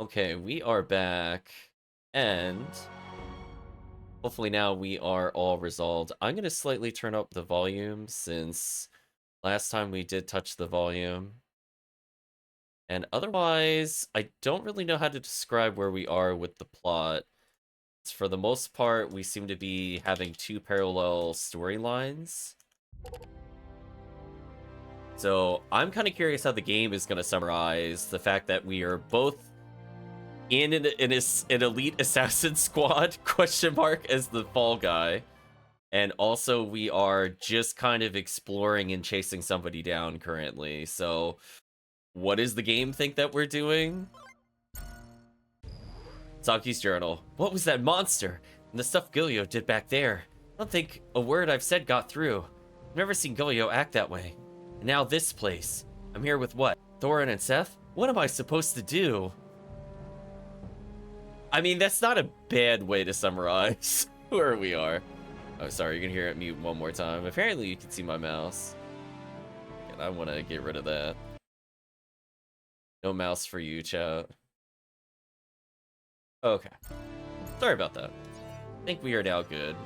Okay, we are back, and hopefully now we are all resolved. I'm going to slightly turn up the volume since last time we did touch the volume. And otherwise, I don't really know how to describe where we are with the plot. For the most part, we seem to be having two parallel storylines. So I'm kind of curious how the game is going to summarize the fact that we are both in an elite assassin squad question mark as the fall guy, and also we are just kind of exploring and chasing somebody down currently. So what does the game think that we're doing? Saki's journal. What was that monster and the stuff Gilio did back there? I don't think a word I've said got through. I've never seen Gilio act that way. And now this place. I'm here with what, Thorin and Seth? What am I supposed to do? I mean, that's not a bad way to summarize where we are. Oh, sorry, you can hear it mute one more time. Apparently, you can see my mouse. And I want to get rid of that. No mouse for you, chat. Okay. Sorry about that. I think we are now good.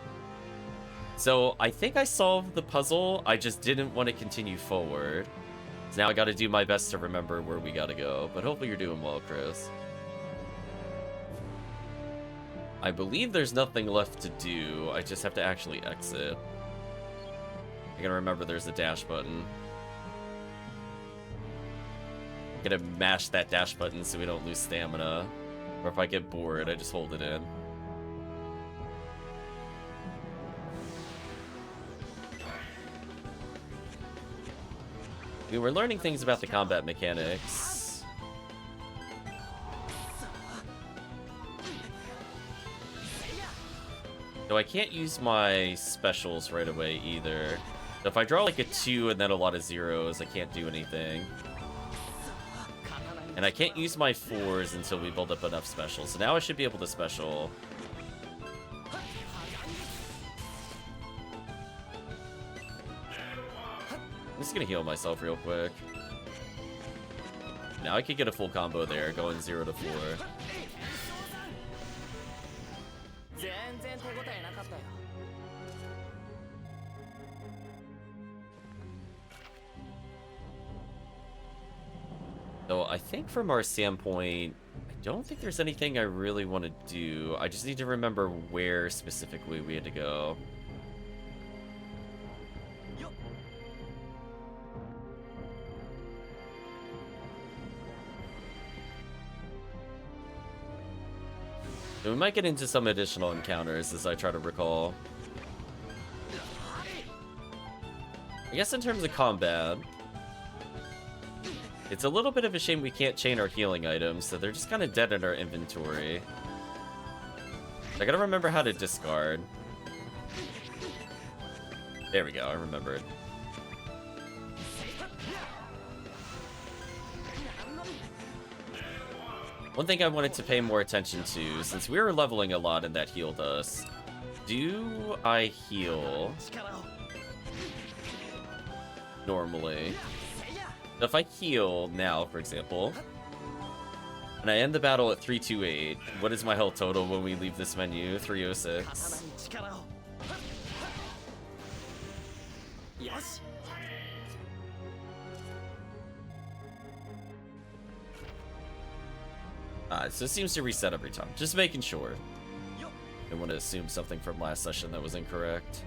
So, I think I solved the puzzle. I just didn't want to continue forward. So now I got to do my best to remember where we got to go. But hopefully you're doing well, Chris. I believe there's nothing left to do. I just have to actually exit. I gotta remember there's a dash button. I'm gonna mash that dash button so we don't lose stamina. Or if I get bored, I just hold it in. We were learning things about the combat mechanics. So I can't use my specials right away either. So if I draw like a 2 and then a lot of zeros, I can't do anything. And I can't use my 4s until we build up enough specials. So now I should be able to special. I'm just gonna heal myself real quick. Now I could get a full combo there, going 0 to 4. So I think from our standpoint, I don't think there's anything I really want to do. I just need to remember where specifically we had to go. So we might get into some additional encounters as I try to recall. I guess in terms of combat, it's a little bit of a shame we can't chain our healing items, so they're just kind of dead in our inventory. I gotta remember how to discard. There we go, I remembered. One thing I wanted to pay more attention to, since we were leveling a lot and that healed us, do I heal normally? If I heal now, for example, and I end the battle at 328, what is my health total when we leave this menu? 306. So it seems to reset every time. Just making sure. I want to assume something from last session that was incorrect.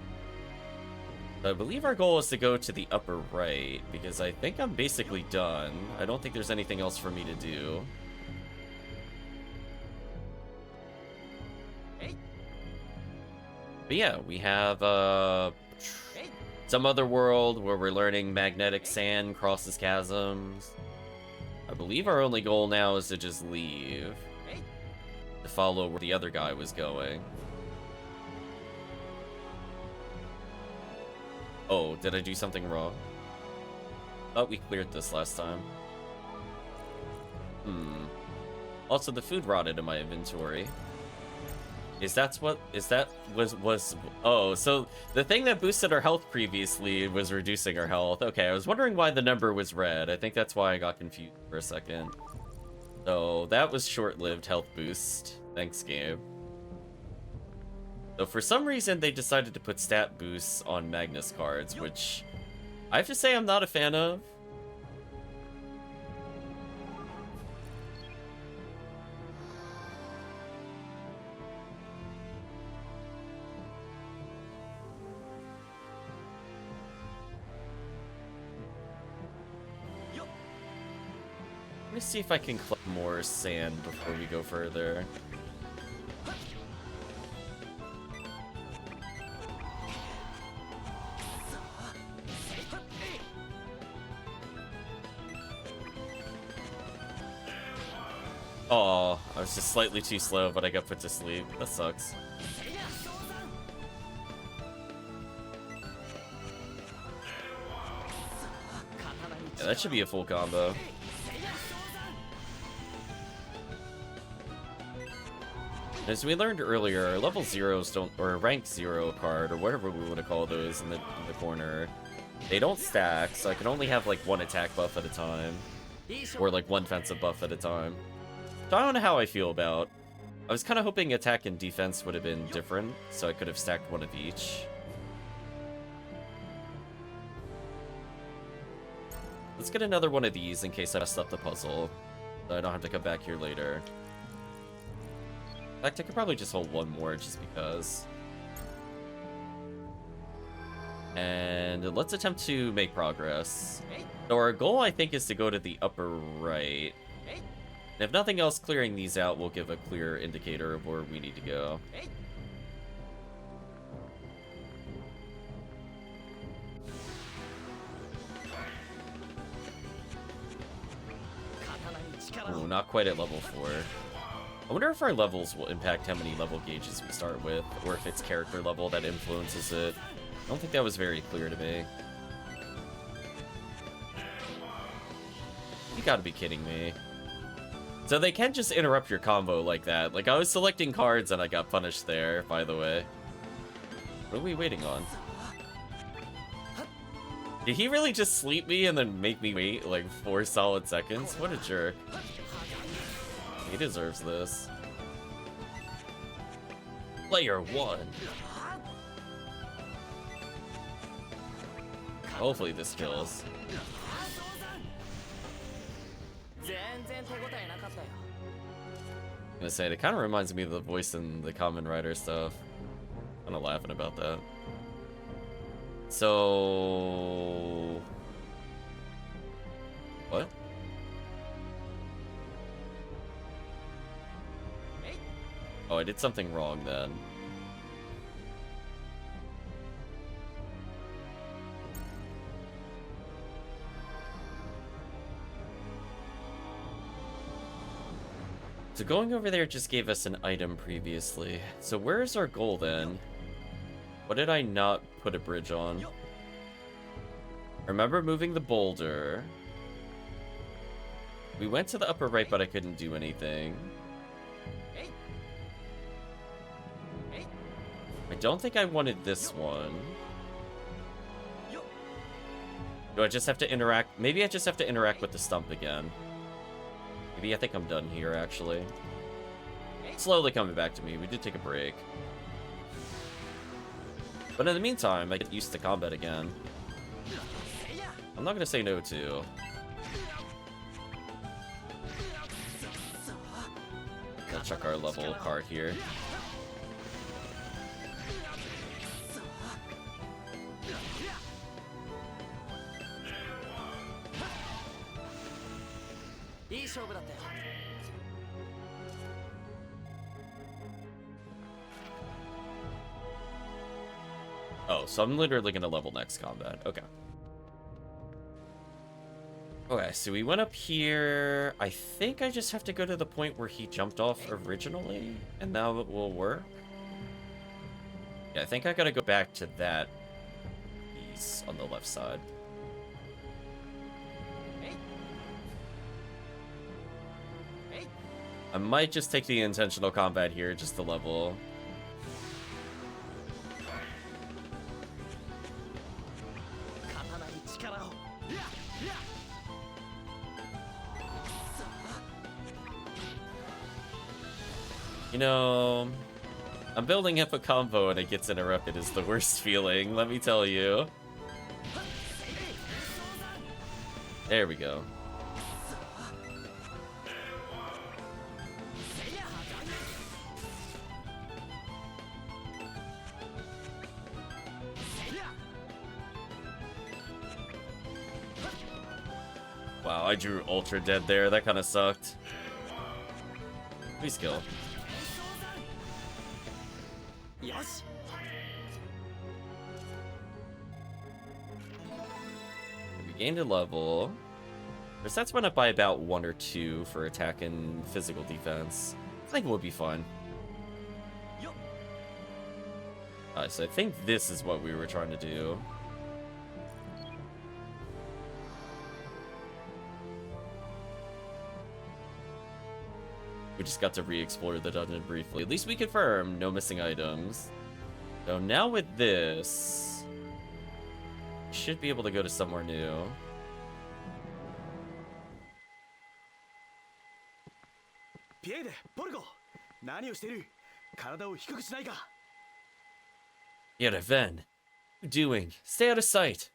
I believe our goal is to go to the upper right, because I think I'm basically done. I don't think there's anything else for me to do. But yeah, we have some other world where we're learning magnetic sand crosses chasms. I believe our only goal now is to just leave. To follow where the other guy was going. Oh, did I do something wrong? Thought we cleared this last time. Also, the food rotted in my inventory. Oh, so the thing that boosted our health previously was reducing our health. Okay, I was wondering why the number was red. I think that's why I got confused for a second. So that was short-lived health boost. Thanks, game. So for some reason, they decided to put stat boosts on Magnus cards, which I have to say I'm not a fan of. Let me see if I can collect more sand before we go further. Oh, I was just slightly too slow, but I got put to sleep. That sucks. Yeah, that should be a full combo. As we learned earlier, level 0s don't, or rank 0 card, or whatever we want to call those in the corner, they don't stack, so I can only have like one attack buff at a time. Or like one defensive buff at a time. So I don't know how I feel about. I was kind of hoping attack and defense would have been different, so I could have stacked one of each. Let's get another one of these in case I messed up the puzzle, so I don't have to come back here later. In fact, I could probably just hold one more just because. And let's attempt to make progress. So our goal, I think, is to go to the upper right. And if nothing else, clearing these out will give a clear indicator of where we need to go. Ooh, not quite at level 4. I wonder if our levels will impact how many level gauges we start with, or if it's character level that influences it. I don't think that was very clear to me. You gotta be kidding me. So they can just interrupt your combo like that. Like, I was selecting cards and I got punished there, by the way. What are we waiting on? Did he really just sleep me and then make me wait, like, 4 solid seconds? What a jerk. He deserves this. Player 1. Hopefully this kills. I'm gonna say, it kind of reminds me of the voice in the Kamen Rider stuff. I'm kind of laughing about that. So... What? Oh, I did something wrong then. So going over there just gave us an item previously. So where's our goal then? What did I not put a bridge on? Remember moving the boulder. We went to the upper right, but I couldn't do anything. I don't think I wanted this one. Do I just have to interact? Maybe I just have to interact with the stump again. Maybe I think I'm done here, actually. Slowly coming back to me. We did take a break. But in the meantime, I get used to combat again. I'm not going to say no to. Let's check our level card here. Oh, so I'm literally gonna level next combat. Okay. Okay, so we went up here. I think I just have to go to the point where he jumped off originally, and now it will work. Yeah, I think I gotta go back to that piece on the left side. I might just take the intentional combat here just to level. You know, I'm building up a combo and it gets interrupted is the worst feeling, let me tell you. There we go. Wow, I drew Ultra Dead there. That kind of sucked. Please kill. Yes. We gained a level. Our stats went up by about 1 or 2 for attack and physical defense. I think it would be fun. So I think this is what we were trying to do. We just got to re-explore the dungeon briefly. At least we confirmed no missing items. So now with this, we should be able to go to somewhere new. Piede, Porgo, 何をしている? 体を低くしないか? Yet Ven, what are you doing? Stay out of sight.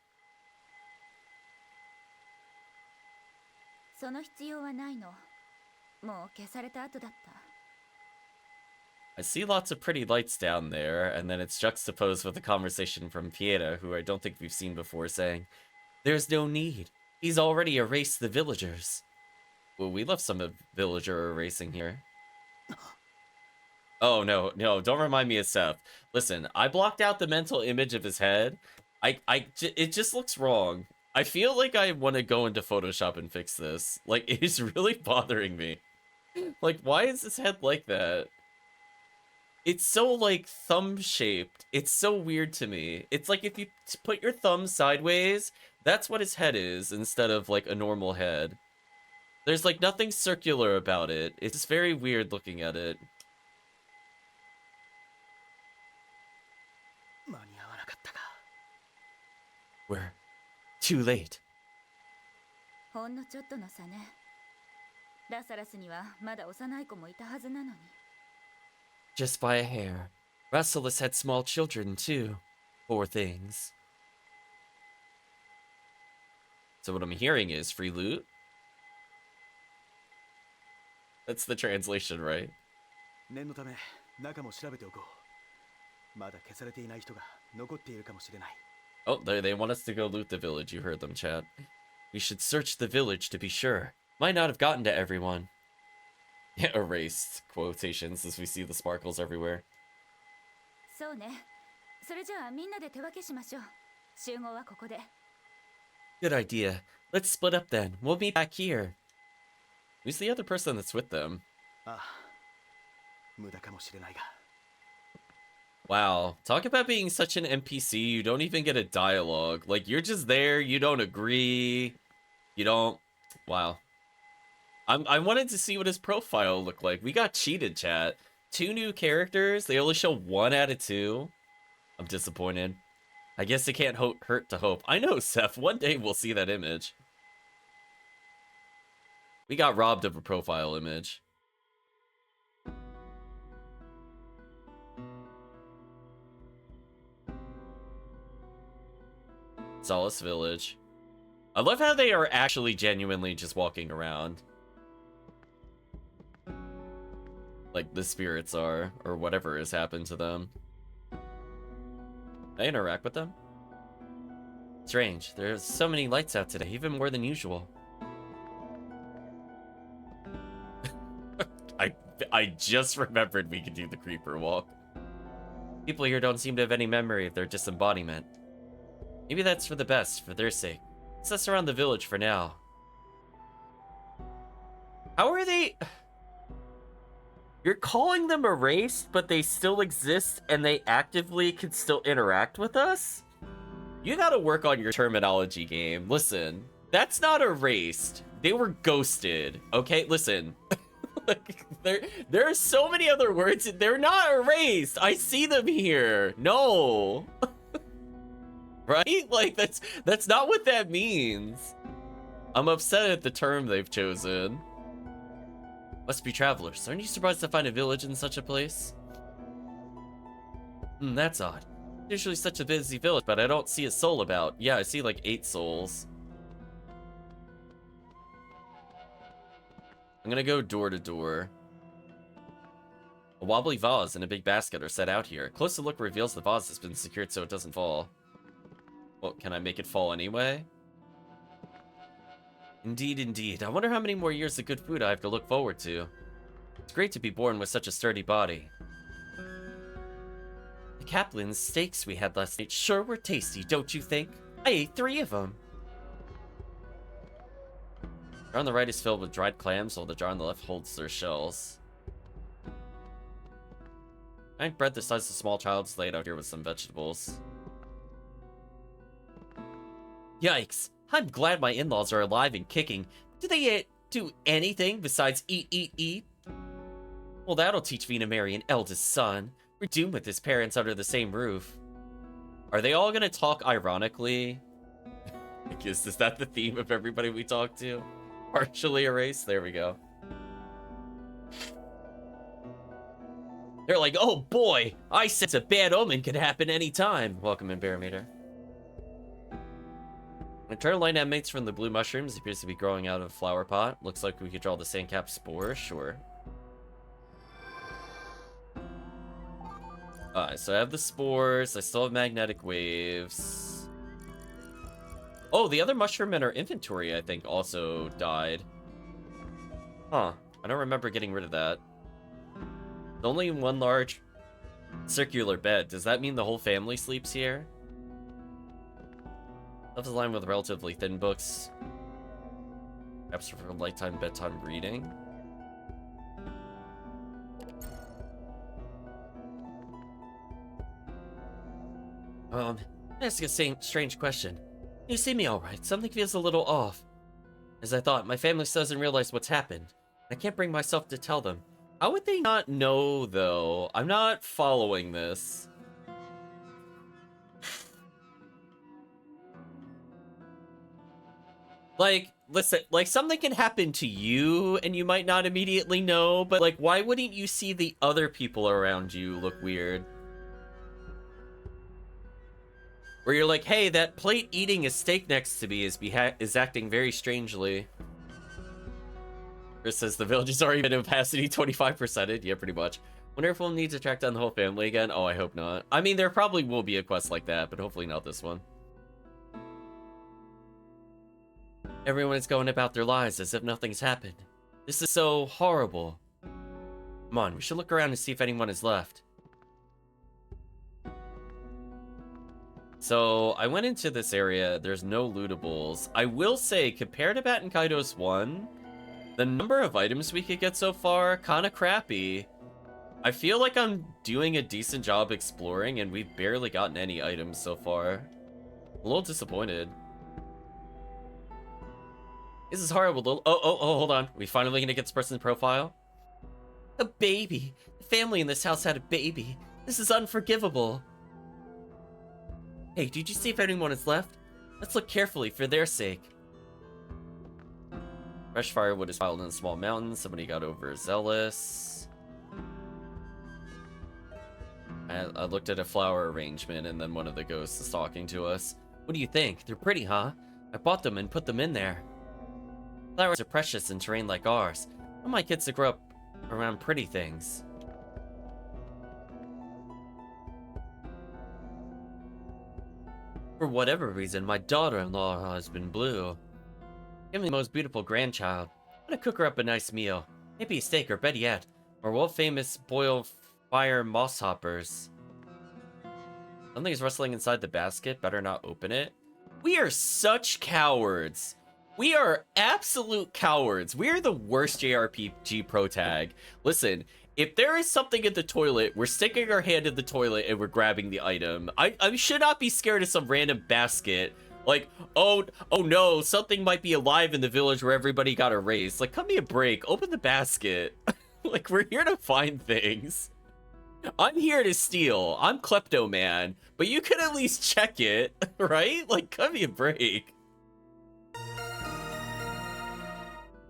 その必要はないの。もう消された後だった。 I see lots of pretty lights down there, and then it's juxtaposed with a conversation from Pieta, who I don't think we've seen before, saying, "There's no need. He's already erased the villagers." Well, we left some villager erasing here. Oh, no, don't remind me of Seth. Listen, I blocked out the mental image of his head. It just looks wrong. I feel like I want to go into Photoshop and fix this. Like, it's really bothering me. Like, why is his head like that? It's so, like, thumb-shaped. It's so weird to me. It's like if you put your thumb sideways, that's what his head is, instead of, like, a normal head. There's, like, nothing circular about it. It's just very weird looking at it. We're too late. ほんのちょっとの差ね。ラサラスにはまだ幼い子もいたはずなのに。 Just by a hair. Rassalis had small children, too. Poor things. So what I'm hearing is free loot? That's the translation, right? 念のため中も調べておこう。まだ消されていない人が残っているかもしれない。 Oh, they want us to go loot the village. You heard them, chat. We should search the village to be sure. Might not have gotten to everyone. Erased quotations as we see the sparkles everywhere. そうね。それじゃあみんなで手分けしましょう。集合はここで。 Good idea. Let's split up then. We'll be back here. Who's the other person that's with them? ああ、無駄かもしれないが。 Wow, talk about being such an NPC, you don't even get a dialogue. Like, you're just there, you don't agree, you don't... Wow. I wanted to see what his profile looked like. We got cheated, chat. 2 new characters, they only show 1 out of 2. I'm disappointed. I guess it can't hurt to hope. I know, Seth, one day we'll see that image. We got robbed of a profile image. Solace Village. I love how they are actually genuinely just walking around. Like the spirits are, or whatever has happened to them. Can I interact with them? Strange, there's so many lights out today, even more than usual. I just remembered we could do the creeper walk. People here don't seem to have any memory of their disembodiment. Maybe that's for the best, for their sake. Let's us around the village for now. How are they... You're calling them erased, but they still exist and they actively can still interact with us? You gotta work on your terminology, game. Listen, that's not erased. They were ghosted, okay? Listen. Like, there are so many other words. They're not erased. I see them here. No. Right? Like, that's not what that means. I'm upset at the term they've chosen. Must be travelers. Aren't you surprised to find a village in such a place? That's odd. Usually such a busy village, but I don't see a soul about. Yeah, I see like 8 souls. I'm gonna go door to door. A wobbly vase and a big basket are set out here. A closer look reveals the vase has been secured so it doesn't fall. Well, can I make it fall anyway? Indeed, indeed. I wonder how many more years of good food I have to look forward to. It's great to be born with such a sturdy body. The Kaplan's steaks we had last night sure were tasty, don't you think? I ate 3 of them. The jar on the right is filled with dried clams, while the jar on the left holds their shells. Giant bread the size of a small child's laid out here with some vegetables. Yikes! I'm glad my in-laws are alive and kicking. Do they do anything besides eat, eat, eat? Well, that'll teach me to marry an eldest son. We're doomed with his parents under the same roof. Are they all gonna talk ironically? I guess, is that the theme of everybody we talk to? Partially erased? There we go. They're like, oh boy, I sense a bad omen could happen anytime. Welcome in, Barometer. Internal line emanates from the blue mushrooms. It appears to be growing out of a flower pot. Looks like we could draw the sandcap spore. Sure. Alright, so I have the spores. I still have magnetic waves. Oh, the other mushroom in our inventory, I think, also died. Huh. I don't remember getting rid of that. Only one large circular bed. Does that mean the whole family sleeps here? Left aligned with relatively thin books. Perhaps for lifetime bedtime reading. Ask a strange question. You see me alright? Something feels a little off. As I thought, my family still doesn't realize what's happened. I can't bring myself to tell them. How would they not know, though? I'm not following this. Like, listen, like, something can happen to you, and you might not immediately know, but, like, why wouldn't you see the other people around you look weird? Where you're like, hey, that plate eating a steak next to me is acting very strangely. Chris says the village is already been opacity 25%ed. Yeah, pretty much. Wonder if we'll need to track down the whole family again. Oh, I hope not. I mean, there probably will be a quest like that, but hopefully not this one. Everyone is going about their lives as if nothing's happened. This is so horrible. Come on, we should look around and see if anyone is left. So, I went into this area. There's no lootables. I will say, compared to Baten Kaitos 1, the number of items we could get so far, kind of crappy. I feel like I'm doing a decent job exploring, and we've barely gotten any items so far. A little disappointed. This is horrible. Oh, hold on. We finally gonna get this person's profile? A baby. The family in this house had a baby. This is unforgivable. Hey, did you see if anyone is left? Let's look carefully for their sake. Fresh firewood is piled in a small mountain. Somebody got overzealous. I looked at a flower arrangement, and then one of the ghosts is talking to us. What do you think? They're pretty, huh? I bought them and put them in there. Flowers are precious in terrain like ours. I want my kids to grow up around pretty things. For whatever reason, my daughter-in-law has been blue. Give me the most beautiful grandchild. I'm gonna cook her up a nice meal. Maybe a steak, or better yet, our world-famous boiled fire moss hoppers. Something is rustling inside the basket. Better not open it. We are such cowards. We are absolute cowards. We are the worst JRPG pro tag. Listen, if there is something in the toilet, we're sticking our hand in the toilet and we're grabbing the item. I should not be scared of some random basket. Like, oh no, something might be alive in the village where everybody got erased. Like, cut me a break. Open the basket. Like, we're here to find things. I'm here to steal. I'm Klepto Man. But you could at least check it, right? Like, cut me a break.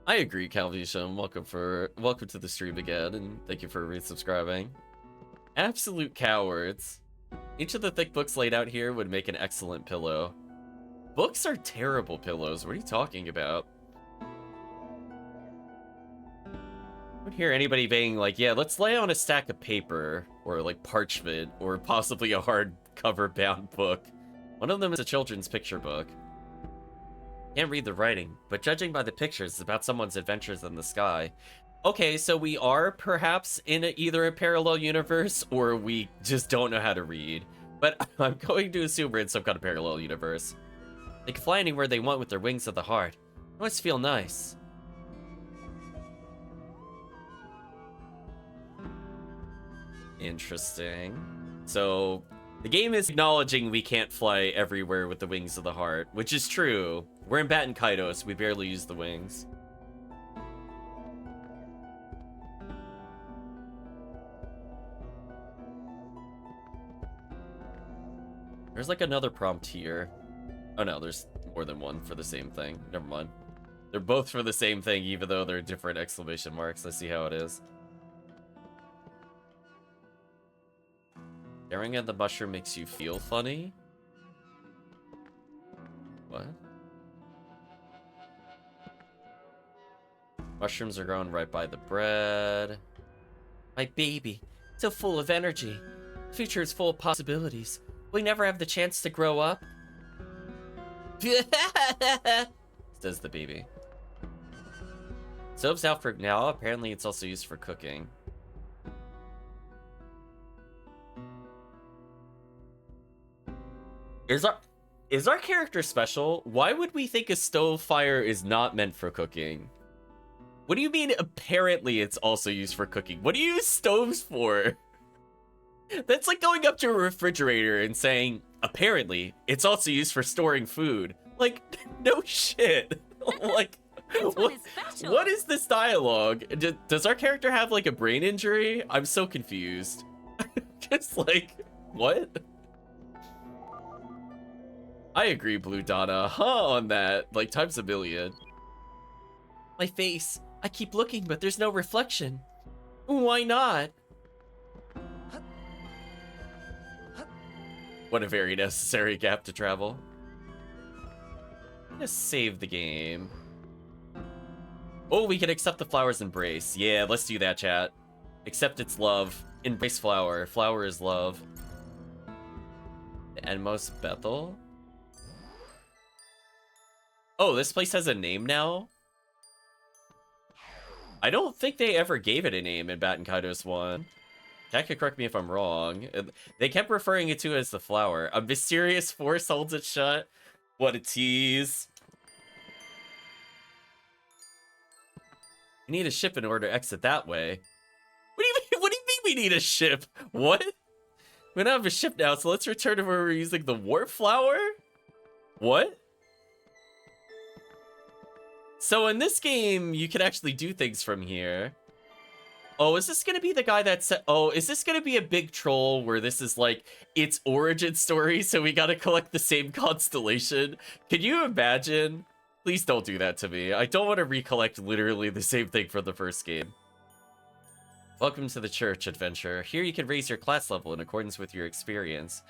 I agree, Calvisham. Welcome to the stream again, and thank you for resubscribing. Absolute cowards. Each of the thick books laid out here would make an excellent pillow. Books are terrible pillows. What are you talking about? I would hear anybody being like, yeah, let's lay on a stack of paper, or like parchment, or possibly a hardcover bound book. One of them is a children's picture book. Can't read the writing, but judging by the pictures, it's about someone's adventures in the sky. Okay, so we are perhaps in either a parallel universe, or we just don't know how to read. But I'm going to assume we're in some kind of parallel universe. They can fly anywhere they want with their wings of the heart. It must feel nice. Interesting. So, the game is acknowledging we can't fly everywhere with the wings of the heart, which is true. We're in Baten Kaitos, we barely use the wings. There's like another prompt here. Oh no, there's more than one for the same thing. Never mind. They're both for the same thing, even though they're different exclamation marks. Let's see how it is. Staring at the mushroom makes you feel funny? What? Mushrooms are growing right by the bread. My baby, so full of energy. The future is full of possibilities. We never have the chance to grow up. Says the baby. Stove's out for now. Apparently it's also used for cooking. Is our character special? Why would we think a stove fire is not meant for cooking? What do you mean apparently it's also used for cooking? What do you use stoves for? That's like going up to a refrigerator and saying, apparently it's also used for storing food. Like, no shit. Like, what is this dialogue? Does our character have like a brain injury? I'm so confused. Just like, what? I agree, Blue Donna, on that, like times a million. My face, I keep looking, but there's no reflection. Why not? What a very necessary gap to travel. I'm gonna save the game. Oh, we can accept the flower's embrace. Yeah, let's do that, chat. Accept its love. Embrace flower. Flower is love. The Enmos Bethel? Oh, this place has a name now? I don't think they ever gave it a name in Baten Kaitos 1. Cat could correct me if I'm wrong. They kept referring it to as the flower. A mysterious force holds it shut. What a tease. We need a ship in order to exit that way. What do you mean? What do you mean we need a ship? What? We don't have a ship now, so let's return to where we're using the warp flower? What? So in this game, you can actually do things from here. Oh, is this gonna be the guy that said, oh, is this gonna be a big troll where this is like its origin story, so we gotta collect the same constellation? Can you imagine? Please don't do that to me. I don't want to recollect literally the same thing from the first game. Welcome to the church, adventure. Here you can raise your class level in accordance with your experience.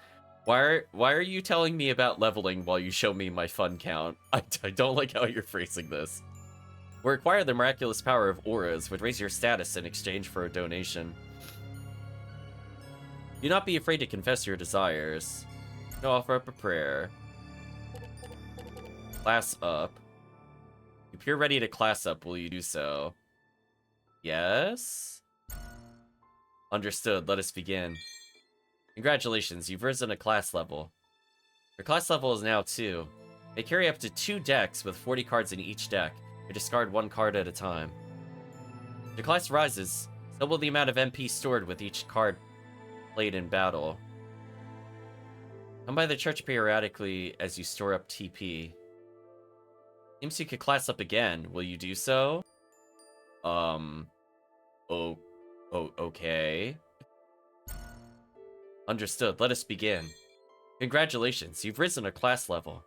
Why are you telling me about leveling while you show me my fun count? I don't like how you're phrasing this. Or acquire the miraculous power of auras, would raise your status in exchange for a donation. Do not be afraid to confess your desires. No, offer up a prayer. Class up. If you're ready to class up, will you do so? Yes? Understood, let us begin. Congratulations, you've risen a class level. Your class level is now 2. They carry up to 2 decks with 40 cards in each deck. You discard 1 card at a time. Your class rises, so will the amount of MP stored with each card played in battle. Come by the church periodically as you store up TP. Seems you could class up again. Will you do so? Okay. Understood. Let us begin. Congratulations, you've risen a class level.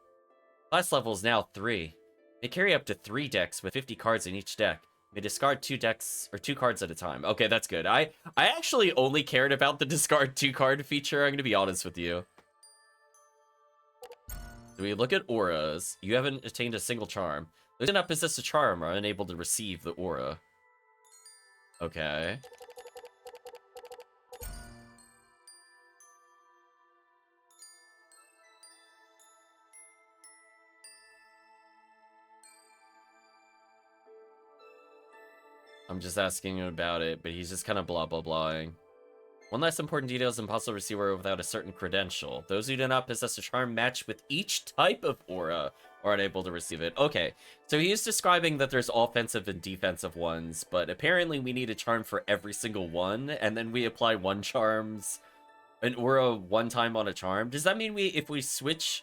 Class level is now 3. May carry up to 3 decks with 50 cards in each deck. May discard 2 decks or 2 cards at a time. Okay, that's good. I actually only cared about the discard 2 card feature. I'm gonna be honest with you. So we look at auras. You haven't attained a single charm. Those who do not possess a charm are unable to receive the aura. Okay. I'm just asking him about it, but he's just kind of blah blah blahing. One last important detail is impossible to receive aura without a certain credential. Those who do not possess a charm matched with each type of aura are unable to receive it. Okay, so he's describing that there's offensive and defensive ones, but apparently we need a charm for every single one, and then we apply an aura one time on a charm. Does that mean if we switch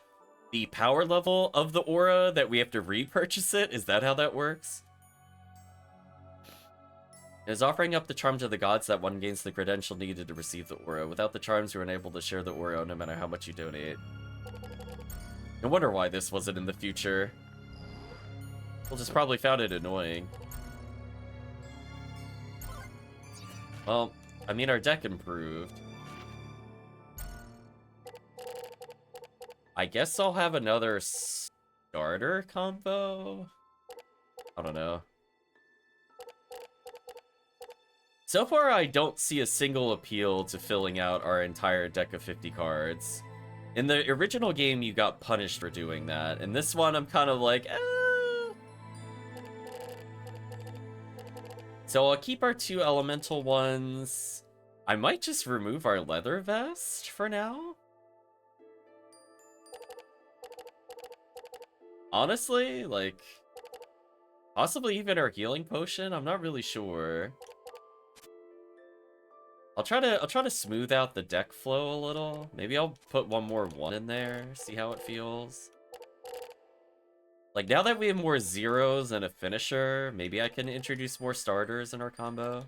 the power level of the aura that we have to repurchase it? Is that how that works? It is offering up the charm to the gods that one gains the credential needed to receive the aura. Without the charms, you are unable to share the aura no matter how much you donate. I wonder why this wasn't in the future. We'll just probably found it annoying. Well, I mean, our deck improved. I guess I'll have another starter combo? I don't know. So far, I don't see a single appeal to filling out our entire deck of 50 cards. In the original game, you got punished for doing that. In this one, I'm kind of like, eh. So I'll keep our 2 elemental ones. I might just remove our leather vest for now. Honestly, like, possibly even our healing potion. I'm not really sure. I'll try to smooth out the deck flow a little. Maybe I'll put one more 1 in there, see how it feels. Like, now that we have more zeros and a finisher, maybe I can introduce more starters in our combo.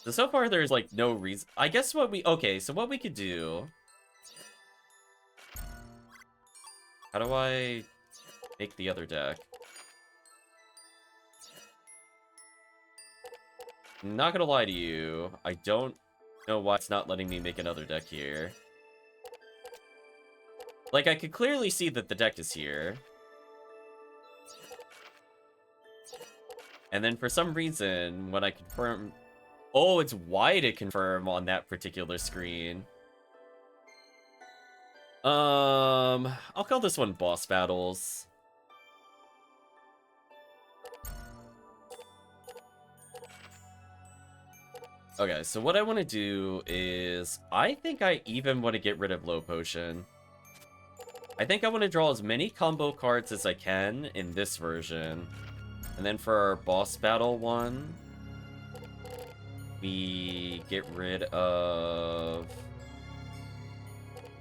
So far there's, like, no reason. I guess what we could do. How do I make the other deck? Not gonna lie to you, I don't know why it's not letting me make another deck here. Like, I could clearly see that the deck is here. And then for some reason, when I confirm... Oh, it's Y to confirm on that particular screen. I'll call this one Boss Battles. Okay, so what I want to do is... I think I even want to get rid of Low Potion. I think I want to draw as many combo cards as I can in this version. And then for our boss battle one, we get rid of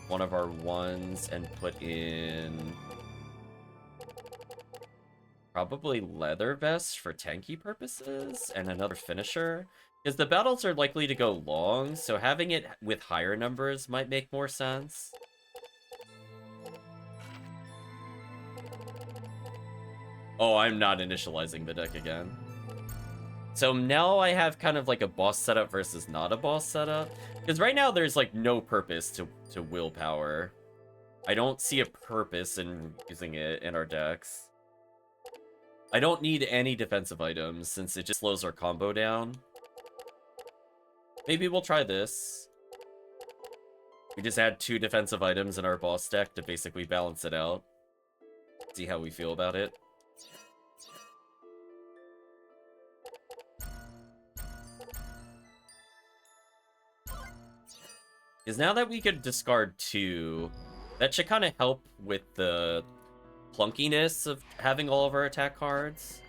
one of our ones and put in probably Leather Vest for tanky purposes and another finisher. Because the battles are likely to go long, so having it with higher numbers might make more sense. Oh, I'm not initializing the deck again. So now I have kind of like a boss setup versus not a boss setup. Because right now there's like no purpose to willpower. I don't see a purpose in using it in our decks. I don't need any defensive items since it just slows our combo down. Maybe we'll try this. We just add 2 defensive items in our boss deck to basically balance it out. See how we feel about it. Is now that we could discard 2, that should kind of help with the clunkiness of having all of our attack cards.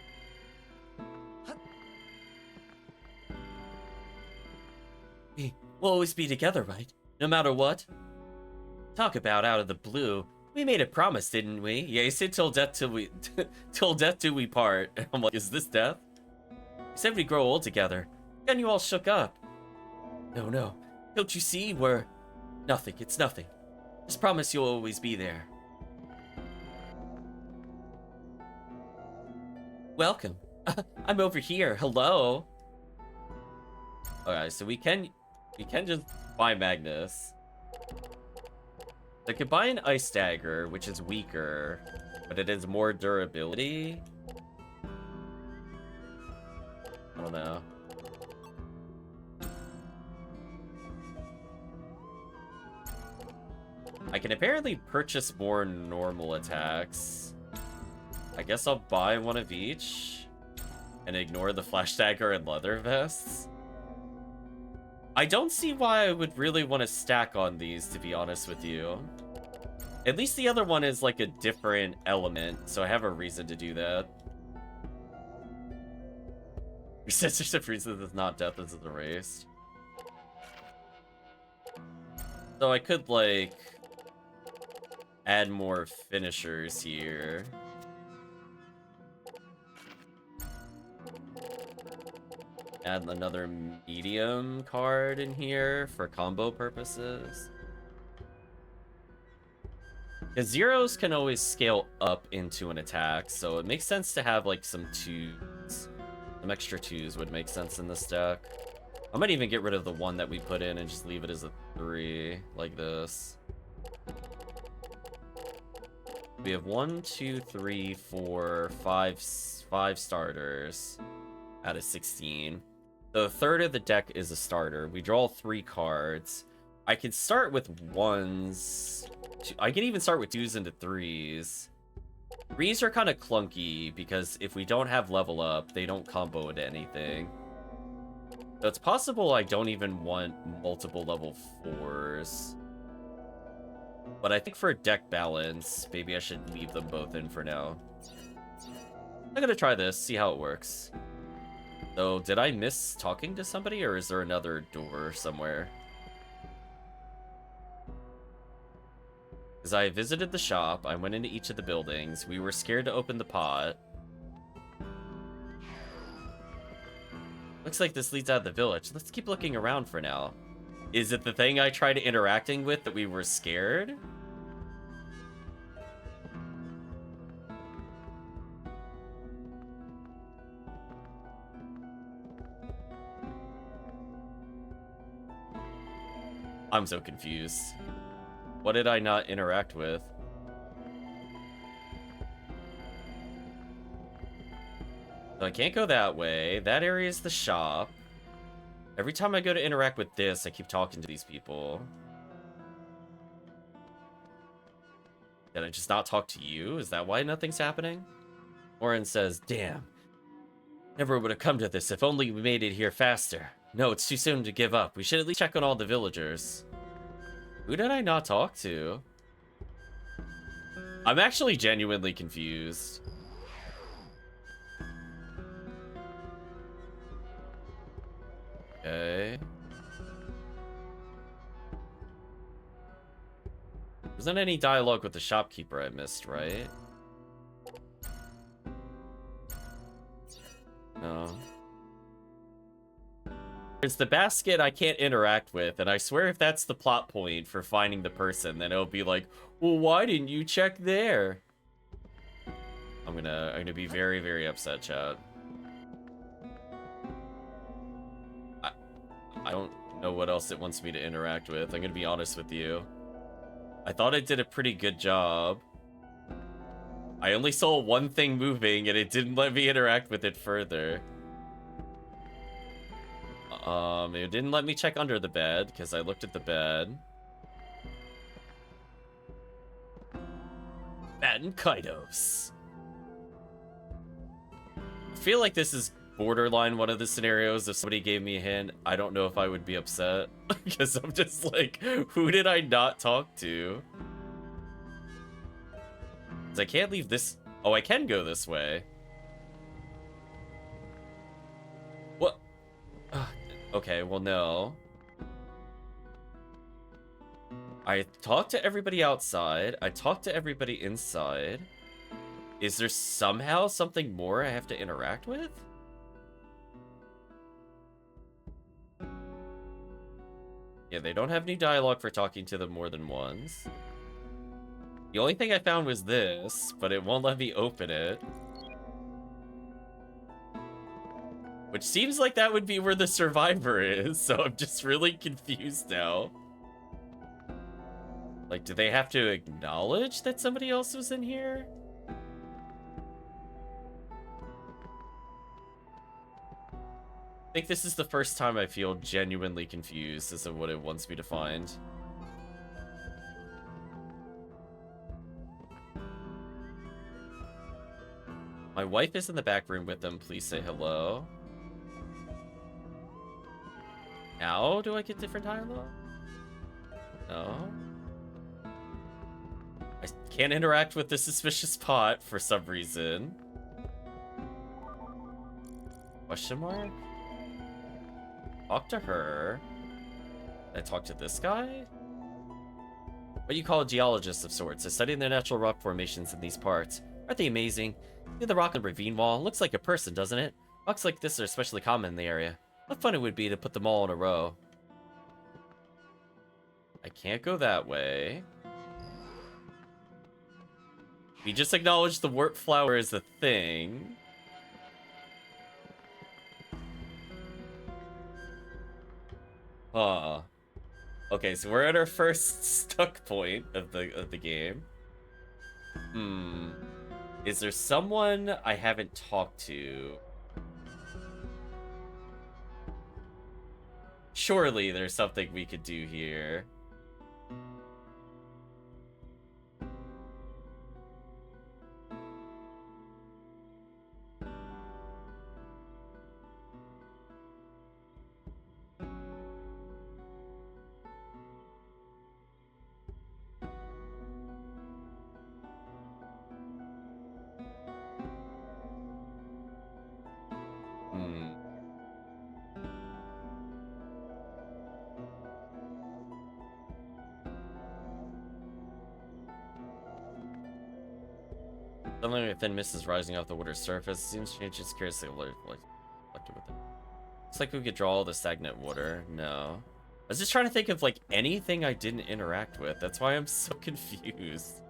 We'll always be together, right? No matter what. Talk about out of the blue. We made a promise, didn't we? Yeah, you said till death do we part. I'm like, is this death? You said we'd grow old together. Then you all shook up. No. Don't you see? We're nothing. It's nothing. Just promise you'll always be there. Welcome. I'm over here. Hello. Alright, so we can just buy Magnus. I could buy an Ice Dagger, which is weaker, but it has more durability. I don't know. I can apparently purchase more normal attacks. I guess I'll buy one of each and ignore the Flash Dagger and Leather Vests. I don't see why I would really want to stack on these, to be honest with you. At least the other one is like a different element, so I have a reason to do that. Your censorship reason is not death is erased. So I could, like, add more finishers here. Add another medium card in here for combo purposes. Because zeros can always scale up into an attack, so it makes sense to have like some twos. Some extra twos would make sense in this deck. I might even get rid of the one that we put in and just leave it as a 3, like this. We have 1, 2, 3, 4, 5 starters out of 16. The third of the deck is a starter. We draw 3 cards. I can start with 1s. I can even start with 2s into 3s. 3s are kind of clunky because if we don't have level up, they don't combo into anything. So it's possible I don't even want multiple level 4s. But I think for deck balance, maybe I should leave them both in for now. I'm gonna try this, see how it works. So, did I miss talking to somebody, or is there another door somewhere? Because I visited the shop, I went into each of the buildings, we were scared to open the pot. Looks like this leads out of the village. Let's keep looking around for now. Is it the thing I tried interacting with that we were scared? I'm so confused. What did I not interact with? So I can't go that way. That area is the shop. Every time I go to interact with this, I keep talking to these people. Did I just not talk to you? Is that why nothing's happening? Oren says, damn. Never would have come to this if only we made it here faster. No, it's too soon to give up. We should at least check on all the villagers. Who did I not talk to? I'm actually genuinely confused. Okay. Wasn't any dialogue with the shopkeeper I missed, right? No. There's the basket I can't interact with, and I swear if that's the plot point for finding the person, then it'll be like, well, why didn't you check there? I'm gonna be very, very upset, chat. I don't know what else it wants me to interact with. I'm gonna be honest with you. I thought it did a pretty good job. I only saw one thing moving, and it didn't let me interact with it further. It didn't let me check under the bed, because I looked at the bed. Baten Kaitos. I feel like this is borderline one of the scenarios. If somebody gave me a hint, I don't know if I would be upset. Because I'm just like, who did I not talk to? Because I can't leave this... Oh, I can go this way. What? Okay, well, no. I talked to everybody outside. I talked to everybody inside. Is there somehow something more I have to interact with? Yeah, they don't have any dialogue for talking to them more than once. The only thing I found was this, but it won't let me open it. Which seems like that would be where the survivor is, so I'm just really confused now. Like, do they have to acknowledge that somebody else was in here? I think this is the first time I feel genuinely confused as to what it wants me to find. My wife is in the back room with them. Please say hello. Now do I get different dialogue? No. I can't interact with the suspicious pot for some reason. Question mark? Talk to her. Did I talk to this guy? What you call a geologist of sorts. I study the natural rock formations in these parts. Aren't they amazing? See the rock and ravine wall? Looks like a person, doesn't it? Rocks like this are especially common in the area. What fun it would be to put them all in a row. I can't go that way. We just acknowledged the wart flower is a thing. Okay, so we're at our first stuck point of the game. Is there someone I haven't talked to? Surely there's something we could do here. Something like thin mist is rising off the water's surface. It seems strange, it's curiously alert, like reflected with it. Looks like we could draw all the stagnant water. No. I was just trying to think of like anything I didn't interact with. That's why I'm so confused.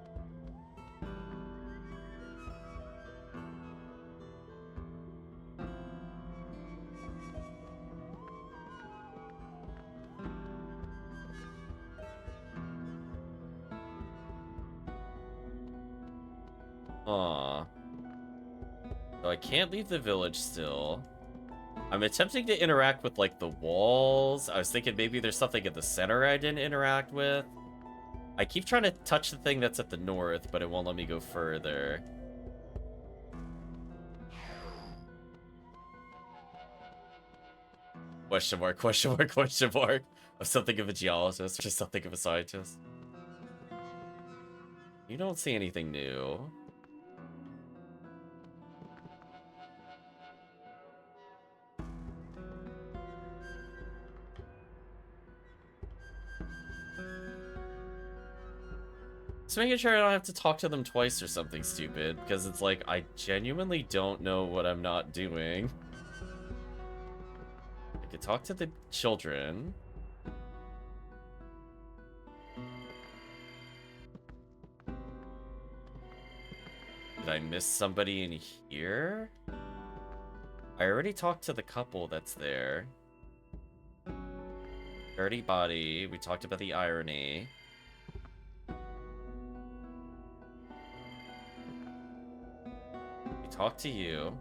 So I can't leave the village still. I'm attempting to interact with like the walls. I was thinking maybe there's something at the center I didn't interact with. I keep trying to touch the thing that's at the north, but it won't let me go further. Question mark, question mark, question mark. I'm something of a geologist, or just something of a scientist. You don't see anything new. Just making sure I don't have to talk to them twice or something stupid, because it's like, I genuinely don't know what I'm not doing. I could talk to the children. Did I miss somebody in here? I already talked to the couple that's there. Dirty body. We talked about the irony. We talked to you.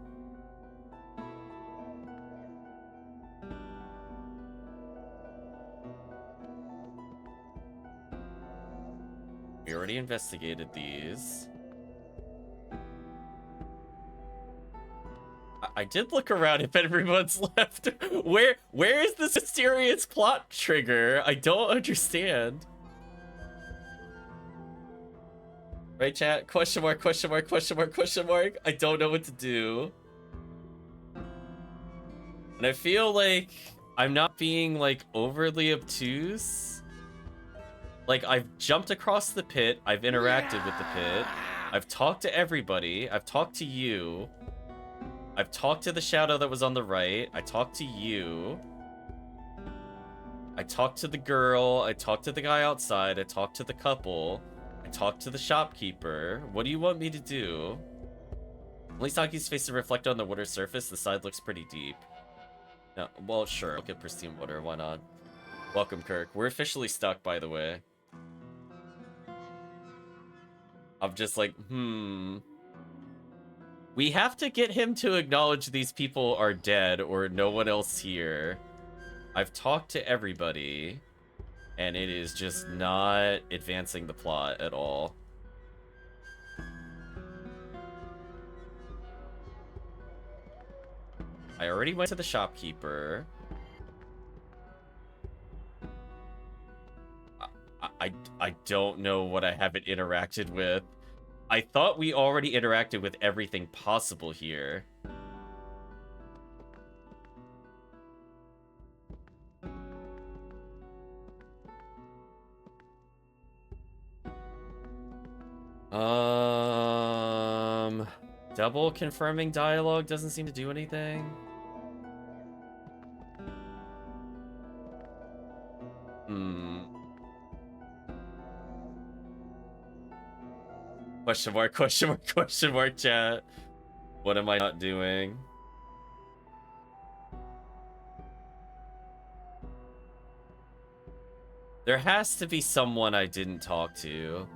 We already investigated these. I did look around if everyone's left. Where is this mysterious plot trigger? I don't understand. Right, chat? Question mark, question mark, question mark, question mark. I don't know what to do. And I feel like I'm not being, like, overly obtuse. Like, I've jumped across the pit. I've interacted with the pit. I've talked to everybody. I've talked to you. I've talked to the shadow that was on the right. I talked to you. I talked to the girl. I talked to the guy outside. I talked to the couple. I talked to the shopkeeper. What do you want me to do? Lisaki's face to reflect on the water surface. The side looks pretty deep. No, well, sure. Look at pristine water. Why not? Welcome, Kirk. We're officially stuck, by the way. I'm just like, We have to get him to acknowledge these people are dead or no one else here. I've talked to everybody, and it is just not advancing the plot at all. I already went to the shopkeeper. I don't know what I haven't interacted with. I thought we already interacted with everything possible here. Double confirming dialogue doesn't seem to do anything. Question mark, question mark, question mark, chat. What am I not doing? There has to be someone I didn't talk to.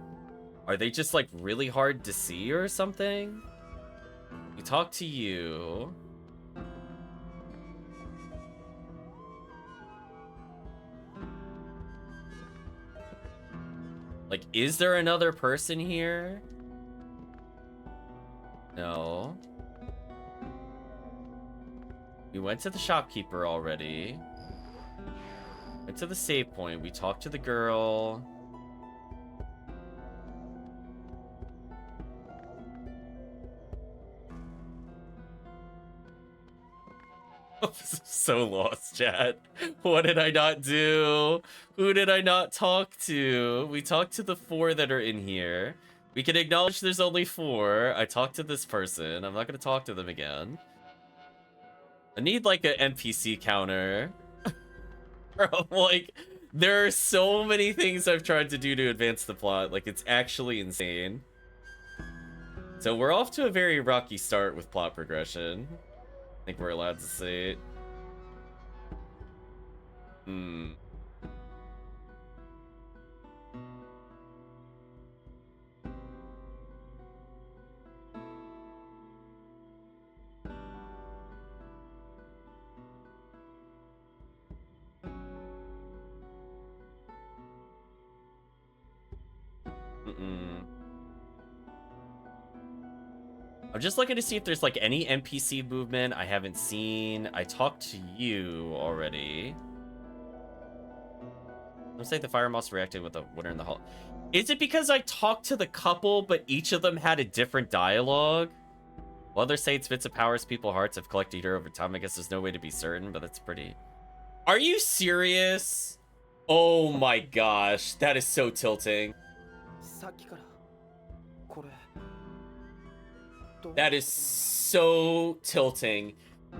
Are they just like really hard to see or something? We talked to you. Like, is there another person here? No. We went to the shopkeeper already. Went to the save point. We talked to the girl. So lost, chat. What did I not do? Who did I not talk to? We talked to the 4 that are in here. We can acknowledge there's only 4. I talked to this person. I'm not gonna talk to them again. I need like an NPC counter. Like, there are so many things I've tried to do to advance the plot. Like, it's actually insane. So we're off to a very rocky start with plot progression. I think we're allowed to say it. I'm just looking to see if there's like any NPC movement I haven't seen. I talked to you already. Let's say the fire moss reacted with the water in the hall. Is it because I talked to the couple, but each of them had a different dialogue? Well, others say it's bits of powers people hearts have collected here over time. I guess there's no way to be certain, but that's pretty... Are you serious? Oh my gosh, that is so tilting. That is so tilting.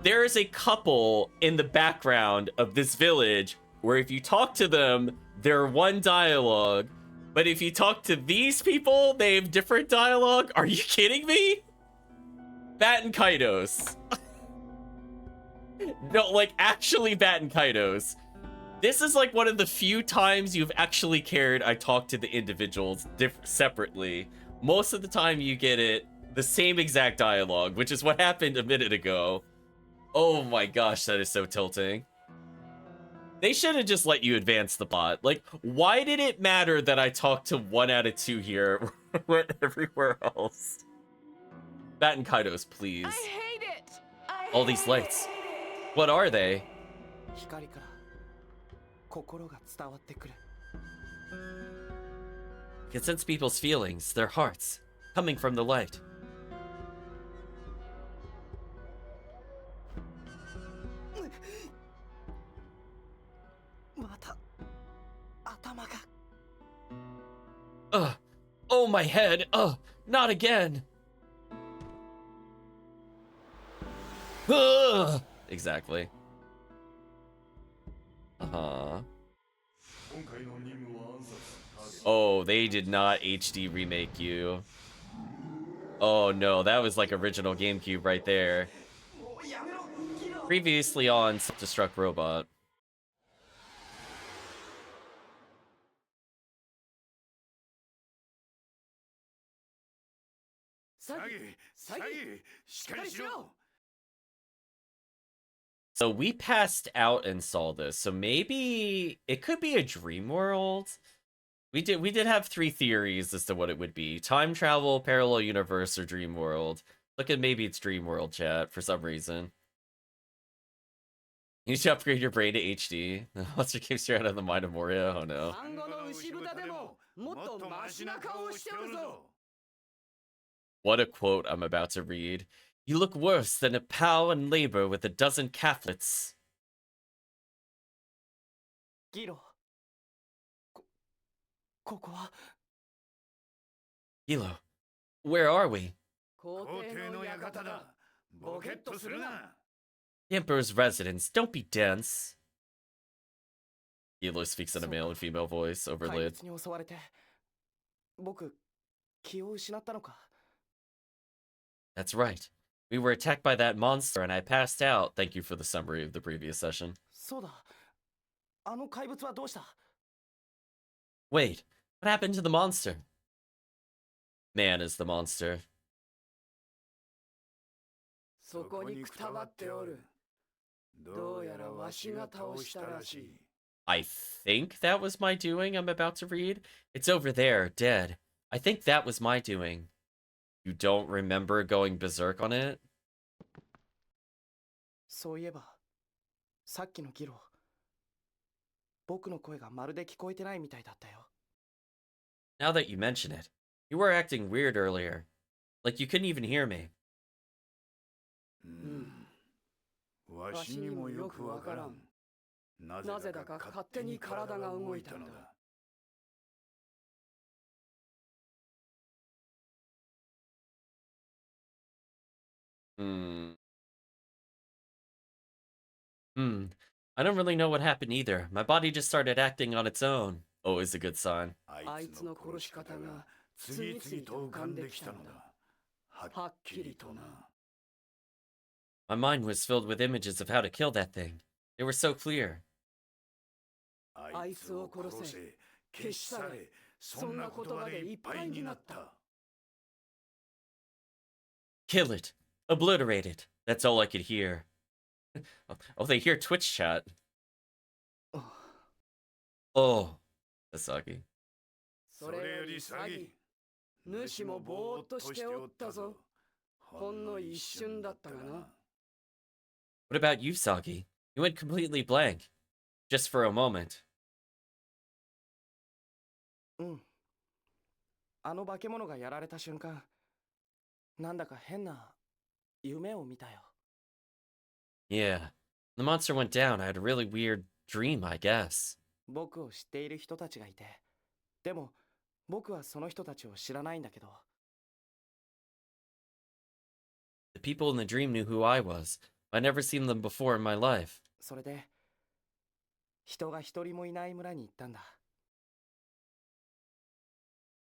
There is a couple in the background of this village where if you talk to them, they're one dialogue. But if you talk to these people, they have different dialogue. Are you kidding me? Baten Kaitos. No, like actually Baten Kaitos. This is like one of the few times you've actually cared I talked to the individuals separately. Most of the time you get it the same exact dialogue, which is what happened a minute ago. Oh my gosh, that is so tilting. They should have just let you advance the plot. Like, why did it matter that I talked to 1 out of 2 here when everywhere else? Baten Kaitos, please. I hate it. All these lights. What are they? I can sense people's feelings, their hearts, coming from the light. Oh, my head. Not again. Exactly. Oh, they did not HD remake you. Oh no, that was like original GameCube right there. Previously on Self-Destruct Robot. So we passed out and saw this. So maybe it could be a dream world. We did have 3 theories as to what it would be. Time travel, parallel universe, or dream world. Look at maybe it's dream world, chat, for some reason. You should upgrade your brain to HD. The monster keeps you out of the mind of Moria. Oh no. What a quote I'm about to read. You look worse than a pal in labor with a dozen calflets. ギロここは Hilo, where are we? 皇帝の館だボケっとするな The Emperor's residence. Don't be dense. Hilo speaks in a male and female voice, 怪 overlaid. 物に襲われて僕気を失ったのか That's right. We were attacked by that monster and I passed out. Thank you for the summary of the previous session. そうだあの怪物はどうした Wait, what happened to the monster? Man is the monster. そこにくたばっておるどうやらわしが倒したらしい I think that was my doing, I'm about to read. It's over there, dead. I think that was my doing. You don't remember going berserk on it? そういえばさっきのギロ僕の声がまるで聞こえてないみたいだったよ Now that you mention it, you were acting weird earlier. Like you couldn't even hear me. わしにもよくわからんなぜだか勝手に体が動いたのだ Hmm. I don't really know what happened either. My body just started acting on its own. Always a good sign. あいつの殺し方が次々と浮かんできたのだはっきりとな My mind was filled with images of how to kill that thing. They were so clear. あいつを殺せ消し去れそんな言葉でいっぱいになった Kill it. Obliterate it. That's all I could hear. Oh, they hear Twitch chat. Oh, Asagi. それより詐欺主もぼーっとしておったぞほんの一瞬だったがな What about you, Sagi? You went completely blank. Just for a moment. うんあの化け物がやられた瞬間なんだか変な夢を見たよ Yeah. The monster went down. I had a really weird dream, I guess. 僕を知っている人たちがいてでも僕はその人たちを知らないんだけど The people in the dream knew who I was. I'd never seen them before in my life. それで人が一人もいない村に行ったんだ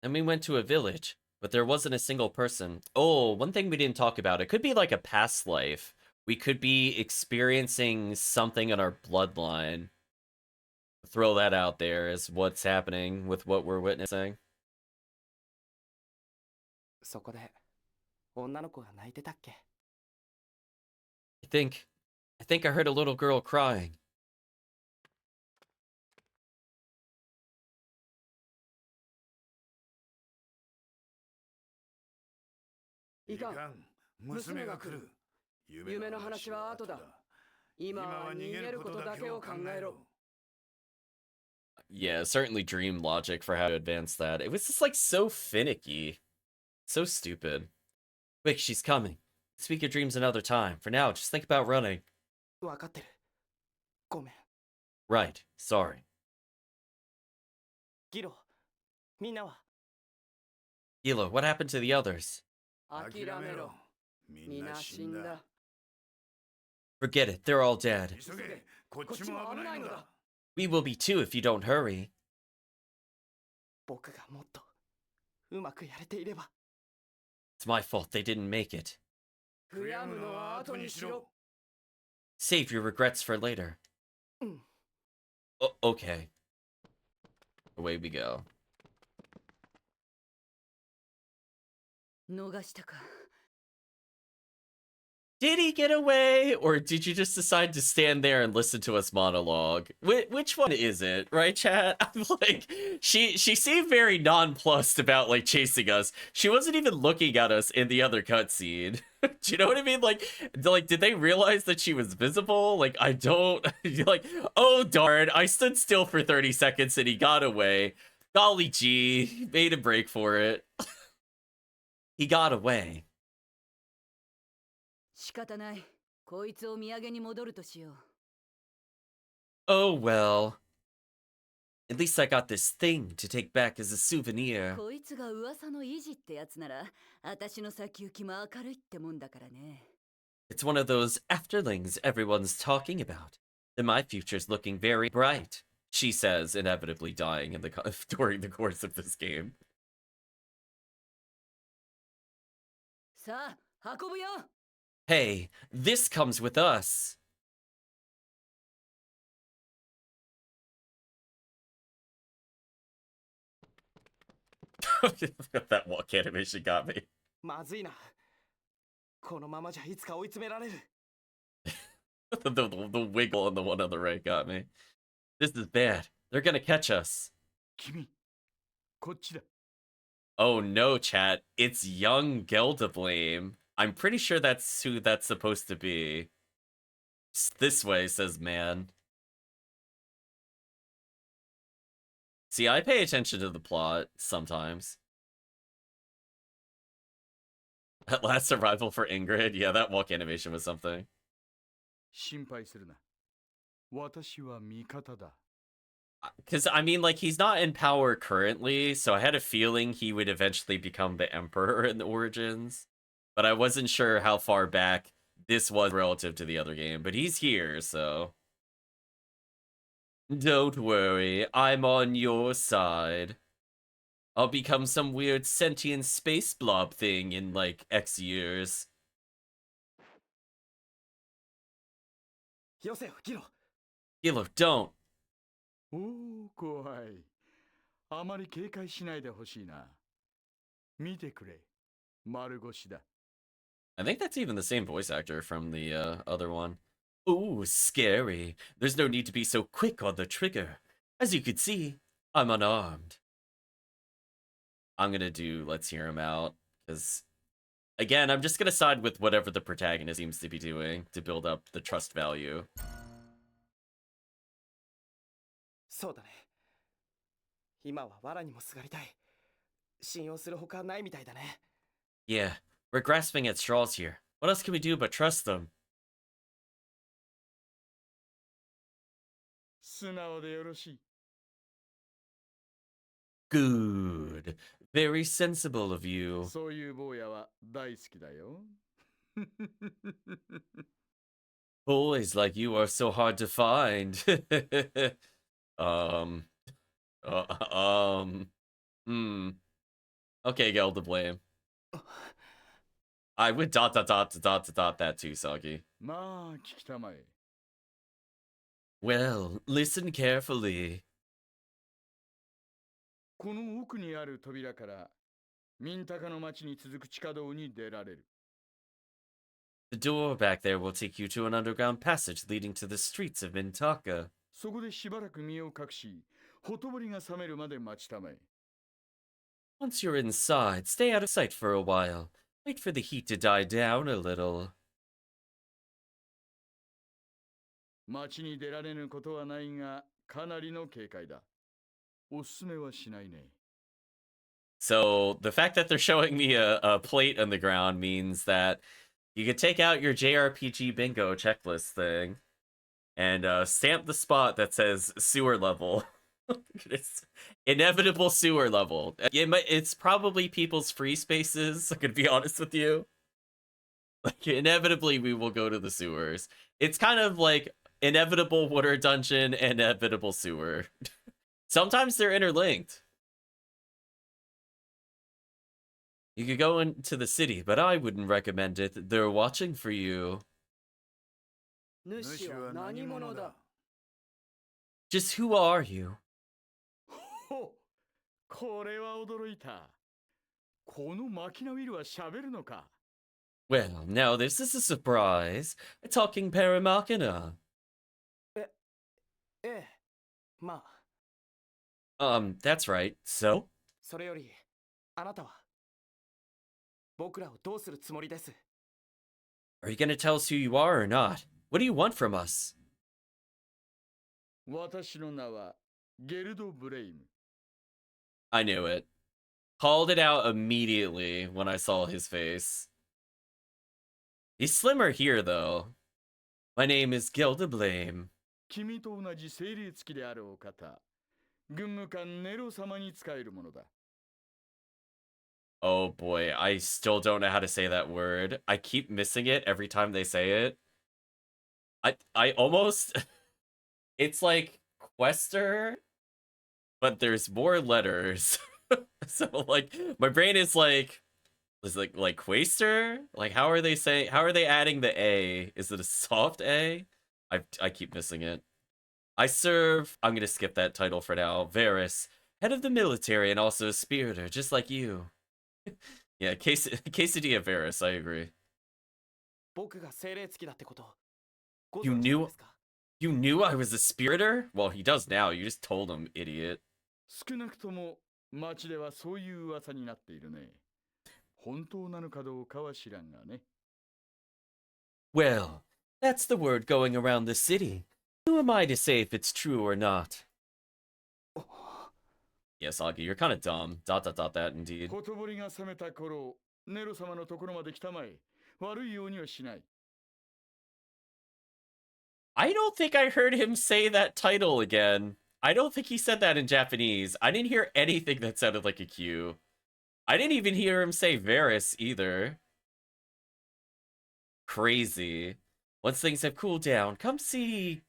And we went to a village, but there wasn't a single person. Oh, one thing we didn't talk about. It could be like a past life. We could be experiencing something in our bloodline. Throw that out there as what's happening with what we're witnessing. そこで女の子が泣いてたっけ I think I heard a little girl crying. いかん娘が来る夢の話は後だ今は逃げることだけを考えろ Yeah, certainly dream logic for how to advance that. It was just like so finicky. So stupid. Quick, she's coming. Speak your dreams another time. For now, just think about running. 分かってるごめん Right, sorry. ギロみんなは Hilo, what happened to the others? 諦めろみんな死んだ Forget it, they're all dead. 急げこっちも危ないのだ We will be too if you don't hurry. 僕がもっとうまくやれていれば。 It's my fault they didn't make it. 悔やむのは後にしろ。 Save your regrets for later. うん。 Okay. Away we go. 逃したか。 Did he get away, or did you just decide to stand there and listen to us monologue? Which one is it, right, chat? I'm like, she seemed very nonplussed about like chasing us. She wasn't even looking at us in the other cutscene. Do you know what I mean? Like, did they realize that she was visible? Like, I don't. Like, oh darn! I stood still for 30 seconds and he got away. Golly gee, he made a break for it. He got away. 仕方ない。こいつを土産に戻るとしよう。 Oh well. At least I got this thing to take back as a souvenir. こいつが噂の維持ってやつなら、私の先行きも明るいってもんだからね。 It's one of those afterlings everyone's talking about. And my future's looking very bright, she says, inevitably dying in the during the course of this game. さあ、運ぶよ。 Hey, this comes with us. That walk animation got me. まずいな。このままじゃいつか追い詰められる。 The wiggle on the one on the right got me. This is bad. They're gonna catch us. 君、こっちだ。 Oh no, chat. It's young Gelda blame. I'm pretty sure that's who that's supposed to be. This way, says man. See, I pay attention to the plot sometimes. At last arrival for Ingrid. Yeah, that walk animation was something. 心配するな。私は味方だ。 Because, I mean, like, he's not in power currently, so I had a feeling he would eventually become the Emperor in the Origins. But I wasn't sure how far back this was relative to the other game. But he's here, so... Don't worry, I'm on your side. I'll become some weird sentient space blob thing in, like, X years. よせよ、ギロ。 Gilo, don't. おお、怖い。あまり警戒しないでほしいな。見てくれ。丸腰だ。 I think that's even the same voice actor from the other one. Ooh, scary. There's no need to be so quick on the trigger. As you can see, I'm unarmed. I'm gonna do Let's Hear Him Out, because, again, I'm just gonna side with whatever the protagonist seems to be doing to build up the trust value. そうだね。今は藁にもすがりたい。信用するほかないみたいだね。 Yeah, we're grasping at straws here. What else can we do but trust them? 素直でよろしい。 Good. Very sensible of you. そういう坊やは大好きだよ。 Boys like you are so hard to find. um. Okay, Gel to blame. I would dot that too, Sagi. まあ、聞きたまえ。 Well, listen carefully. この奥にある扉から、ミンタカの町に続く地下道に出られる。 The door back there will take you to an underground passage leading to the streets of Mintaka. そこでしばらく身を隠し、ほとぼりが冷めるまで待ちたまえ。 Once you're inside, stay out of sight for a while. Wait for the heat to die down a little. 町に出られぬことはないが、かなりの警戒だ。おすすめはしないね。 So the fact that they're showing me a plate on the ground means that you could take out your JRPG bingo checklist thing and stamp the spot that says sewer level. It's inevitable sewer level. It's probably people's free spaces, I'm gonna be honest with you. Like, inevitably we will go to the sewers. It's kind of like inevitable water dungeon, inevitable sewer. Sometimes they're interlinked. You could go into the city, but I wouldn't recommend it. They're watching for you. 主は何者だ Just who are you? ほこれは驚いた。このマキナウィルは喋るのか Well, now this is a surprise. A talking paramachina. ええ、まあ、That's right. So? それより、あなたは僕らをどうするつもりです Are you gonna tell us who you are or not? What do you want from us? 私の名はゲルド・ブレイム。 I knew it. Called it out immediately when I saw his face. He's slimmer here, though. My name is Gildeblame. 君と同じ整理付きであるお方、軍務官ネロ様に仕えるものだ。 Oh boy, I still don't know how to say that word. I keep missing it every time they say it. I almost... It's like Quester, but there's more letters. So, like, my brain is like Quaster? Like, how are they adding the A? Is it a soft A? I keep missing it. I'm gonna skip that title for now. Varys, head of the military and also a spiritor, just like you. Yeah, Quesadilla Varys, I agree. 僕が精霊付きだってこと、ご You 存知なん knew ですか you knew I was a spiritor? Well, he does now. You just told him, idiot. 少なくとも町ではそういう噂になっているね。本当なのかどうかは知らんがね。 Well, that's the word going around the city. Who am I to say if it's true or not? Yes, Augie, you're kind of dumb. ... That indeed. ほとぼりが冷めた頃、ネロ様のところまで来たまえ。悪いようにはしない。 I don't think I heard him say that title again. I don't think he said that in Japanese. I didn't hear anything that sounded like a Q. I didn't even hear him say Varys either. Crazy. Once things have cooled down, come see...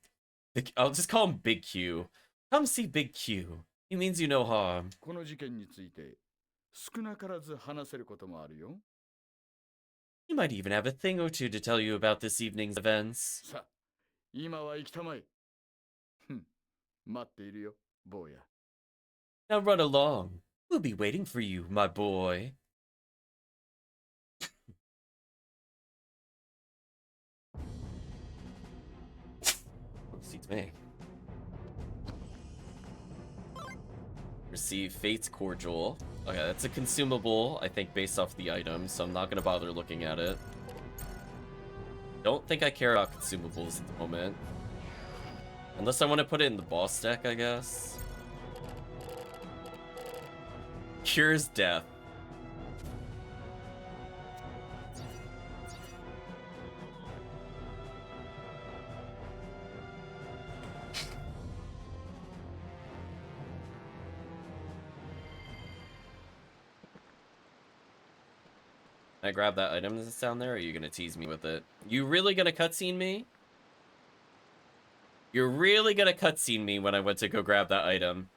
I'll just call him Big Q. Come see Big Q. He means you no harm. この事件について少なからず話せることもあるよ。 He might even have a thing or two to tell you about this evening's events. さあ、今は行きたまえ。ふん、待っているよ、坊や。 Now run along. We'll be waiting for you, my boy. Excuse me. Receive Fate's Cordial. Okay, that's a consumable, I think, based off the item, so I'm not gonna bother looking at it. Don't think I care about consumables at the moment. Unless I want to put it in the boss deck, I guess. Cures death. Can I grab that item that's down there, or are you gonna tease me with it? You really gonna cutscene me? You're really gonna cutscene me when I went to go grab that item.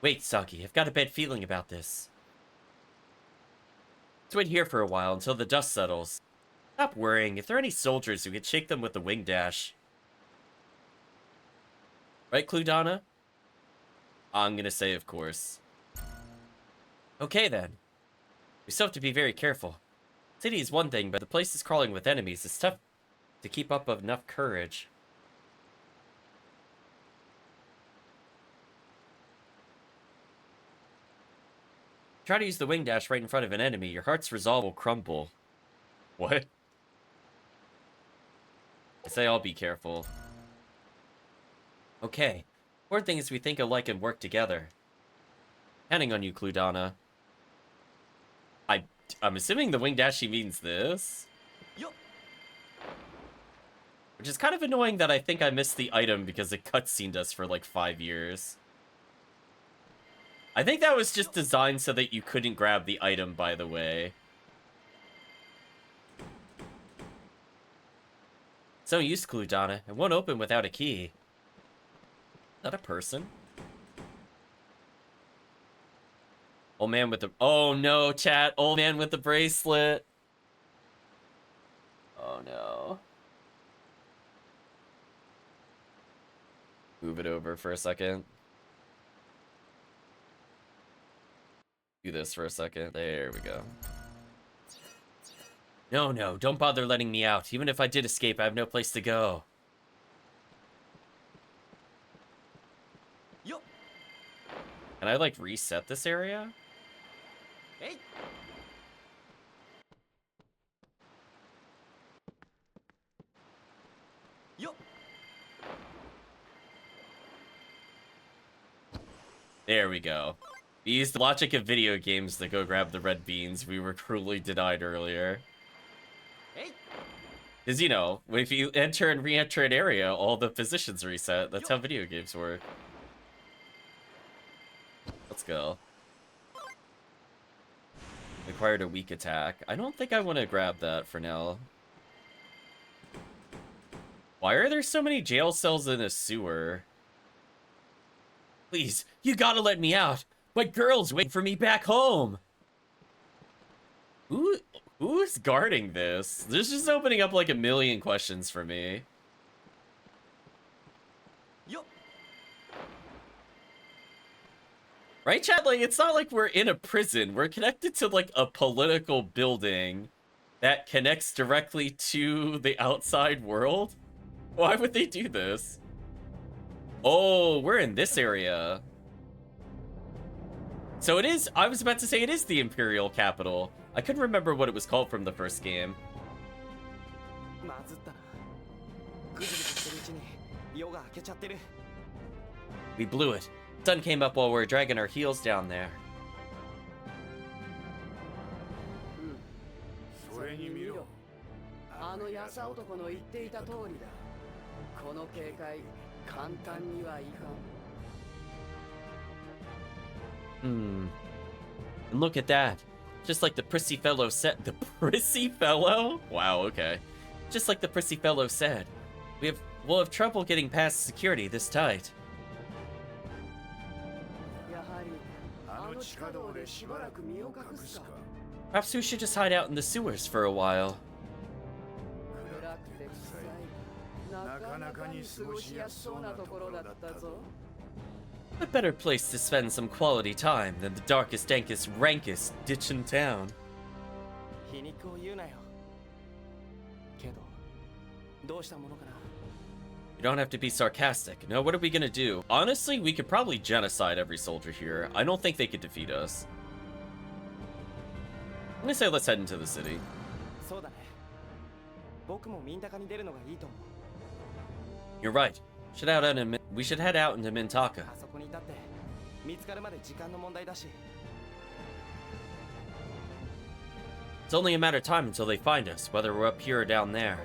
Wait, Saki, I've got a bad feeling about this. Let's wait here for a while until the dust settles. Stop worrying. If there are any soldiers who could shake them with the wing dash. Right, Cludana? I'm gonna say, of course. Okay, then. We still have to be very careful. City is one thing, but the place is crawling with enemies. It's tough to keep up of enough courage. Try to use the wing dash right in front of an enemy. Your heart's resolve will crumble. What? I say I'll be careful. Okay. Important thing is we think alike and work together. Depending on you, Cludana. I'm assuming the wing dash means this. Which is kind of annoying that I think I missed the item because it cutscened us for like 5 years. I think that was just designed so that you couldn't grab the item, by the way. So used, Cludana. It won't open without a key. Is that a person? Old man with the... Oh, no, chat. Old man with the bracelet. Oh, no. Move it over for a second. Do this for a second. There we go. No, no, don't bother letting me out. Even if I did escape, I have no place to go. Yo. Can I, like, reset this area? Hey. Yo. There we go. We used the logic of video games to go grab the red beans we were cruelly denied earlier. Hey. Because, you know, if you enter and re-enter an area, all the positions reset. That's how video games work. Let's go. Acquired a weak attack. I don't think I want to grab that for now. Why are there so many jail cells in a sewer? Please, you gotta let me out. My girl's waiting for me back home. Who's guarding this? This is just opening up like a million questions for me. Yo. Right, chat? Like, it's not like we're in a prison. We're connected to, like, a political building that connects directly to the outside world. Why would they do this? Oh, we're in this area. So it is, I was about to say it is the Imperial Capital. I couldn't remember what it was called from the first game. We blew it. Sun came up while we were dragging our heels down there. And look at that. Just like the prissy fellow said. The prissy fellow? Wow, okay. Just like the prissy fellow said. We'll have trouble getting past security this tight. Perhaps we should just hide out in the sewers for a while. What better place to spend some quality time than the darkest, dankest, rankest ditch in town? You don't have to be sarcastic. No, what are we gonna do? Honestly, we could probably genocide every soldier here. I don't think they could defeat us. I'm gonna say let's head into the city. You're right. We should head out into Mintaka. It's only a matter of time until they find us, whether we're up here or down there.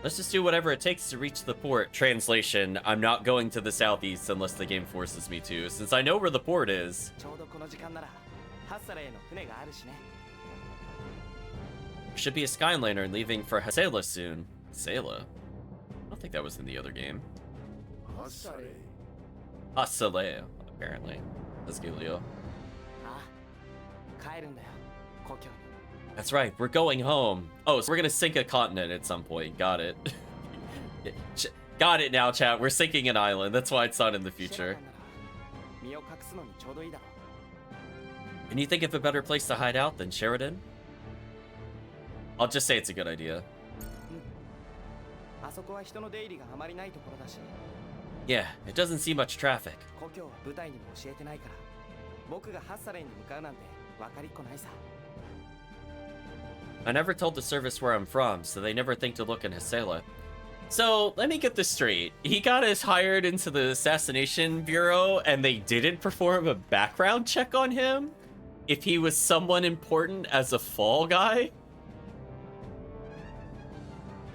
Let's just do whatever it takes to reach the port. Translation, I'm not going to the southeast unless the game forces me to, since I know where the port is. Should be a Skyliner leaving for Hasela soon. Hasela? I don't think that was in the other game. Hasela, apparently. Asgilio. That's right, we're going home. Oh, so we're gonna sink a continent at some point. Got it. Got it now, chat. We're sinking an island. That's why it's not in the future. Can you think of a better place to hide out than Sheridan? I'll just say it's a good idea. Yeah, it doesn't see much traffic. I never told the service where I'm from, so they never think to look in Hasela. So, let me get this straight. He got us hired into the Assassination Bureau, and they didn't perform a background check on him? If he was someone important as a fall guy?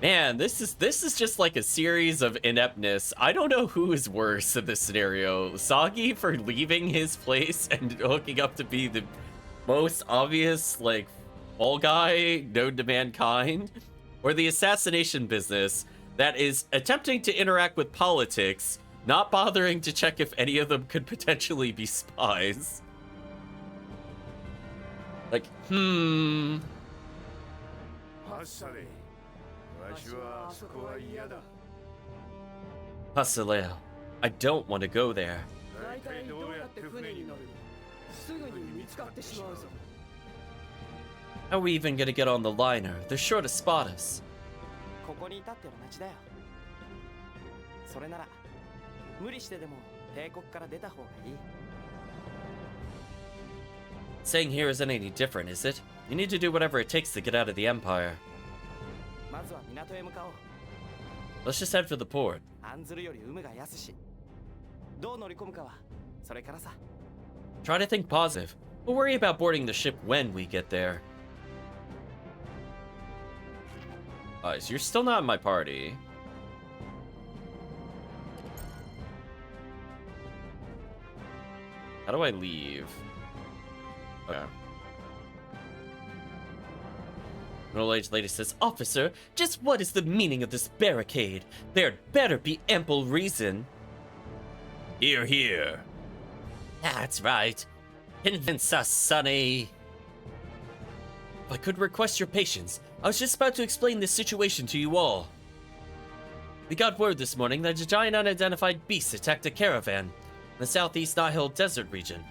Man, this is just like a series of ineptness. I don't know who is worse in this scenario. Sagi for leaving his place and hooking up to be the most obvious, like, fall guy known to mankind, or the assassination business that is attempting to interact with politics Not bothering to check if any of them could potentially be spies. Like, ハッサレわしはあそこは嫌だ Hasaleo, I don't want to go there. 大体どうやって船に乗るすぐに見つかってしまうぞ How are we even gonna get on the liner? They're sure to spot us. ここにいたって同じだよそれなら無理してでも帝国から出た方がいい Staying here isn't any different, is it? You need to do whatever it takes to get out of the Empire. まずは港へ向かおう Let's just head for the port. 案ずるより有無が安しどう乗り込むかはそれからさ Try to think positive. We'll worry about boarding the ship when we get there. So you're still not in my party. How do I leave? Okay. Middle-aged lady says, Officer, just what is the meaning of this barricade? There'd better be ample reason. Hear, hear. That's right. Convince us, Sonny. If I could request your patience, I was just about to explain this situation to you all. We got word this morning that a giant unidentified beast attacked a caravan in the southeast Nile desert region.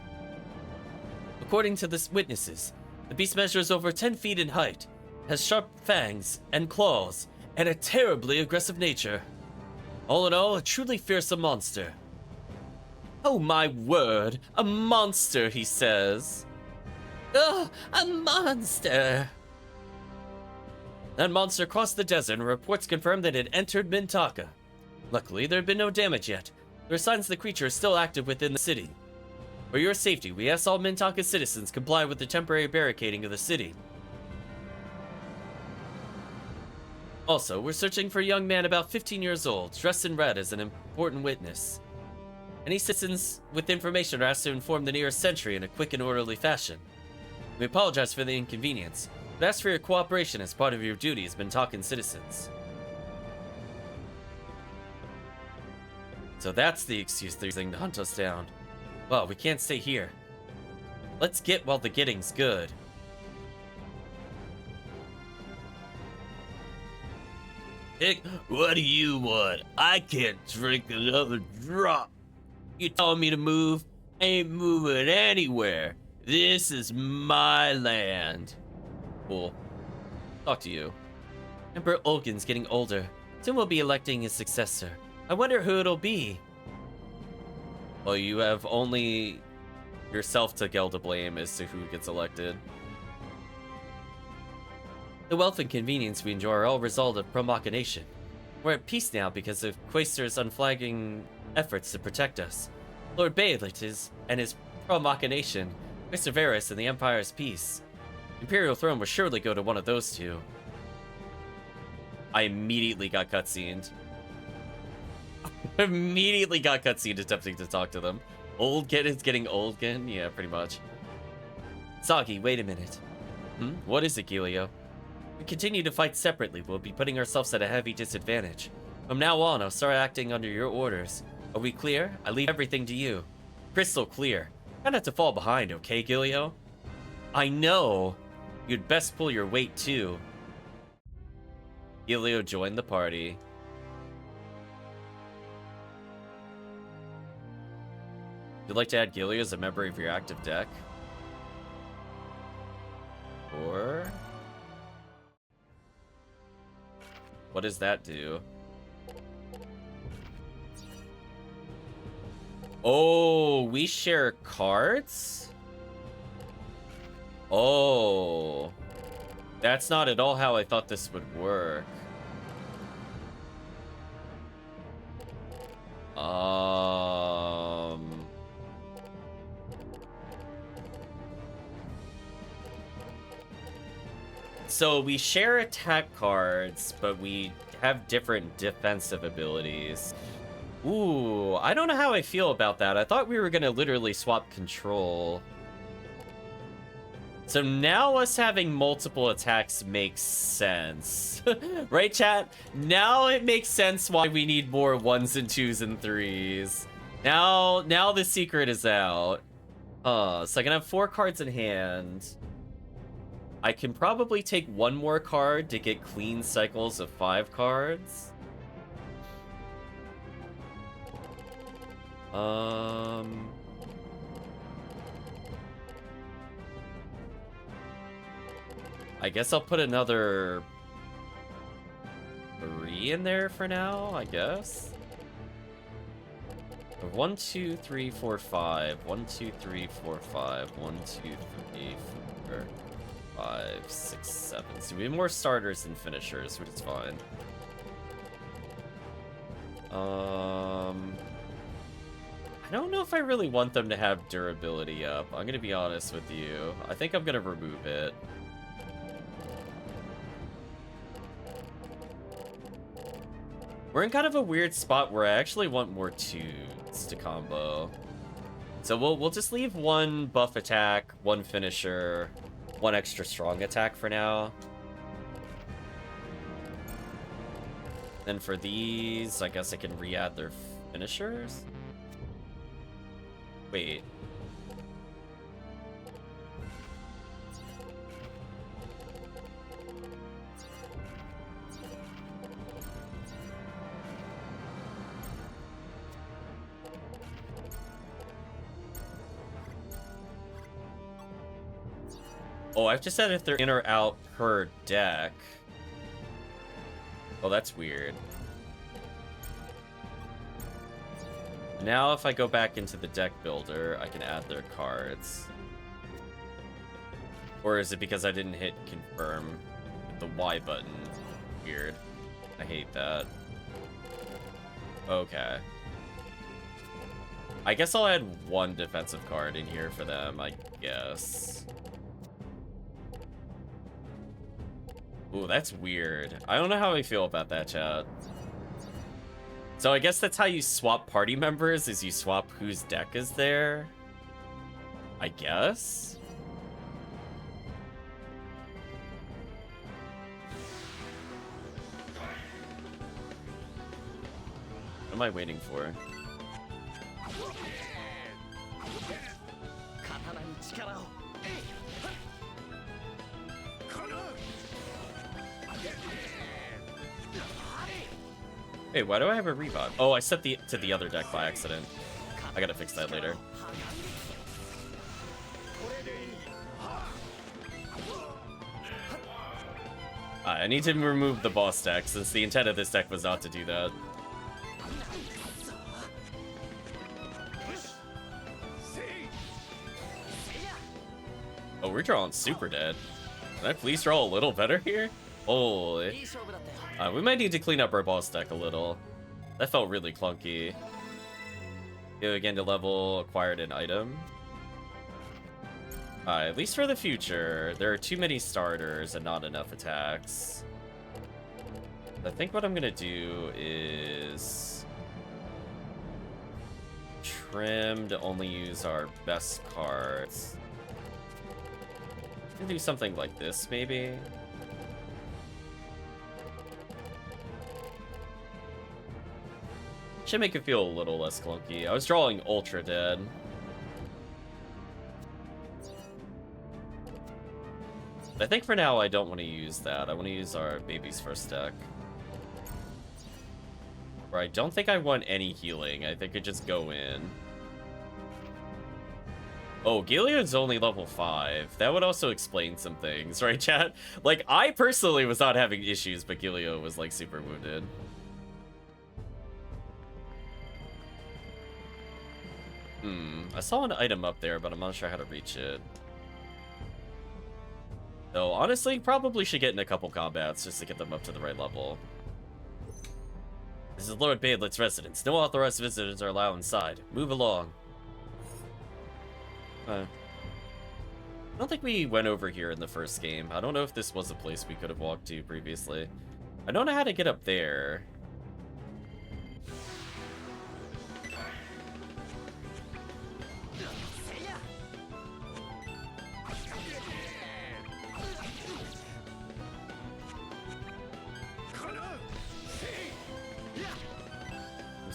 According to the witnesses, the beast measures over 10 feet in height, has sharp fangs and claws, and a terribly aggressive nature. All in all, a truly fearsome monster. Oh my word, a monster, he says. Ugh, a monster! That monster crossed the desert and reports confirm that it entered Mintaka. Luckily, there had been no damage yet. There are signs the creature is still active within the city. For your safety, we ask all Mintaka citizens comply with the temporary barricading of the city. Also, we're searching for a young man about 15 years old, dressed in red as an important witness. Any citizens with information are asked to inform the nearest sentry in a quick and orderly fashion. We apologize for the inconvenience, but ask for your cooperation as part of your duty as Mintakan citizens. So that's the excuse they're using to hunt us down. Well, we can't stay here. Let's get while the getting's good. Hick, what do you want? I can't drink another drop. You telling me to move? Ain't moving anywhere. This is my land. Cool. Talk to you. Emperor Olgin's getting older. Soon we'll be electing his successor. I wonder who it'll be. Well, you have only yourself to Gel to blame as to who gets elected. The wealth and convenience we enjoy are all a result of pro-machination. We're at peace now because of Quaestor's unflagging efforts to protect us. Lord Baelish and his pro-machination, Mr. Varys and the Empire's peace. Imperial throne will surely go to one of those two. I immediately got cutscened. Immediately got cutscened attempting to talk to them. Oldgen is getting Oldgen? Yeah, pretty much. Soggy, wait a minute. What is it, Gilio? We continue to fight separately, we'll be putting ourselves at a heavy disadvantage. From now on, I'll start acting under your orders. Are we clear? I leave everything to you. Crystal clear. Try not to fall behind, okay, Gilio? I know. You'd best pull your weight, too. Gilio joined the party. You'd like to add Gilio as a member of your active deck? Or... what does that do? Oh, we share cards? Oh. That's not at all how I thought this would work. So we share attack cards, but we have different defensive abilities. Ooh, I don't know how I feel about that. I thought we were gonna literally swap control. So now us having multiple attacks makes sense. Right, chat? Now it makes sense why we need more 1s and 2s and 3s. Now the secret is out. So I can have 4 cards in hand. I can probably take 1 more card to get clean cycles of 5 cards. I guess I'll put another 3 in there for now, I guess. 1, 2, 3, 4, 5. 1, 2, 3, 4, 5. 1, 2, 3, 4, 5, 6, 7. So we have more starters than finishers, which is fine. I don't know if I really want them to have durability up. I'm gonna be honest with you. I think I'm gonna remove it. We're in kind of a weird spot where I actually want more 2s to combo. So we'll just leave 1 buff attack, 1 finisher, 1 extra strong attack for now. Then for these, I guess I can re-add their finishers? Wait. Oh, I've just said if they're in or out per deck. Oh, that's weird. Now if I go back into the deck builder, I can add their cards. Or is it because I didn't hit confirm with the Y button? Weird. I hate that. Okay. I guess I'll add 1 defensive card in here for them, I guess. Ooh, that's weird. I don't know how I feel about that, chat. So I guess that's how you swap party members, is you swap whose deck is there? I guess? What am I waiting for? Wait, why do I have a revive? Oh, I set the to the other deck by accident. I gotta fix that later. I need to remove the boss deck, since the intent of this deck was not to do that. Oh, we're drawing super dead. Can I please draw a little better here? Holy. We might need to clean up our boss deck a little. That felt really clunky. Go again to level, acquired an item. At least for the future, there are too many starters and not enough attacks. I think what I'm gonna do is trim to only use our best cards. I'm gonna do something like this, maybe. Should make it feel a little less clunky. I was drawing ultra dead. I think for now I don't want to use that. I want to use our baby's first deck. Or I don't think I want any healing. I think I just go in. Oh, Gilead's only level 5. That would also explain some things, right, chat? Like, I personally was not having issues, but Gilead was, like, super wounded. I saw an item up there, but I'm not sure how to reach it. Though, honestly, probably should get in a couple combats just to get them up to the right level. This is Lord Baedlet's residence. No authorized visitors are allowed inside. Move along. I don't think we went over here in the first game. I don't know if this was a place we could have walked to previously. I don't know how to get up there.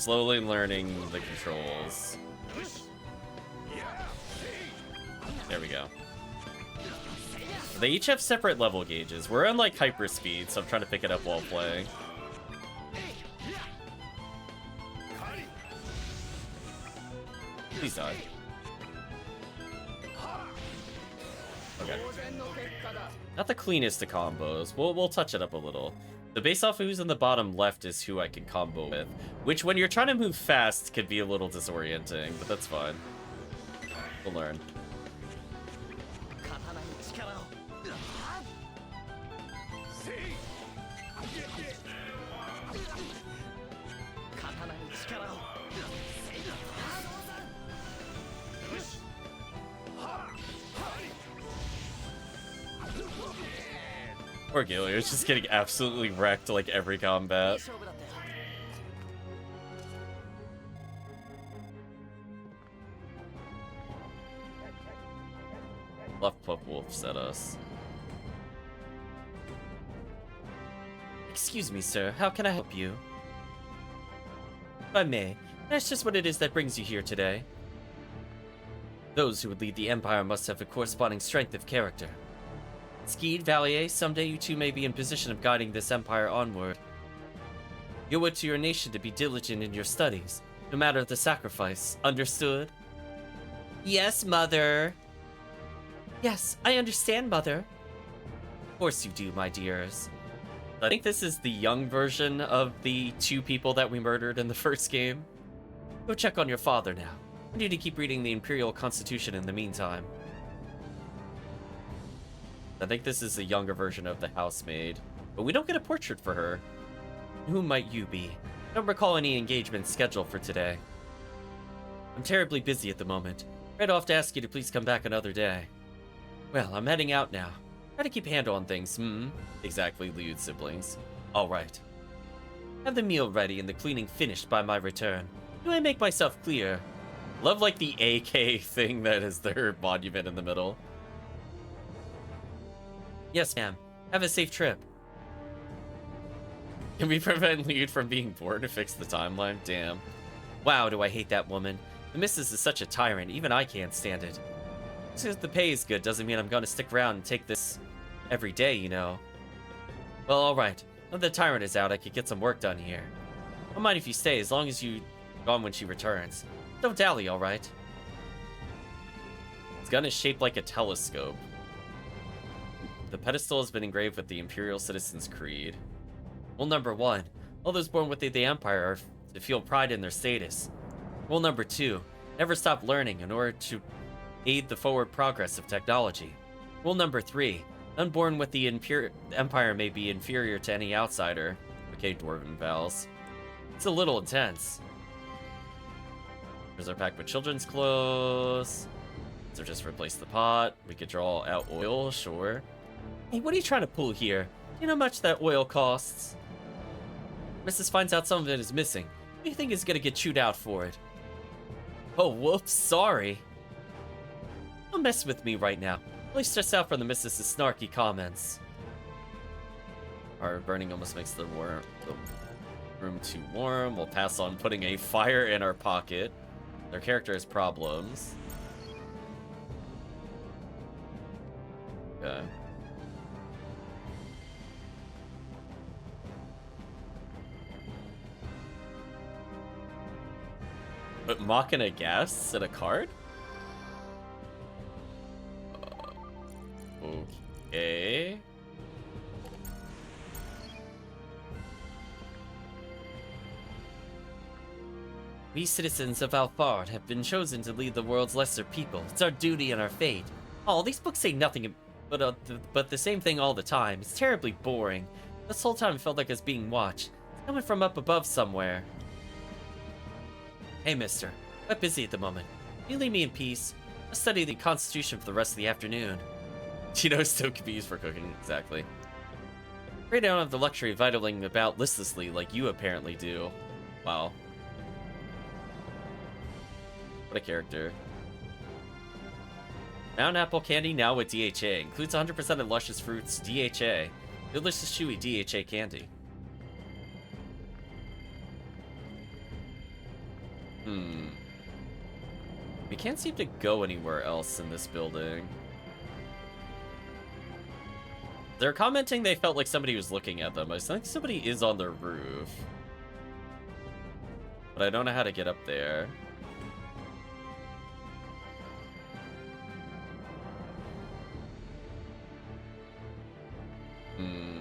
slowly learning the controls. There we go. They each have separate level gauges. We're on like hyper speed, so I'm trying to pick it up while playing. Please die. Okay. Not the cleanest of combos. We'll touch it up a little. The base off of who's in the bottom left is who I can combo with, which when you're trying to move fast could be a little disorienting, but that's fine. We'll learn. Poor Gilly is just getting absolutely wrecked like every combat. Left Pup Wolf set us. Excuse me, sir. How can I help you? If I may, that's just what it is that brings you here today. Those who would lead the Empire must have a corresponding strength of character. Skeed, Valier, someday you two may be in position of guiding this empire onward. You owe it to your nation to be diligent in your studies, no matter the sacrifice. Understood? Yes, Mother. Yes, I understand, Mother. Of course you do, my dears. I think this is the young version of the two people that we murdered in the first game. Go check on your father now. I need to keep reading the Imperial Constitution in the meantime. I think this is the younger version of the housemaid, but we don't get a portrait for her. Who might you be? I don't recall any engagements scheduled for today. I'm terribly busy at the moment. I'd off to ask you to please come back another day. Well, I'm heading out now. Try to keep a handle on things, Exactly, Liu's siblings. Alright. Have the meal ready and the cleaning finished by my return. Do I make myself clear? Love, like, the AK thing that is their monument in the middle. Yes, ma'am. Have a safe trip. Can we prevent Liu from being born to fix the timeline? Damn. Wow, do I hate that woman. The missus is such a tyrant, even I can't stand it. Just because the pay is good doesn't mean I'm gonna stick around and take this every day, you know. Well, alright. Now that the tyrant is out, I could get some work done here. I don't mind if you stay, as long as you're gone when she returns. Don't dally, alright? His gun is shaped like a telescope. The pedestal has been engraved with the Imperial Citizen's Creed. Rule number 1. All those born within the Empire are to feel pride in their status. Rule number 2. Never stop learning in order to aid the forward progress of technology. Rule number 3. None born with the Empire may be inferior to any outsider. Okay, Dwarven Vals. It's a little intense. Here's our pack with children's clothes. So just replace the pot. We could draw out oil, sure. Hey, what are you trying to pull here? Do you know how much that oil costs? Mrs. finds out some of it is missing. What do you think is gonna get chewed out for it? Oh, whoops, sorry. Don't mess with me right now. Really stressed out from the missus's snarky comments. Our burning almost makes the room too warm. We'll pass on putting a fire in our pocket. Their character has problems. Okay. But Machina gas and a card? Okay. We citizens of Alphard have been chosen to lead the world's lesser people. It's our duty and our fate. Oh, these books say nothing but the same thing all the time. It's terribly boring. This whole time it felt like I was being watched. It's coming from up above somewhere. Hey, mister. I'm busy at the moment. Can you leave me in peace? I'll study the Constitution for the rest of the afternoon. Chino's still confused for cooking, exactly. I don't have the luxury of idling about listlessly like you apparently do. Wow. What a character. Mountain apple candy now with DHA. Includes 100% of luscious fruits, DHA. Delicious chewy DHA candy. Hmm. We can't seem to go anywhere else in this building. They're commenting they felt like somebody was looking at them. I think somebody is on their roof. But I don't know how to get up there. Hmm.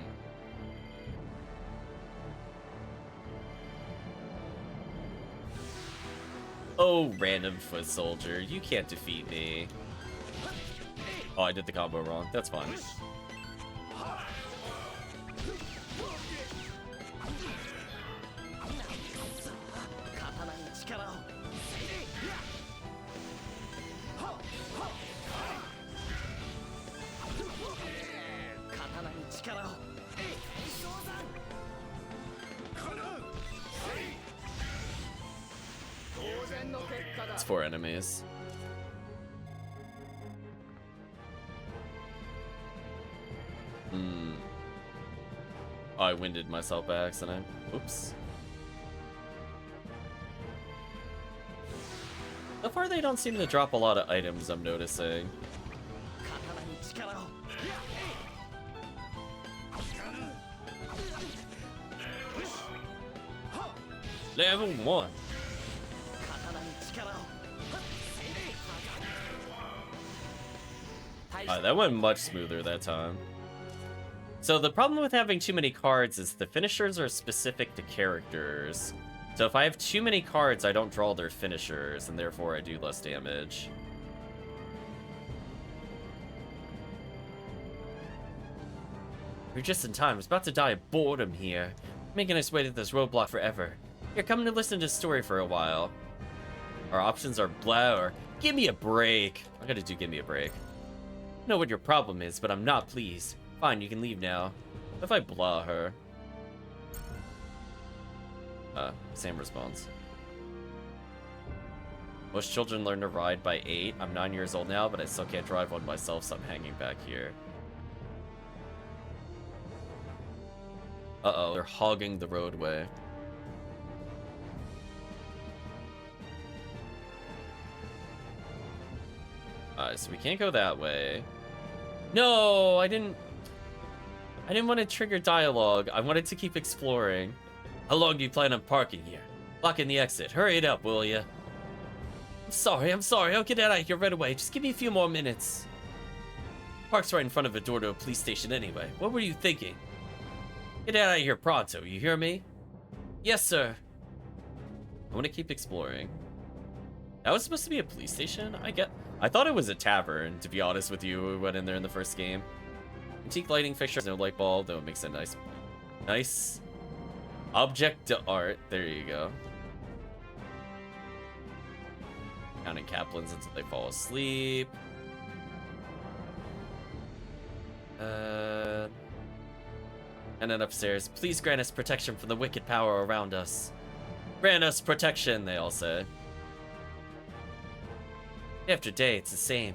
Oh, random foot soldier. You can't defeat me. Oh, I did the combo wrong. That's fine. It's 4 enemies. Hmm. Oh, I winded myself by accident. Oops. So far, they don't seem to drop a lot of items, I'm noticing. Level 1. That went much smoother that time. So the problem with having too many cards is the finishers are specific to characters. So if I have too many cards, I don't draw their finishers, and therefore I do less damage. You're just in time. I was about to die of boredom here. Making us wait at this roadblock forever. You're coming to listen to a story for a while. Our options are blah or give me a break. I'm gonna do give me a break. I know what your problem is, but I'm not pleased. Fine, you can leave now. If I blah her. Same response. Most children learn to ride by 8. I'm 9 years old now, but I still can't drive one myself, so I'm hanging back here. Uh-oh, they're hogging the roadway. Alright, so we can't go that way. No, I didn't want to trigger dialogue. I wanted to keep exploring. How long do you plan on parking here? Blocking the exit. Hurry it up, will ya? I'm sorry. I'll get out of here right away. Just give me a few more minutes. Park's right in front of a door to a police station anyway. What were you thinking? Get out of here pronto, you hear me? Yes, sir. I want to keep exploring. That was supposed to be a police station? I thought it was a tavern, to be honest with you. We went in there in the first game. Antique lighting fixtures, no light bulb, though it makes it nice object to art. There you go. Counting Kaplans until they fall asleep. And then upstairs, please grant us protection from the wicked power around us. Grant us protection, they all say. Day after day, it's the same.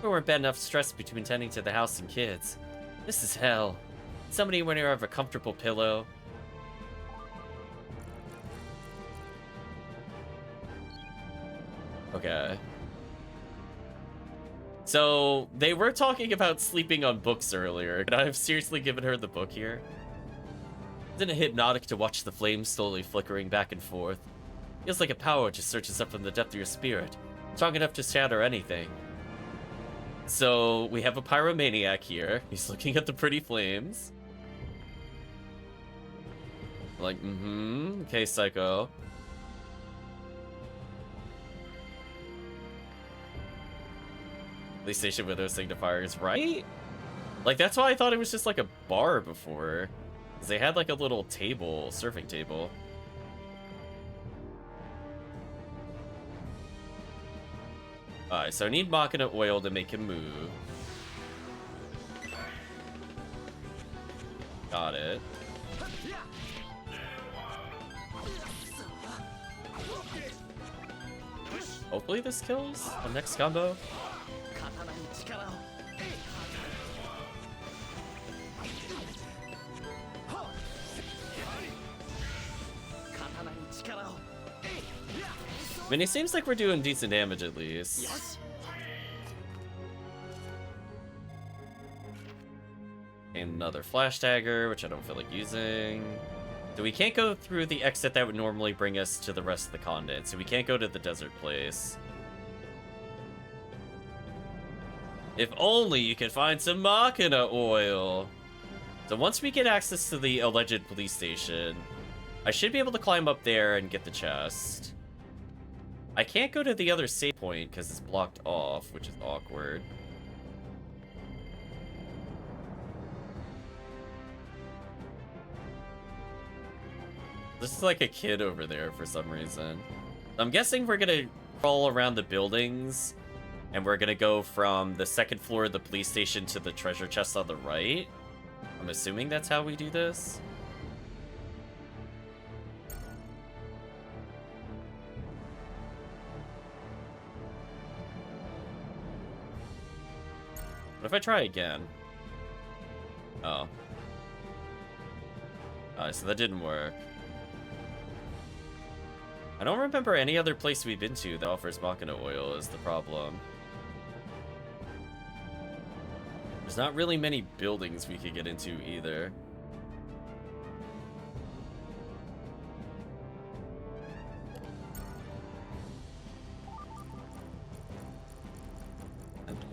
We weren't bad enough stress between tending to the house and kids. This is hell. Somebody when you have a comfortable pillow. Okay. So, they were talking about sleeping on books earlier. Could I have seriously given her the book here? Isn't it hypnotic to watch the flames slowly flickering back and forth? Feels like a power just surges up from the depth of your spirit. Strong enough to shatter anything. So, we have a pyromaniac here. He's looking at the pretty flames. Like, okay, psycho. Police station with those signifiers, right? Like, that's why I thought it was just like a bar before. Because they had like a little table, surfing table. Alright, so I need Machina oil to make him move. Got it. Hopefully this kills the next combo. I mean, it seems like we're doing decent damage at least. Yes. And another flash dagger, which I don't feel like using. So we can't go through the exit that would normally bring us to the rest of the continent. So we can't go to the desert place. If only you could find some Machina oil. So once we get access to the alleged police station, I should be able to climb up there and get the chest. I can't go to the other save point because it's blocked off, which is awkward. This is like a kid over there for some reason. I'm guessing we're gonna crawl around the buildings, and we're gonna go from the second floor of the police station to the treasure chest on the right. I'm assuming that's how we do this. What if I try again? Oh. So that didn't work. I don't remember any other place we've been to that offers Machina oil is the problem. There's not really many buildings we could get into either.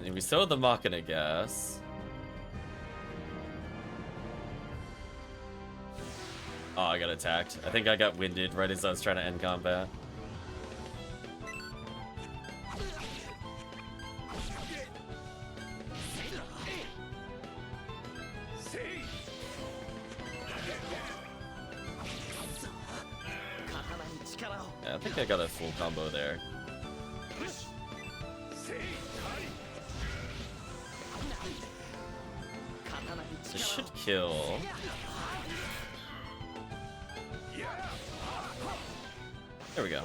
And we still have the Machina gas. Oh, I got attacked. I think I got winded right as I was trying to end combat. Yeah, I think I got a full combo there. This should kill. There we go.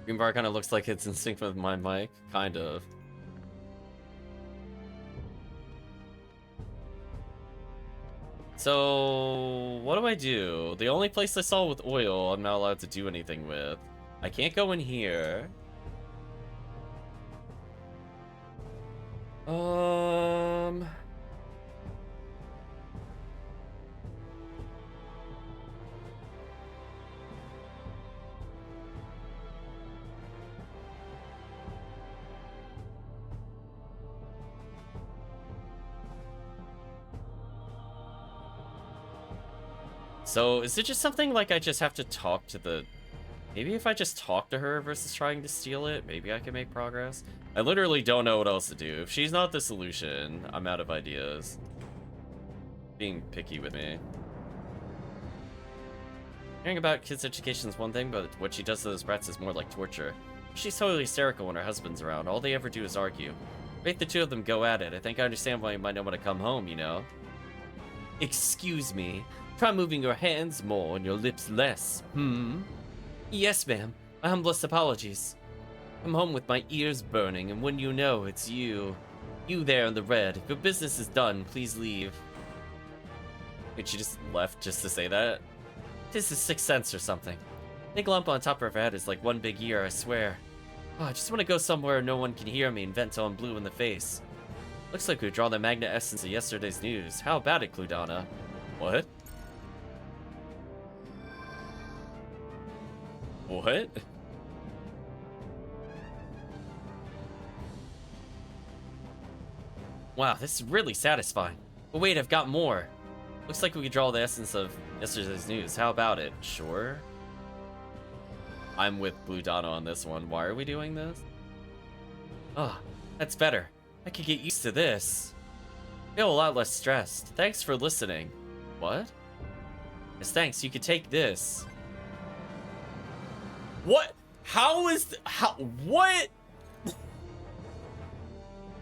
Green bar kind of looks like it's in sync with my mic. Kind of. So, what do I do? The only place I saw with oil, I'm not allowed to do anything with. I can't go in here. So, is it just something like I just have to talk to the... Maybe if I just talk to her versus trying to steal it, maybe I can make progress? I literally don't know what else to do. If she's not the solution, I'm out of ideas. Being picky with me. Hearing about kids' education is one thing, but what she does to those brats is more like torture. She's totally hysterical when her husband's around. All they ever do is argue. Make the two of them go at it. I think I understand why you might not want to come home, you know? Excuse me. Try moving your hands more and your lips less. Yes, ma'am. My humblest apologies. I'm home with my ears burning, and when you know, it's you. You there in the red. If your business is done, please leave. Wait, she just left just to say that? This is Sixth Sense or something. Big lump on top of her head is like one big ear, I swear. Oh, I just want to go somewhere no one can hear me and vent till I'm blue in the face. Looks like we draw the magnet essence of yesterday's news. How about it, Cludana? What? What? Wow, this is really satisfying. But wait, I've got more. Looks like we could draw the essence of yesterday's news. How about it? Sure. I'm with Blue Donna on this one. Why are we doing this? Ah, that's better. I could get used to this. Feel a lot less stressed. Thanks for listening. What? Yes, thanks. You could take this. What? How is what?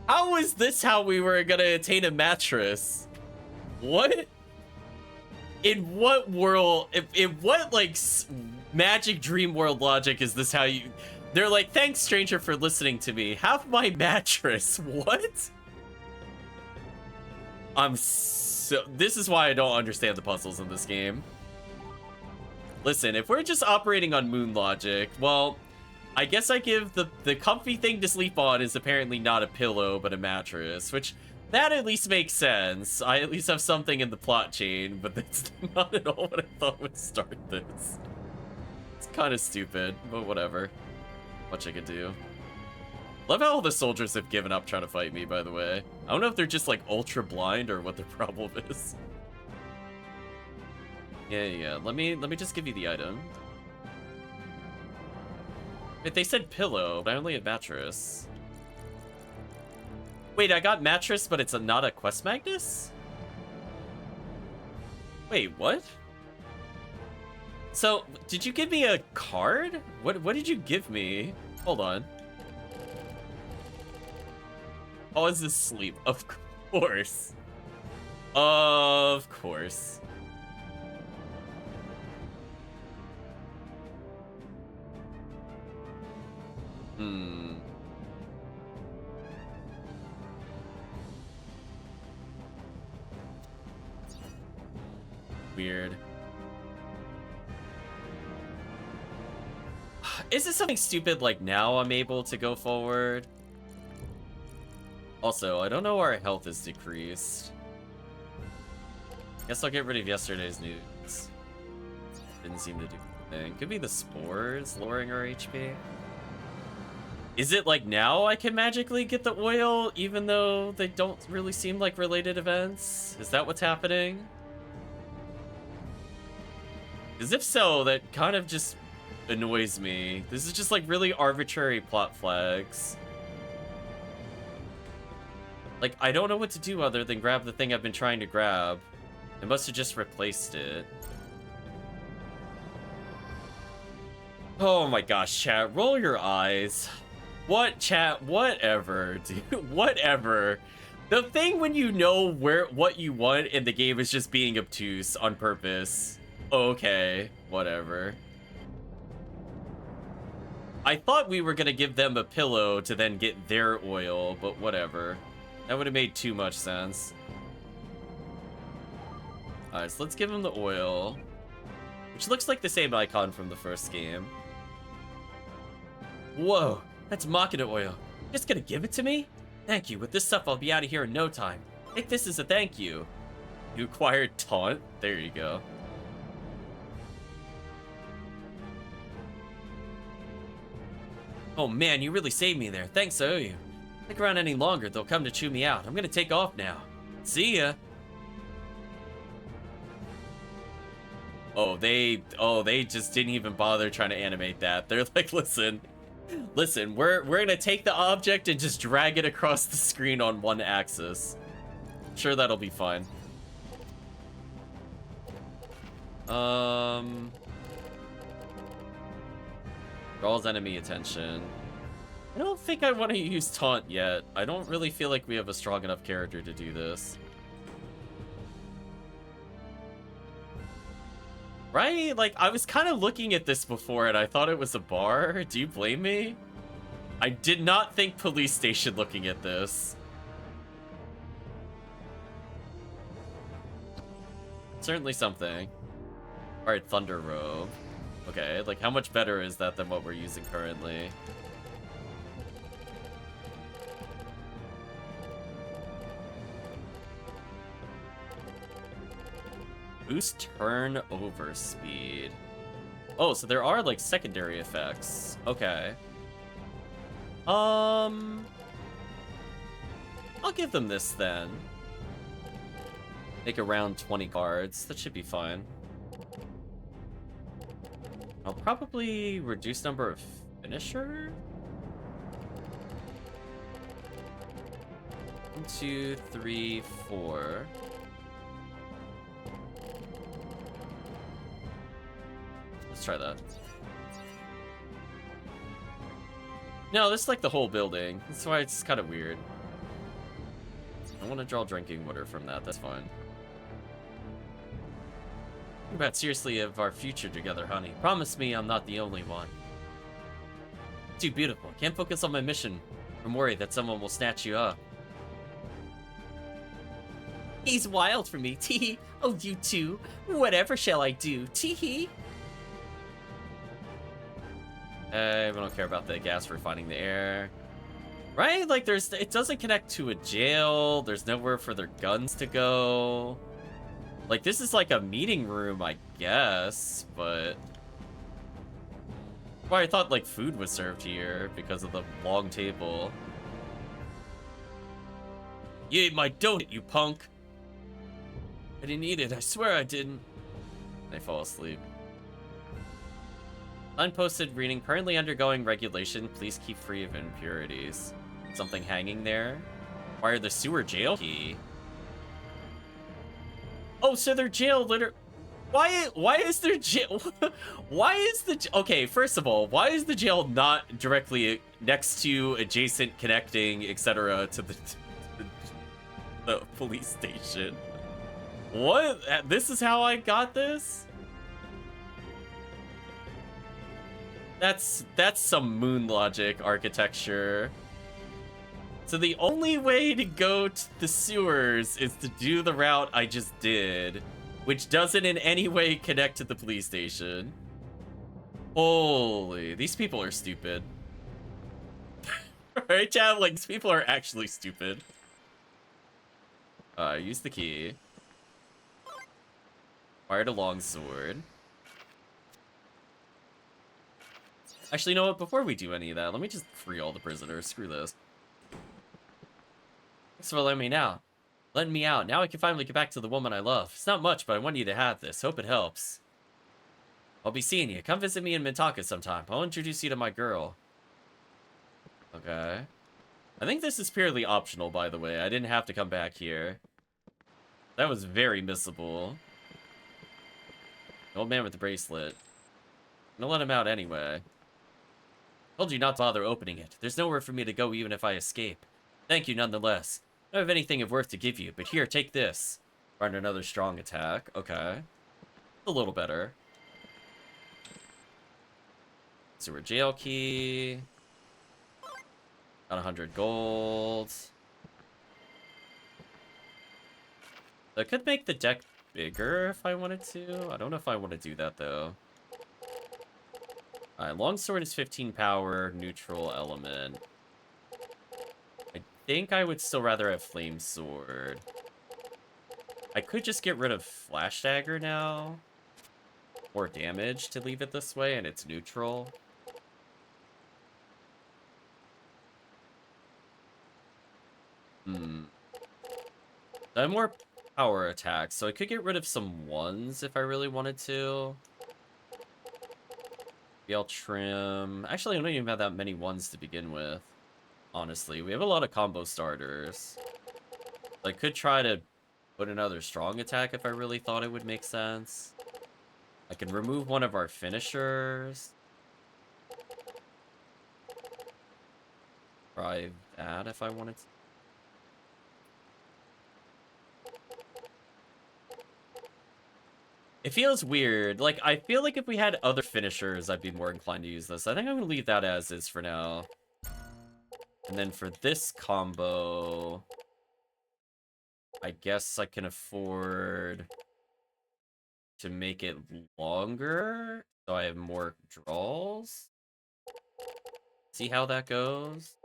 How is this how we were gonna attain a mattress? What? In what world? In what like magic dream world logic is this how you? They're like, thanks stranger for listening to me. Have my mattress. What? I'm so. This is why I don't understand the puzzles in this game. Listen, if we're just operating on moon logic, well, I guess I give the comfy thing to sleep on is apparently not a pillow, but a mattress, which that at least makes sense. I at least have something in the plot chain, but that's not at all what I thought would start this. It's kind of stupid, but whatever. Much I could do. Love how all the soldiers have given up trying to fight me, by the way. I don't know if they're just like ultra blind or what their problem is. Yeah. Let me just give you the item. Wait, they said pillow, but I only had mattress. Wait, I got mattress, but it's not a quest magnus? Wait, what? So, did you give me a card? What did you give me? Hold on. Oh, is this sleep? Of course. Of course. Weird. Is it something stupid like now I'm able to go forward? Also, I don't know why our health is decreased. Guess I'll get rid of yesterday's news. Didn't seem to do anything. Could be the spores lowering our HP. Is it like now I can magically get the oil even though they don't really seem like related events? Is that what's happening? Because if so, that kind of just annoys me. This is just like really arbitrary plot flags. Like, I don't know what to do other than grab the thing I've been trying to grab. It must have just replaced it. Oh my gosh, chat, roll your eyes. What, chat? Whatever, dude. Whatever. The thing when you know what you want and the game is just being obtuse on purpose. Okay, whatever. I thought we were gonna give them a pillow to then get their oil, but whatever. That would have made too much sense. Alright, so let's give them the oil. Which looks like the same icon from the first game. Whoa, that's Machina oil. Just gonna give it to me? Thank you. With this stuff, I'll be out of here in no time. Take this as a thank you. You acquired taunt? There you go. Oh man, you really saved me there. Thanks, I owe you. Stick around any longer, they'll come to chew me out. I'm gonna take off now. See ya. Oh, they just didn't even bother trying to animate that. They're like, listen, we're gonna take the object and just drag it across the screen on one axis. Sure, that'll be fine. Draws enemy attention. I don't think I want to use taunt yet. I don't really feel like we have a strong enough character to do this. Right? Like, I was kind of looking at this before and I thought it was a bar. Do you blame me? I did not think police station looking at this. Certainly something. Alright, Thunder Robe. Okay, like how much better is that than what we're using currently? Boost turnover speed. Oh, so there are like secondary effects. Okay. I'll give them this then. Make around 20 cards. That should be fine. I'll probably reduce number of finisher. 1, 2, 3, 4. Let's try that. No, this is like the whole building. That's why it's kind of weird. I want to draw drinking water from that. That's fine. Think about seriously of our future together, honey. Promise me I'm not the only one. Too beautiful. Can't focus on my mission. I'm worried that someone will snatch you up. He's wild for me. Teehee. Oh, you too. Whatever shall I do? Teehee. We don't care about the gas refining the air. Right? Like, it doesn't connect to a jail. There's nowhere for their guns to go. Like, this is like a meeting room, I guess, but... Well, I thought, like, food was served here because of the long table. You ate my donut, you punk! I didn't eat it, I swear I didn't. I fall asleep. Unposted reading, currently undergoing regulation, please keep free of impurities. Something hanging there? Wire the sewer jail key? Oh, so their jail why is their jail why is the okay, first of all, why is the jail not directly next to, adjacent, connecting, etc. to the police station? What? This is how I got this? That's some moon logic architecture. So the only way to go to the sewers is to do the route I just did, which doesn't in any way connect to the police station. Holy, these people are stupid. Right, chat? Like, these people are actually stupid. Use the key. Fired a long sword. Actually, you know what? Before we do any of that, let me just free all the prisoners. Screw this. Thanks for letting me out. Now I can finally get back to the woman I love. It's not much, but I want you to have this. Hope it helps. I'll be seeing you. Come visit me in Mintaka sometime. I'll introduce you to my girl. Okay. I think this is purely optional, by the way. I didn't have to come back here. That was very missable. The old man with the bracelet. I'm gonna let him out anyway. Told you not to bother opening it. There's nowhere for me to go even if I escape. Thank you nonetheless. I don't have anything of worth to give you, but here, take this. Run another strong attack. Okay. A little better. Sewer jail key. Got 100 gold. I could make the deck bigger if I wanted to. I don't know if I want to do that, though. Alright, longsword is 15 power, neutral element. I think I would still rather have flame sword. I could just get rid of flash dagger now. More damage to leave it this way, and it's neutral. I have more power attacks, so I could get rid of some ones if I really wanted to. Maybe I'll trim... Actually, I don't even have that many ones to begin with. Honestly, we have a lot of combo starters. I could try to put another strong attack if I really thought it would make sense. I can remove one of our finishers. Try that if I wanted to. It feels weird. Like, I feel like if we had other finishers, I'd be more inclined to use this. I think I'm going to leave that as is for now. And then for this combo, I guess I can afford to make it longer, so I have more draws. See how that goes?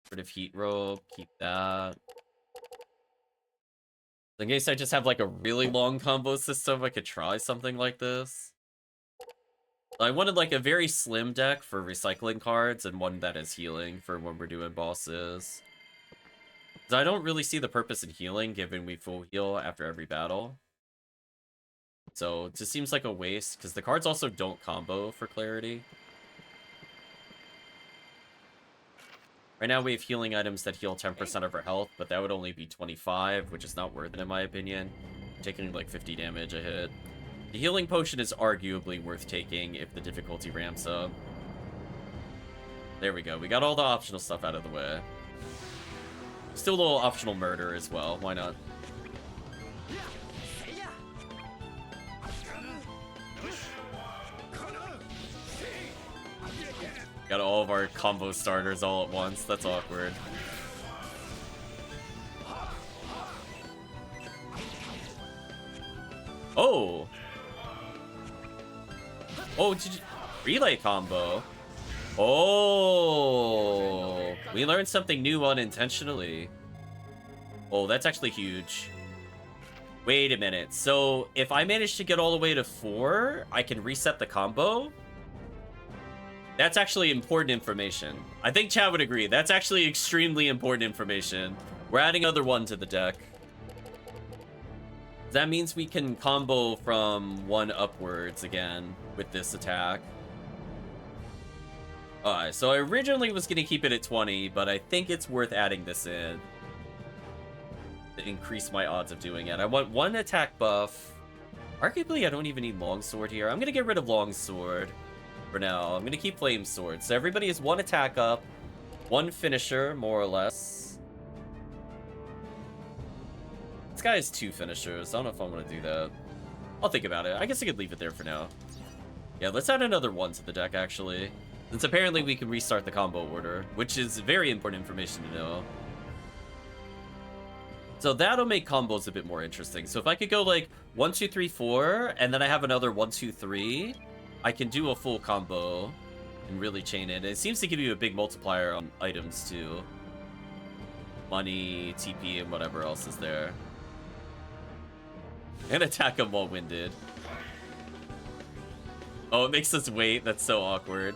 Rid of heat rope, keep that. In case I just have like a really long combo system, I could try something like this. I wanted like a very slim deck for recycling cards and one that is healing for when we're doing bosses. Because I don't really see the purpose in healing given we full heal after every battle. So it just seems like a waste because the cards also don't combo for clarity. Right now we have healing items that heal 10% of our health, but that would only be 25, which is not worth it in my opinion. I'm taking like 50 damage a hit. The healing potion is arguably worth taking if the difficulty ramps up. There we go. We got all the optional stuff out of the way. Still a little optional murder as well. Why not? Got all of our combo starters all at once. That's awkward. Oh, did you... Relay combo. Oh, we learned something new unintentionally. Oh, that's actually huge. Wait a minute. So if I manage to get all the way to 4, I can reset the combo? That's actually important information. I think Chad would agree. That's actually extremely important information. We're adding another one to the deck. That means we can combo from 1 upwards again with this attack. Alright, so I originally was going to keep it at 20, but I think it's worth adding this in to increase my odds of doing it. I want 1 attack buff. Arguably, I don't even need Longsword here. I'm going to get rid of Longsword for now. I'm going to keep Flame Sword. So everybody has 1 attack up, 1 finisher, more or less. This guy has 2 finishers. I don't know if I want to do that. I'll think about it. I guess I could leave it there for now. Yeah, let's add another 1 to the deck, actually. Since apparently we can restart the combo order, which is very important information to know. So that'll make combos a bit more interesting. So if I could go like 1, 2, 3, 4, and then I have another 1, 2, 3, I can do a full combo and really chain it. It seems to give you a big multiplier on items too. Money, TP, and whatever else is there. And attack them while winded. Oh, it makes us wait. That's so awkward.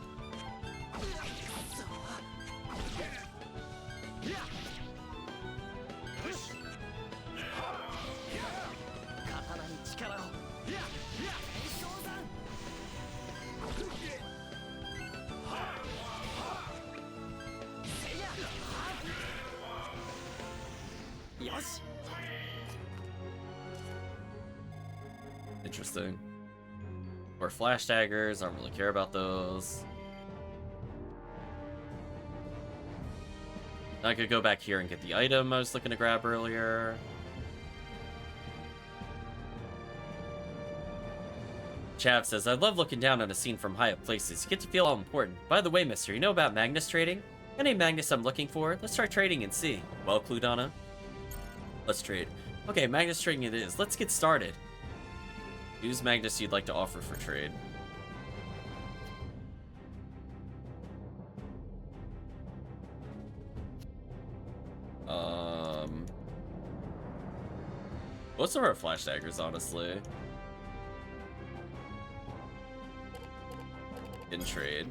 Interesting. Or flash daggers, I don't really care about those. I could go back here and get the item I was looking to grab earlier. Chav says, I love looking down on a scene from high up places. You get to feel all important. By the way, mister, you know about Magnus trading? Any Magnus I'm looking for? Let's start trading and see. Well, Cludana, let's trade. Okay, Magnus trading it is. Let's get started. Who's Magnus you'd like to offer for trade? Most of our flash daggers, honestly. In trade.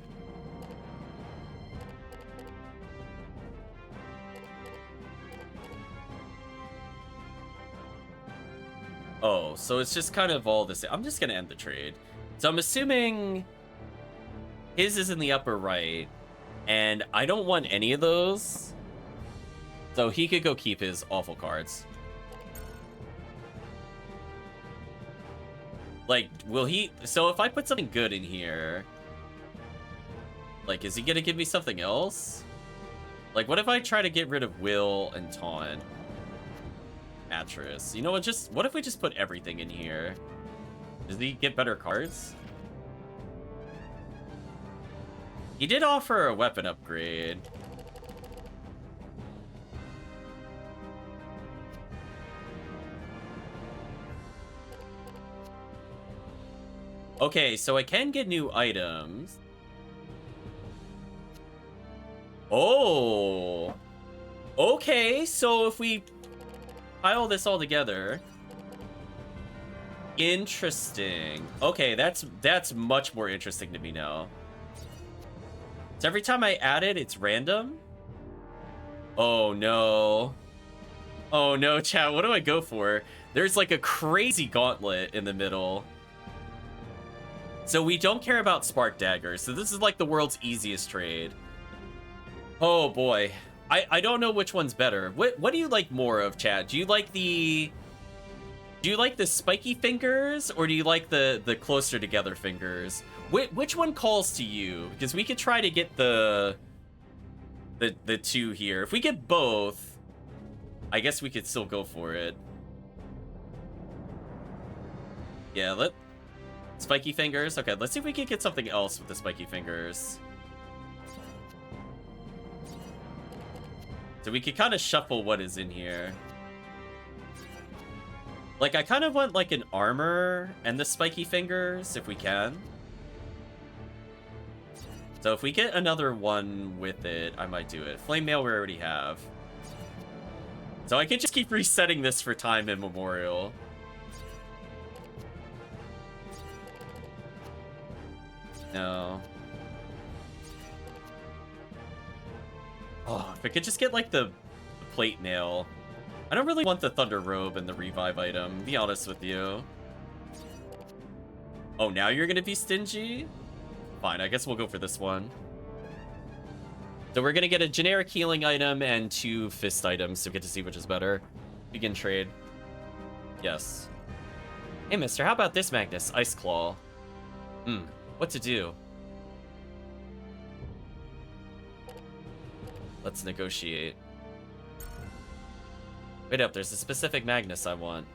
Oh, so it's just kind of all this. I'm just gonna end the trade. So I'm assuming his is in the upper right, and I don't want any of those. So he could go keep his awful cards. Like, will he... So if I put something good in here... Like, is he gonna give me something else? Like, what if I try to get rid of Will and Taunt? Mattress. You know what, just... What if we just put everything in here? Does he get better cards? He did offer a weapon upgrade. Okay, so I can get new items. Oh. Okay, so if we pile this all together. Interesting. Okay, that's much more interesting to me now. So every time I add it, it's random? Oh no. Oh no, chat, what do I go for? There's like a crazy gauntlet in the middle. So we don't care about Spark Daggers. So this is like the world's easiest trade. Oh boy. I don't know which one's better. What do you like more of, chat? Do you like the spiky fingers, or do you like the closer together fingers? Which one calls to you? Because we could try to get the two here. If we get both, I guess we could still go for it. Yeah, spiky fingers. Okay, let's see if we can get something else with the spiky fingers. So we could kind of shuffle what is in here. Like, I kind of want like an armor and the spiky fingers if we can. So if we get another one with it, I might do it. Flame Mail we already have. So I can just keep resetting this for time immemorial. No. Oh, if I could just get, like, the plate mail. I don't really want the Thunder Robe and the Revive item, be honest with you. Oh, now you're gonna be stingy? Fine, I guess we'll go for this one. So we're gonna get a generic healing item and 2 fist items, so we get to see which is better. Begin trade. Yes. Hey, mister, how about this, Magnus? Ice Claw. What to do? Let's negotiate. Wait up, there's a specific Magnus I want.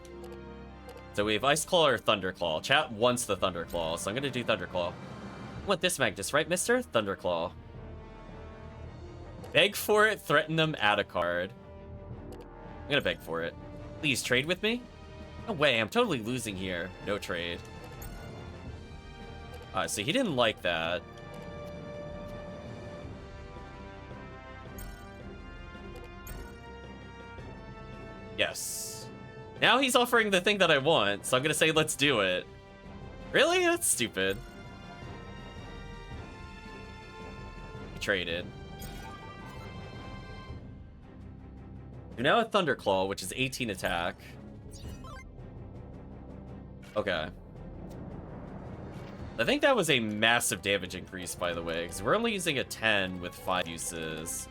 So we have Ice Claw or Thunder Claw. Chat wants the Thunder Claw, so I'm gonna do Thunder Claw. You want this Magnus, right, mister? Thunder Claw. Beg for it, threaten them, add a card. I'm gonna beg for it. Please trade with me? No way, I'm totally losing here. No trade. So he didn't like that. Yes. Now he's offering the thing that I want, so I'm gonna say let's do it. Really? That's stupid. He traded. You're now at Thunderclaw, which is 18 attack. Okay. I think that was a massive damage increase, by the way, because we're only using a 10 with 5 uses.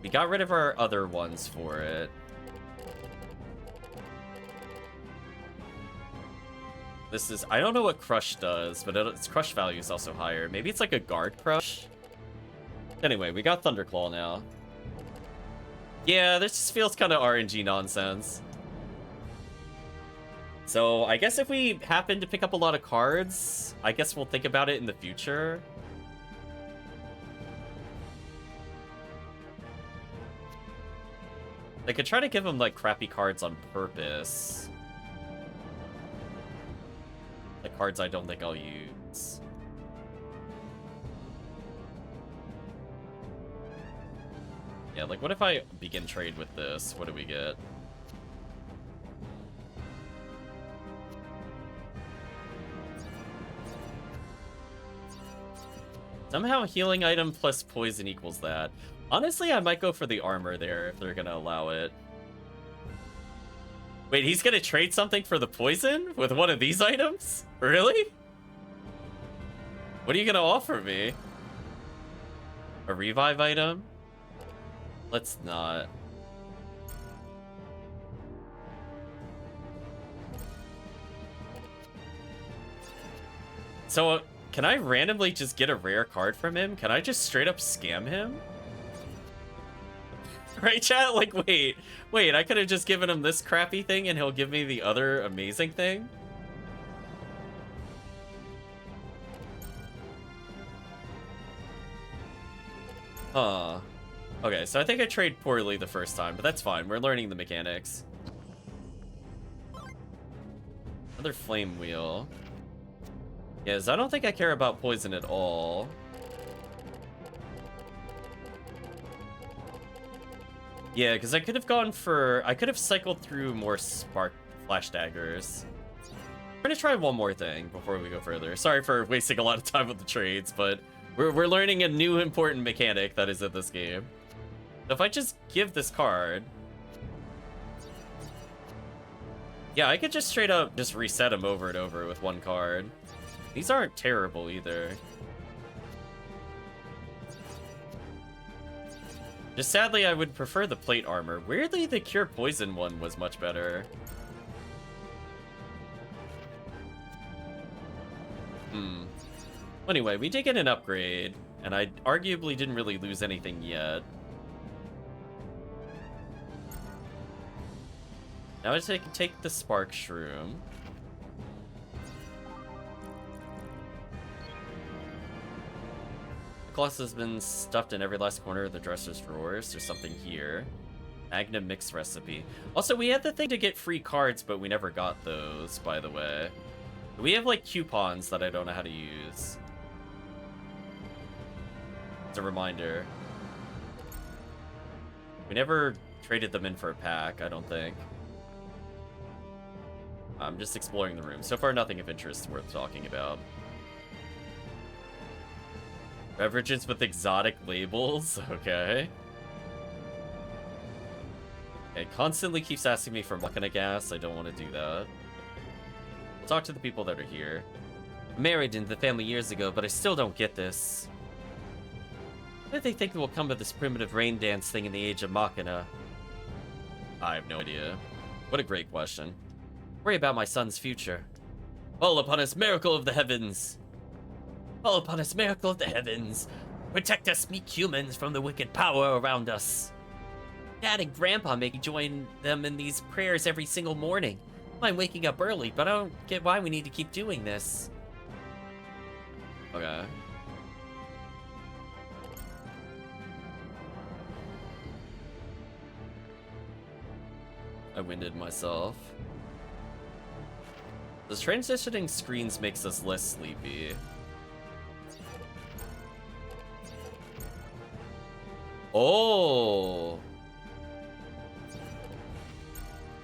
We got rid of our other ones for it. This is... I don't know what Crush does, but its Crush value is also higher. Maybe it's like a Guard Crush? Anyway, we got Thunderclaw now. Yeah, this just feels kind of RNG nonsense. So, I guess if we happen to pick up a lot of cards, I guess we'll think about it in the future. They could try to give him, like, crappy cards on purpose. Like, cards I don't think I'll use. Yeah, like, what if I begin trade with this? What do we get? Somehow healing item plus poison equals that. Honestly, I might go for the armor there if they're gonna allow it. Wait, he's gonna trade something for the poison with one of these items? Really? What are you gonna offer me? A revive item? Let's not. So, can I randomly just get a rare card from him? Can I just straight up scam him? Right, chat? Like, wait, I could have just given him this crappy thing and he'll give me the other amazing thing? Huh. Okay, so I think I traded poorly the first time, but that's fine. We're learning the mechanics. Another flame wheel. Yes, I don't think I care about poison at all. Yeah, because I could have gone for... I could have cycled through more spark flash daggers. We're gonna try one more thing before we go further. Sorry for wasting a lot of time with the trades, but we're learning a new important mechanic that is in this game. So if I just give this card... Yeah, I could just straight up just reset him over and over with one card. These aren't terrible either. Just sadly, I would prefer the plate armor. Weirdly, the Cure Poison one was much better. Anyway, we did get an upgrade, and I arguably didn't really lose anything yet. Now I take the Spark Shroom. The Colossus has been stuffed in every last corner of the dresser's drawers. There's something here. Magna Mix Recipe. Also, we had the thing to get free cards, but we never got those, by the way. We have, like, coupons that I don't know how to use. It's a reminder. We never traded them in for a pack, I don't think. I'm just exploring the room. So far, nothing of interest worth talking about. Beverages with exotic labels? Okay. It constantly keeps asking me for Machina gas. I don't want to do that. We'll talk to the people that are here. I married into the family years ago, but I still don't get this. What do they think will come of this primitive rain dance thing in the age of Machina? I have no idea. What a great question. Worry about my son's future. Fall upon us, miracle of the heavens! Fall upon us, miracle of the heavens! Protect us, meek humans, from the wicked power around us! Dad and Grandpa make me join them in these prayers every single morning. I'm waking up early, but I don't get why we need to keep doing this. Okay. I winded myself. Those transitioning screens makes us less sleepy. Oh!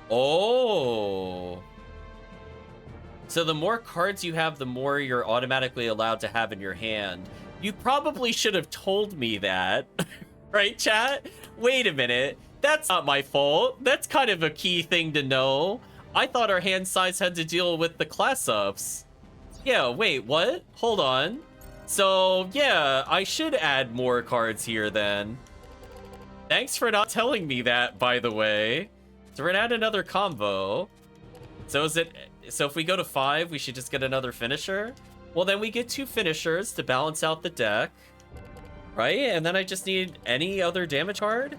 Oh! So the more cards you have, the more you're automatically allowed to have in your hand. You probably should have told me that. Right, chat? Wait a minute. That's not my fault. That's kind of a key thing to know. I thought our hand size had to deal with the class ups. Yeah, wait, what? Hold on. So, yeah, I should add more cards here then. Thanks for not telling me that, by the way. So we're gonna add another combo. So if we go to 5, we should just get another finisher? Well, then we get 2 finishers to balance out the deck. Right? And then I just need any other damage card?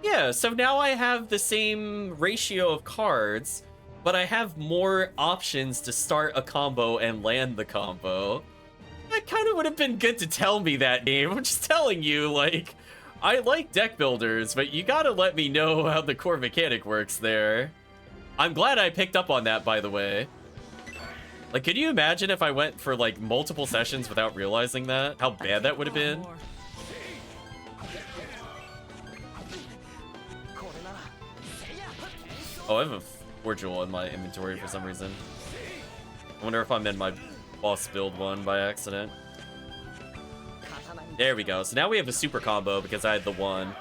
Yeah, so now I have the same ratio of cards, but I have more options to start a combo and land the combo. That kind of would have been good to tell me that, game. I'm just telling you, like, I like deck builders, but you gotta let me know how the core mechanic works there. I'm glad I picked up on that, by the way. Like, could you imagine if I went for, like, multiple sessions without realizing that? How bad that would have been? Oh, I have a Forgel in my inventory for some reason. I wonder if I'm in my boss build one by accident. There we go. So now we have a super combo because I had the 1.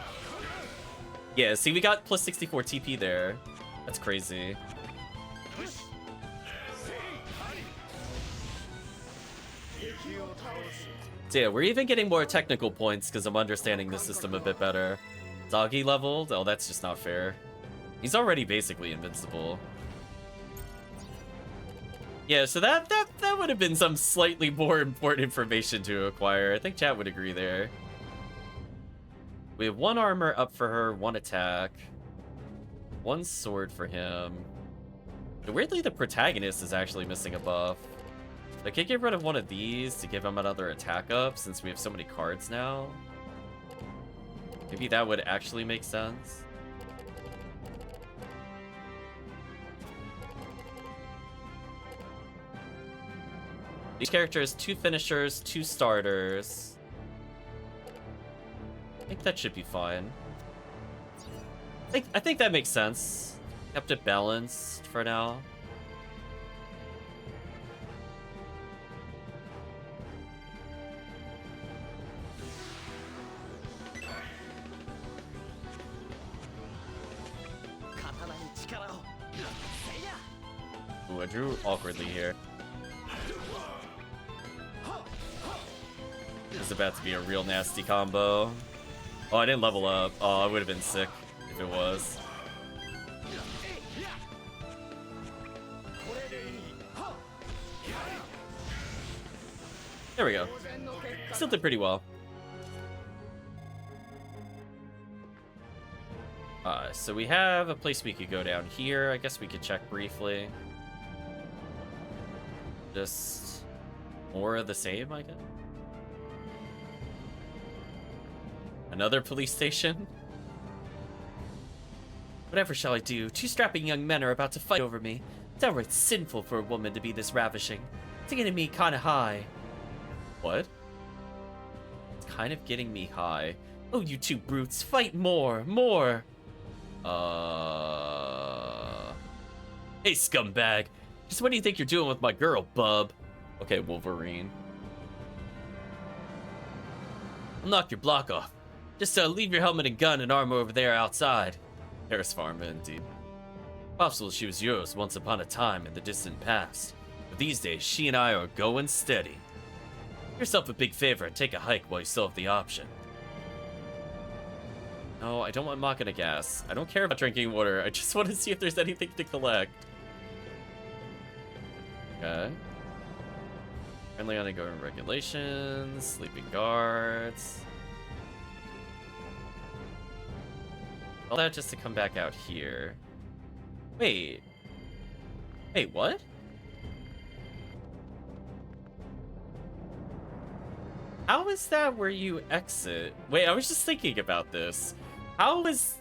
Yeah, see, we got plus 64 TP there. That's crazy. So yeah, we're even getting more technical points because I'm understanding the system a bit better. Doggy leveled? Oh, that's just not fair. He's already basically invincible. Yeah, so that would have been some slightly more important information to acquire. I think chat would agree there. We have 1 armor up for her, 1 attack. 1 sword for him. And weirdly, the protagonist is actually missing a buff. I could get rid of 1 of these to give him another attack up since we have so many cards now. Maybe that would actually make sense. Each character has 2 finishers, 2 starters. I think that should be fine. I think that makes sense. Kept it balanced for now. Ooh, I drew awkwardly here. This is about to be a real nasty combo. Oh, I didn't level up. Oh, I would have been sick if it was. There we go. Still did pretty well. So we have a place we could go down here. I guess we could check briefly. Just more of the same, I guess. Another police station? Whatever shall I do? 2 strapping young men are about to fight over me. It's outright sinful for a woman to be this ravishing. It's getting me kinda high. What? kind of getting me high. Oh, you two brutes, fight more, more! Hey, scumbag! Just what do you think you're doing with my girl, bub? Okay, Wolverine. I'll knock your block off. Just leave your helmet and gun and armor over there outside. Harris Pharma, indeed. Possible she was yours once upon a time in the distant past. But these days, she and I are going steady. Do yourself a big favor and take a hike while you still have the option. No, I don't want Machina gas. I don't care about drinking water. I just want to see if there's anything to collect. Okay. Friendly ongoing regulations, sleeping guards. All that just to come back out here. Wait. Wait, what? How is that where you exit? Wait, I was just thinking about this. How is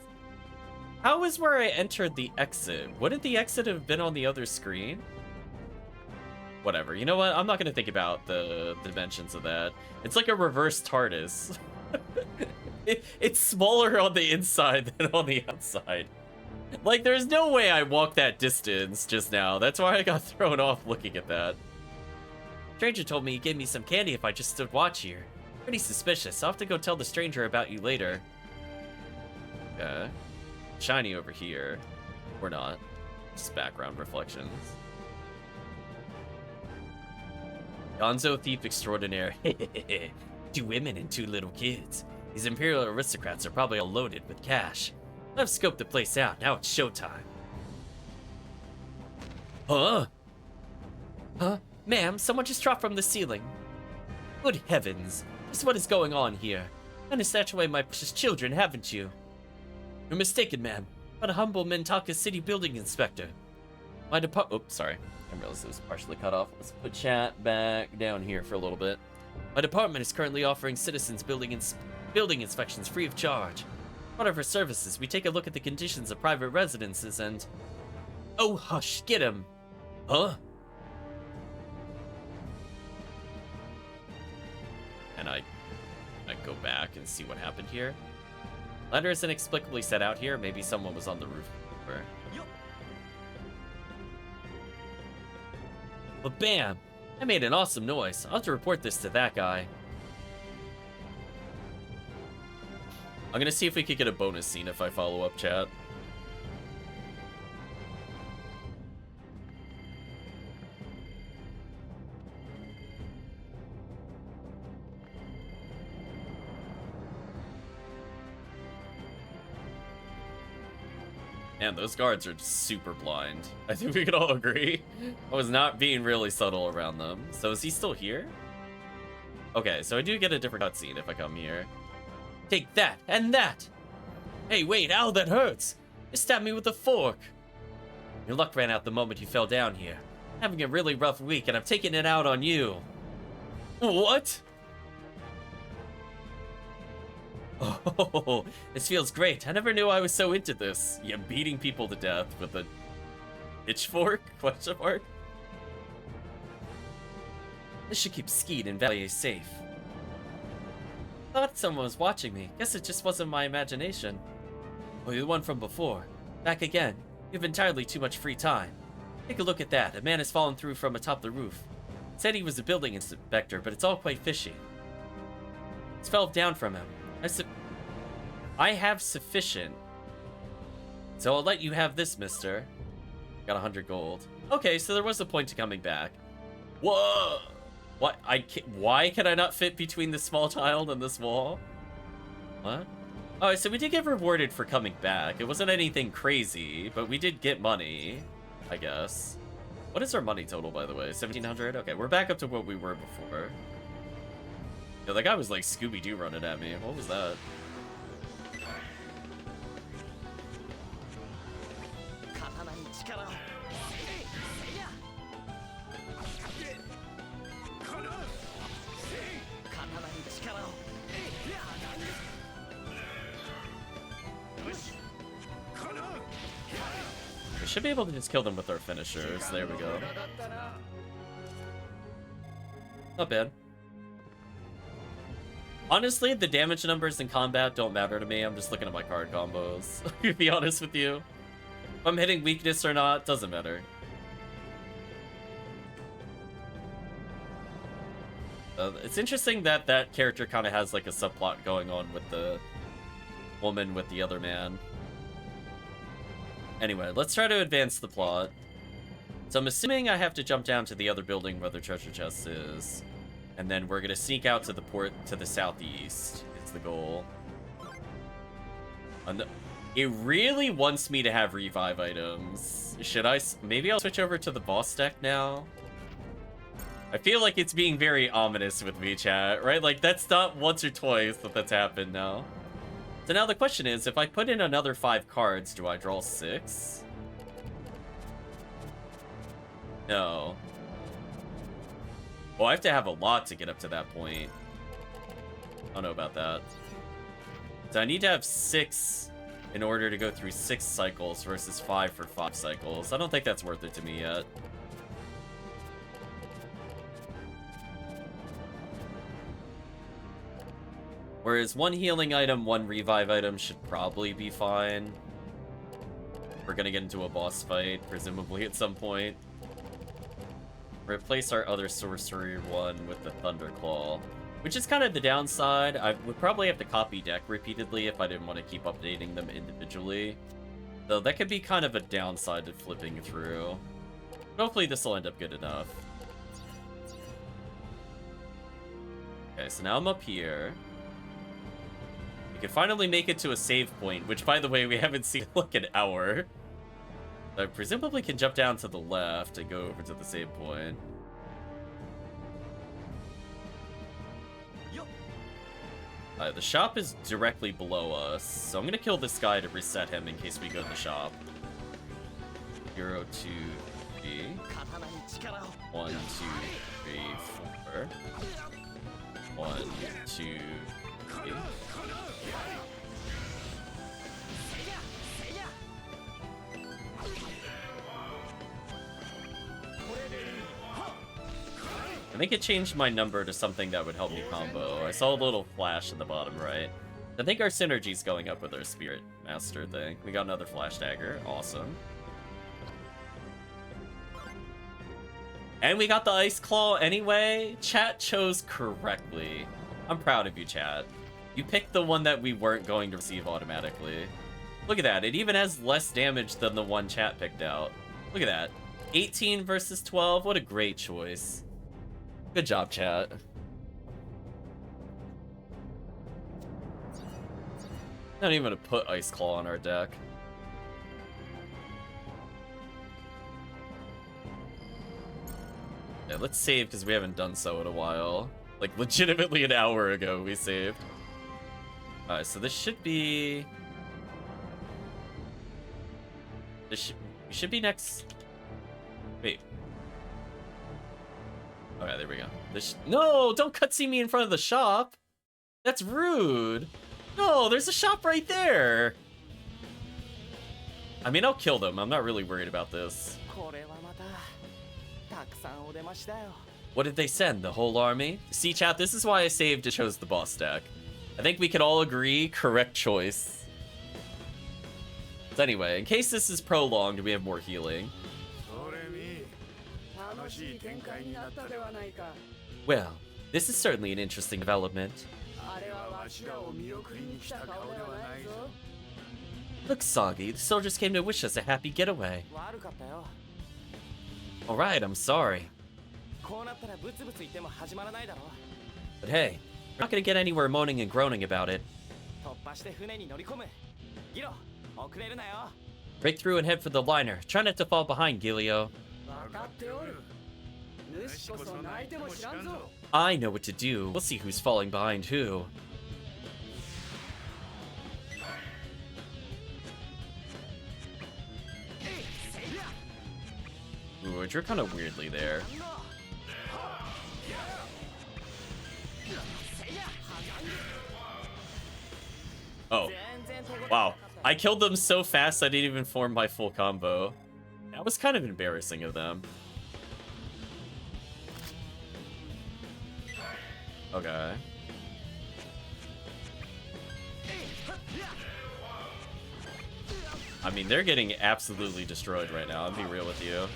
where I entered the exit? Wouldn't the exit have been on the other screen? Whatever. You know what? I'm not going to think about the dimensions of that. It's like a reverse TARDIS. It's smaller on the inside than on the outside. Like, there's no way I walked that distance just now. That's why I got thrown off looking at that. Stranger told me he gave me some candy if I just stood watch here. Pretty suspicious. I'll have to go tell the stranger about you later. Okay. Shiny over here. Or not. Just background reflections. Gonzo thief extraordinaire. 2 women and 2 little kids. These imperial aristocrats are probably all loaded with cash. I've scoped the place out. Now it's showtime. Huh? Huh? Ma'am, someone just dropped from the ceiling. Good heavens. Just what is going on here? And to snatch away my precious children, haven't you? You're mistaken, ma'am. I'm a humble Mintaka City building inspector. My oops, sorry. I realized it was partially cut off. Let's put chat back down here for a little bit. My department is currently offering citizens building inspections free of charge. Part of our services, we take a look at the conditions of private residences and... Oh, hush, get him! Huh? And I go back and see what happened here. Ladder is inexplicably set out here. Maybe someone was on the roof. But bam! I made an awesome noise. I'll have to report this to that guy. I'm gonna see if we could get a bonus scene if I follow up chat. Man, those guards are just super blind. I think we could all agree. I was not being really subtle around them. So is he still here? Okay, so I do get a different cutscene if I come here. Take that and that! Hey, wait, ow, that hurts! You stabbed me with a fork! Your luck ran out the moment you fell down here. I'm having a really rough week and I'm taking it out on you. What? Oh, this feels great. I never knew I was so into this. Yeah, beating people to death with a pitchfork? Question mark? This should keep Skeet and Valley safe. Thought someone was watching me. Guess it just wasn't my imagination. Oh, you're the one from before. Back again. You have entirely too much free time. Take a look at that. A man has fallen through from atop the roof. Said he was a building inspector, but it's all quite fishy. It's fell down from him. I have sufficient. So I'll let you have this, mister. Got 100 gold. Okay, so there was a point to coming back. Whoa! What? Why can I not fit between the small child and this wall? What? Oh, so we did get rewarded for coming back. It wasn't anything crazy, but we did get money, I guess. What is our money total, by the way? 1,700? Okay, we're back up to what we were before. Yeah, that guy was like Scooby-Doo running at me. What was that? We should be able to just kill them with our finishers. There we go. Not bad. Honestly, the damage numbers in combat don't matter to me. I'm just looking at my card combos, to be honest with you. If I'm hitting weakness or not, doesn't matter. It's interesting that that character kind of has like a subplot going on with the woman with the other man. Anyway, let's try to advance the plot. So I'm assuming I have to jump down to the other building where the treasure chest is. And then we're gonna sneak out to the port to the southeast. It's the goal. And it really wants me to have revive items. Should I? Maybe I'll switch over to the boss deck now. I feel like it's being very ominous with me, chat, right? Like, that's not once or twice that that's happened now. So now the question is, if I put in another 5 cards, do I draw 6? No. Well, I have to have a lot to get up to that point. I don't know about that. So I need to have 6 in order to go through 6 cycles versus 5 for 5 cycles. I don't think that's worth it to me yet. Whereas 1 healing item, 1 revive item should probably be fine. We're gonna get into a boss fight, presumably at some point. Replace our other sorcery one with the Thunderclaw, which is kind of the downside. I would probably have to copy deck repeatedly if I didn't want to keep updating them individually. So that could be kind of a downside to flipping through. But hopefully this will end up good enough. Okay, so now I'm up here. We can finally make it to a save point, which, by the way, we haven't seen in like an hour. I presumably can jump down to the left and go over to the save point. The shop is directly below us, so I'm gonna kill this guy to reset him in case we go to the shop. 0, 2, 3. 1, 2, 3, 4. 1, 2, 3. I think it changed my number to something that would help me combo. I saw a little flash in the bottom right. I think our synergy's going up with our Spirit Master thing. We got another Flash Dagger. Awesome. And we got the Ice Claw anyway. Chat chose correctly. I'm proud of you, chat. You picked the one that we weren't going to receive automatically. Look at that. It even has less damage than the one chat picked out. Look at that. 18 versus 12. What a great choice. Good job, chat. Not even gonna put Ice Claw on our deck. Yeah, let's save because we haven't done so in a while. Like, legitimately an hour ago we saved. Alright, so this should be... We should be next... Wait. Okay, there we go. No, don't cutscene me in front of the shop. That's rude. No, there's a shop right there. I mean, I'll kill them. I'm not really worried about this. What did they send? The whole army? See, chat, this is why I saved and chose the boss deck. I think we can all agree, correct choice. So anyway, in case this is prolonged, we have more healing. Well, this is certainly an interesting development. Look, Soggy, the soldiers came to wish us a happy getaway. Alright, I'm sorry. But hey, we're not gonna get anywhere moaning and groaning about it. Break through and head for the liner. Try not to fall behind, Gilio. I know what to do. We'll see who's falling behind who. Ooh, I drew kind of weirdly there. Oh. Wow. I killed them so fast I didn't even form my full combo. That was kind of embarrassing of them. Okay. I mean, they're getting absolutely destroyed right now. I'll be real with you.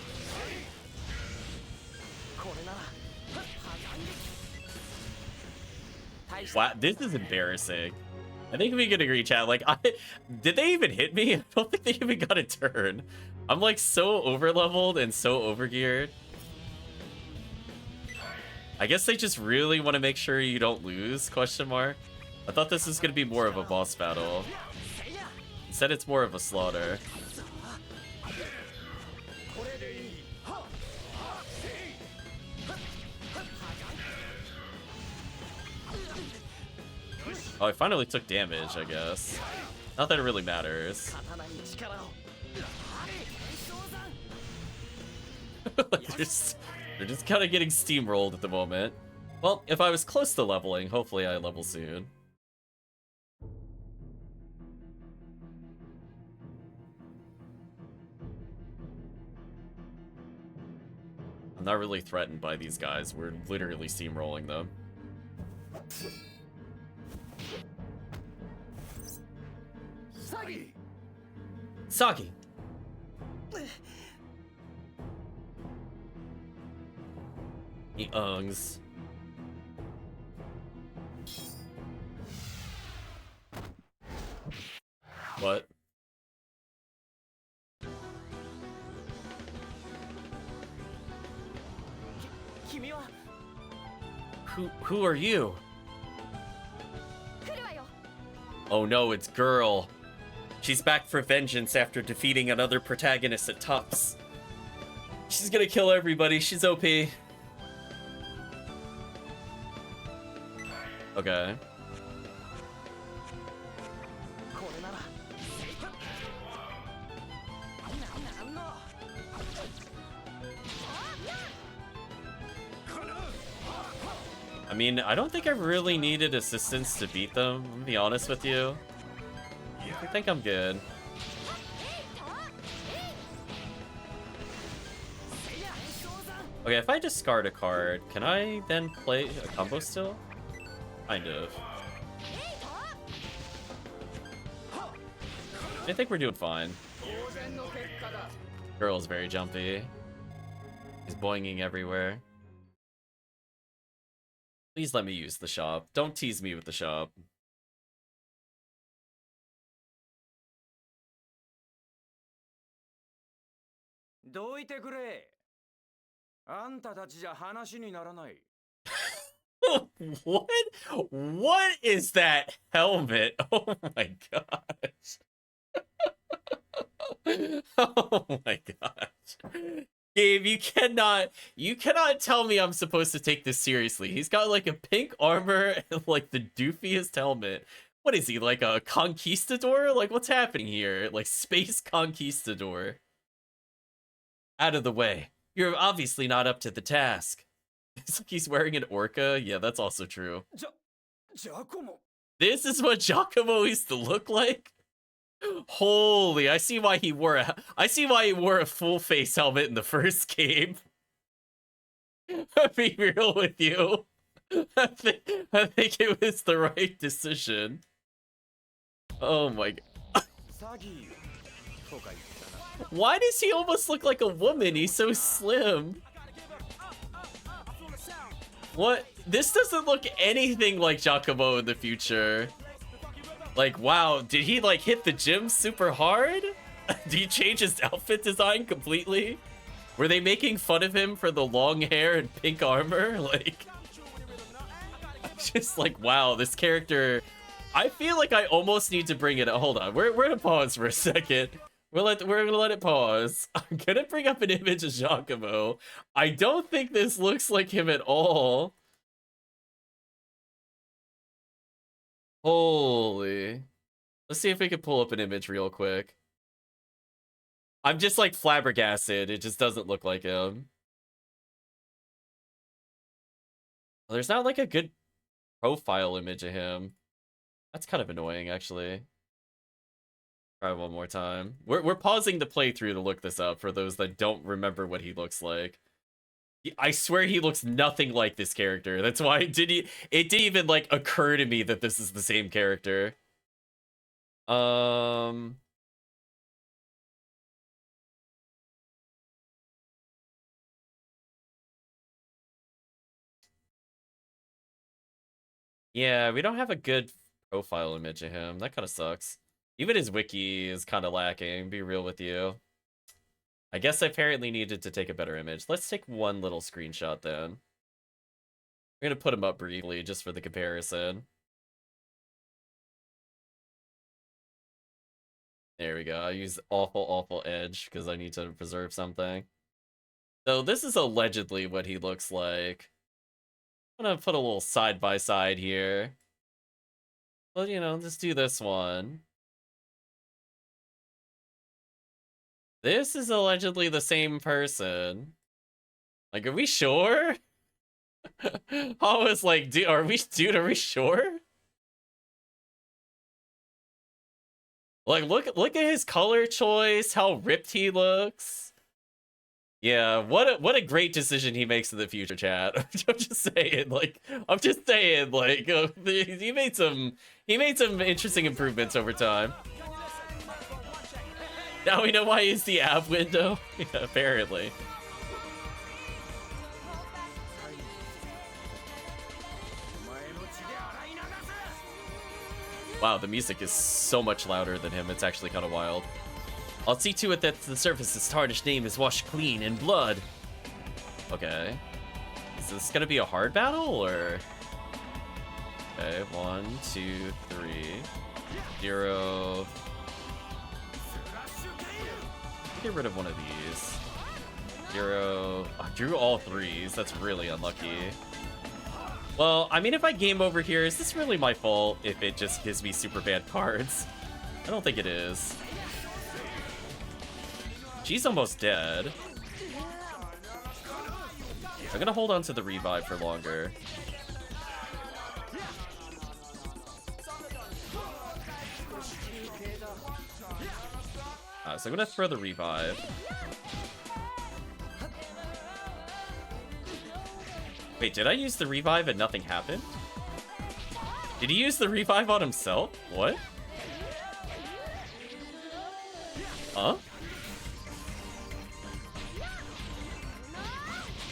Wow, this is embarrassing. I think we can agree, chat. Like, did they even hit me? I don't think they even got a turn. I'm like so over leveled and so overgeared. I guess they just really want to make sure you don't lose, question mark. I thought this was going to be more of a boss battle. Instead, it's more of a slaughter. Oh, I finally took damage, I guess. Not that it really matters. They're just kind of getting steamrolled at the moment. Well, if I was close to leveling, hopefully I level soon. I'm not really threatened by these guys. We're literally steamrolling them. Sagi! He ungs. What? Who are you? Oh no, it's Girl. She's back for vengeance after defeating another protagonist at Tops. She's gonna kill everybody. She's OP. Okay. I mean, I don't think I really needed assistance to beat them, I'm gonna be honest with you. I think I'm good. Okay, if I discard a card, can I then play a combo still? Kind of. I think we're doing fine. Girl's very jumpy. He's boinging everywhere. Please let me use the shop. Don't tease me with the shop. What? What is that helmet? Oh my gosh. Oh my gosh. Gabe, you cannot tell me I'm supposed to take this seriously. He's got like a pink armor and like the doofiest helmet. What is he, like a conquistador? Like, what's happening here? Like space conquistador. Out of the way. You're obviously not up to the task. It's like he's wearing an orca. Yeah, that's also true. This is what Giacomo used to look like? Holy, I see why he wore a full face helmet in the first game. I'll be real with you. I think it was the right decision. Oh my god. Why does he almost look like a woman? He's so slim. What? This doesn't look anything like Giacomo in the future. Like, wow, did he like hit the gym super hard? Did he change his outfit design completely? Were they making fun of him for the long hair and pink armor? Like, just like, wow, this character. I feel like I almost need to bring it. Hold on, we're gonna pause for a second. We're gonna let it pause. I'm gonna bring up an image of Giacomo. I don't think this looks like him at all. Holy. Let's see if we can pull up an image real quick. I'm just like flabbergasted. It just doesn't look like him. Well, there's not like a good profile image of him. That's kind of annoying, actually. Try one more time. We're pausing the playthrough to look this up for those that don't remember what he looks like. I swear he looks nothing like this character. That's why it didn't even like occur to me that this is the same character. Yeah, we don't have a good profile image of him. That kind of sucks. Even his wiki is kind of lacking, be real with you. I guess I apparently needed to take a better image. Let's take one little screenshot then. We're gonna put him up briefly just for the comparison. There we go. I use awful edge because I need to preserve something. So this is allegedly what he looks like. I'm gonna put a little side by side here. But you know, just do this one. This is allegedly the same person. Like, are we sure? I was like, dude, are we sure? Like, look at his color choice, how ripped he looks. Yeah, what a great decision he makes in the future, chat. I'm just saying, like, he made some interesting improvements over time. Now we know why he's the ab window. Yeah, apparently. Wow, the music is so much louder than him. It's actually kind of wild. I'll see to it that the surface's tarnished name is washed clean in blood. Okay. Is this gonna be a hard battle, or? Okay, 1, 2, 3. 0. Get rid of one of these. 0. I drew all 3s. That's really unlucky. Well, I mean, if I game over here, is this really my fault if it just gives me super bad cards? I don't think it is. She's almost dead. I'm gonna hold on to the revive for longer. So I'm gonna throw the revive. Wait, did I use the revive and nothing happened? Did he use the revive on himself? What? Huh?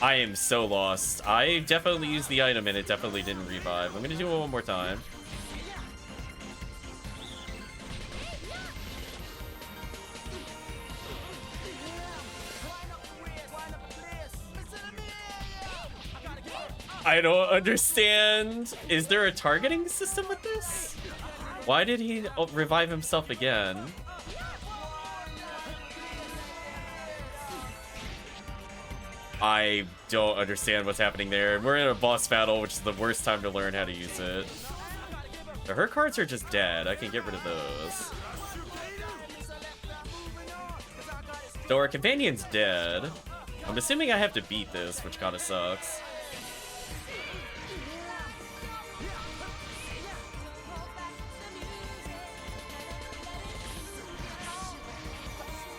I am so lost. I definitely used the item and it definitely didn't revive. I'm gonna do it one more time. I don't understand. Is there a targeting system with this? Why did he revive himself again? I don't understand what's happening there. We're in a boss battle, which is the worst time to learn how to use it. So her cards are just dead. I can get rid of those. So our companion's dead. I'm assuming I have to beat this, which kind of sucks.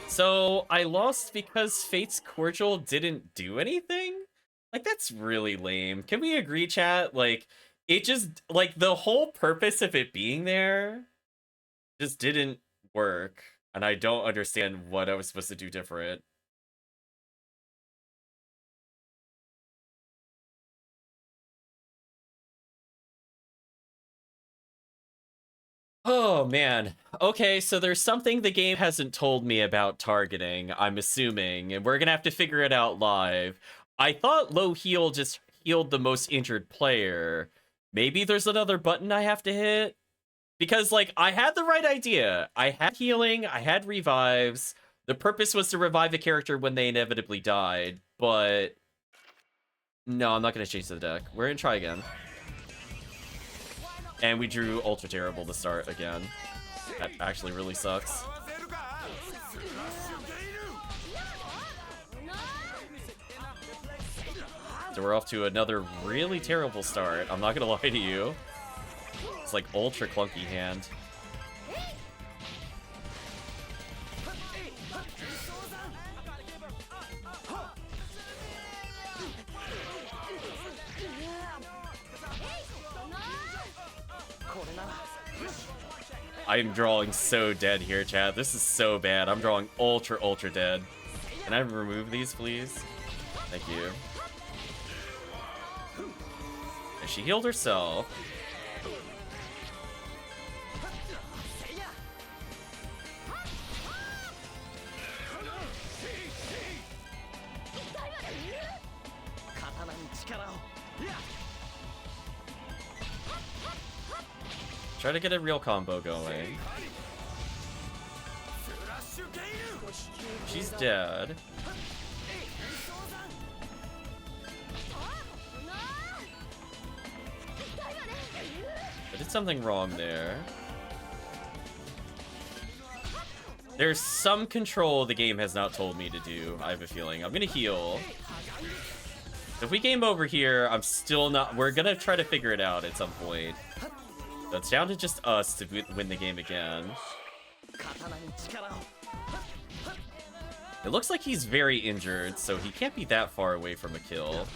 So I lost because Fate's Cordial didn't do anything? Like, that's really lame. Can we agree, chat? Like, it just, like, the whole purpose of it being there just didn't work. And I don't understand what I was supposed to do different. Oh, man. Okay, so there's something the game hasn't told me about targeting, I'm assuming, and we're gonna have to figure it out live. I thought low heal just healed the most injured player. Maybe there's another button I have to hit? Because, like, I had the right idea. I had healing, I had revives. The purpose was to revive a character when they inevitably died, but... No, I'm not gonna change the deck. We're gonna try again. And we drew Ultra Terrible to start again. That actually really sucks. So we're off to another really terrible start. I'm not gonna lie to you. It's like ultra clunky hand. I'm drawing so dead here, chat. This is so bad. I'm drawing ultra dead. Can I remove these, please? Thank you. And she healed herself. Try to get a real combo going. She's dead. I did something wrong there. There's some control the game has not told me to do, I have a feeling. I'm gonna heal. If we game over here, I'm still not... We're gonna try to figure it out at some point. So it's down to just us to win the game again. It looks like he's very injured, so he can't be that far away from a kill.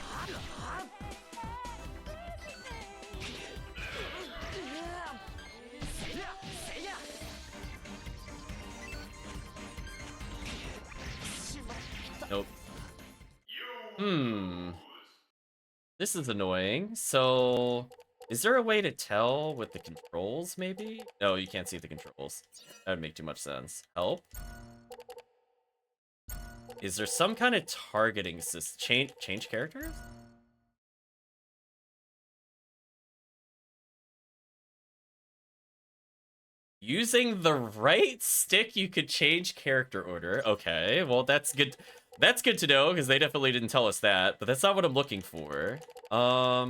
Nope. This is annoying. So, is there a way to tell with the controls, maybe? No, you can't see the controls. That would make too much sense. Help? Is there some kind of targeting system? Change characters? Using the right stick, you could change character order. Okay, well, that's good. That's good to know, because they definitely didn't tell us that, but that's not what I'm looking for. How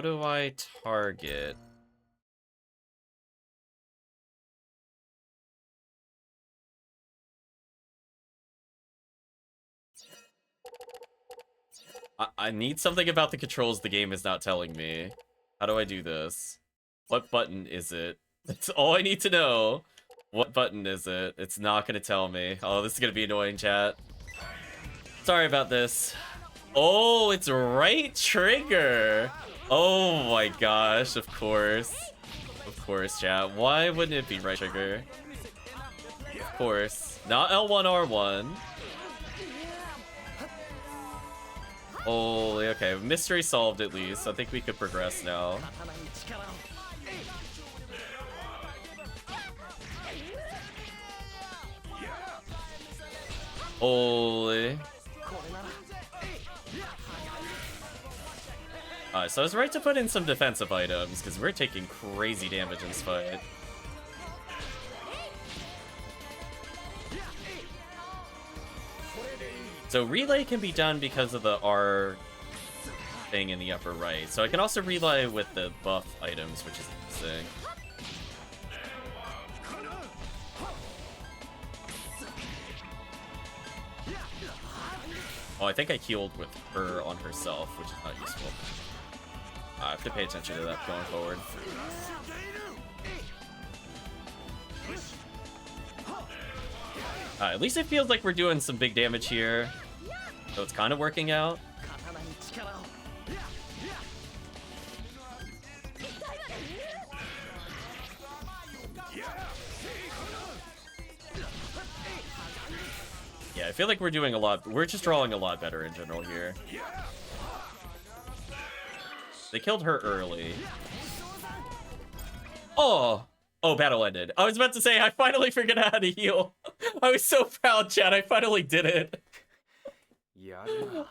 do I target? I need something about the controls the game is not telling me. How do I do this? What button is it? That's all I need to know. What button is it? It's not gonna tell me. Oh, this is gonna be annoying, chat. Sorry about this. Oh, it's right trigger. Oh my gosh, of course. Of course, chat. Why wouldn't it be right trigger? Of course. Not L1, R1. Holy, okay. Mystery solved at least. I think we could progress now. Holy. Alright, so I was right to put in some defensive items, because we're taking crazy damage in this fight. So relay can be done because of the R thing in the upper right. So I can also relay with the buff items, which is interesting. Oh, I think I healed with her on herself, which is not useful. I have to pay attention to that going forward. At least it feels like we're doing some big damage here. So it's kind of working out. Yeah, I feel like we're doing a lot. We're just drawing a lot better in general here. They killed her early. Oh! Oh, battle ended. I was about to say, I finally figured out how to heal. I was so proud, chat. I finally did it.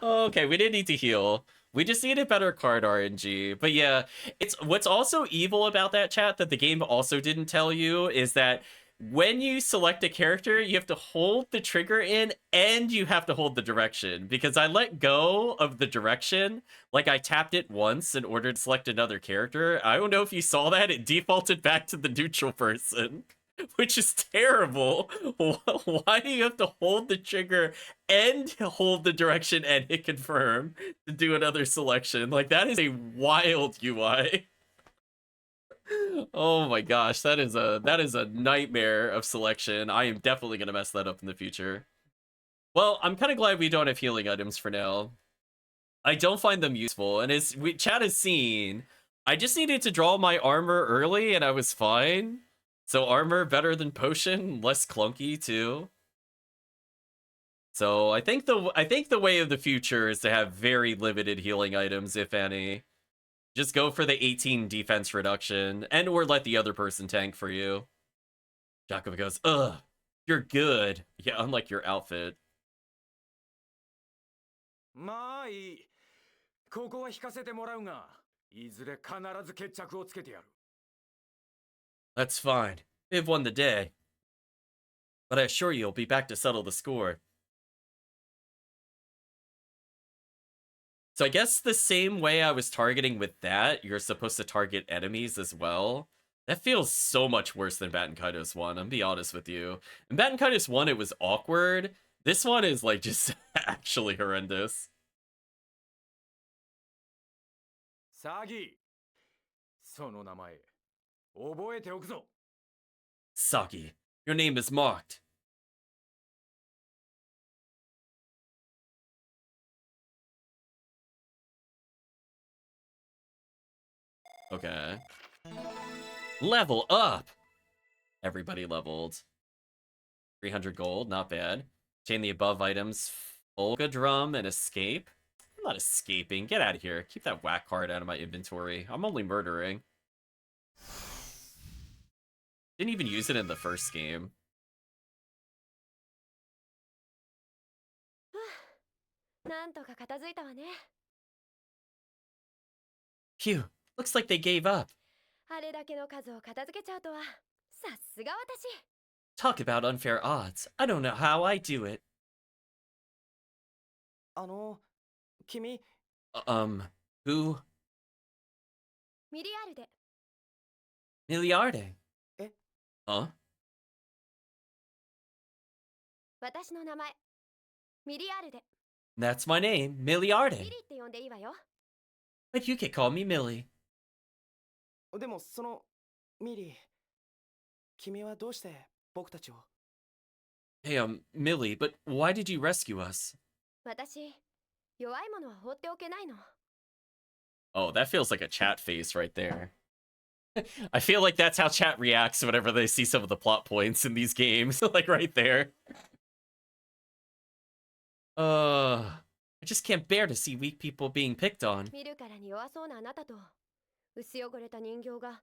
Okay, we didn't need to heal. We just needed better card RNG. But yeah, it's what's also evil about that, chat, that the game also didn't tell you, is that when you select a character, you have to hold the trigger in and you have to hold the direction. Because I let go of the direction, like I tapped it once in order to select another character. I don't know if you saw that, it defaulted back to the neutral person, which is terrible. Why do you have to hold the trigger and hold the direction and hit confirm to do another selection? Like, that is a wild UI. Oh my gosh, that is a nightmare of selection. I am definitely gonna mess that up in the future. Well, I'm kind of glad we don't have healing items for now. I don't find them useful, and as chat has seen, I just needed to draw my armor early and I was fine. So armor better than potion, less clunky too. So I think the way of the future is to have very limited healing items, if any. Just go for the 18 defense reduction, and or let the other person tank for you. Jacob goes, ugh, you're good. Yeah, unlike your outfit. まあいい。ここは引かせてもらうが、いずれ必ず決着をつけてやる。That's fine. They've won the day. But I assure you, you'll be back to settle the score. So I guess the same way I was targeting with that, you're supposed to target enemies as well. That feels so much worse than Baten Kaitos 1, I'm be honest with you. In Baten Kaitos 1, it was awkward. This one is, like, just actually horrendous. サギ、その名前、覚えておくぞ。Saki, your name is marked. Okay. Level up! Everybody leveled. 300 gold, not bad. Obtain the above items, Olga Drum, and escape. I'm not escaping. Get out of here. Keep that whack card out of my inventory. I'm only murdering. Didn't even use it in the first game. なんとか片付いたわね。 Phew. Looks like they gave up. あれだけの数を片付けちゃうとは、さすが私。 Talk about unfair odds. I don't know how I do it. 君、Who? ミリアルで Miliarde. え Huh? 私の名前ミリアルで That's my name, ミ Miliarde. リって呼んでいいわよ。 But you can call me Millie. でもミリー、君はどうして僕たちを Hey, Millie, but why did you rescue us? 私、弱いものは放っておけないの。 Oh, that feels like a chat face right there. I feel like that's how chat reacts whenever they see some of the plot points in these games. Like, right there. I just can't bear to see weak people being picked on. 見るからに弱そうなあなたと、薄汚れた人形が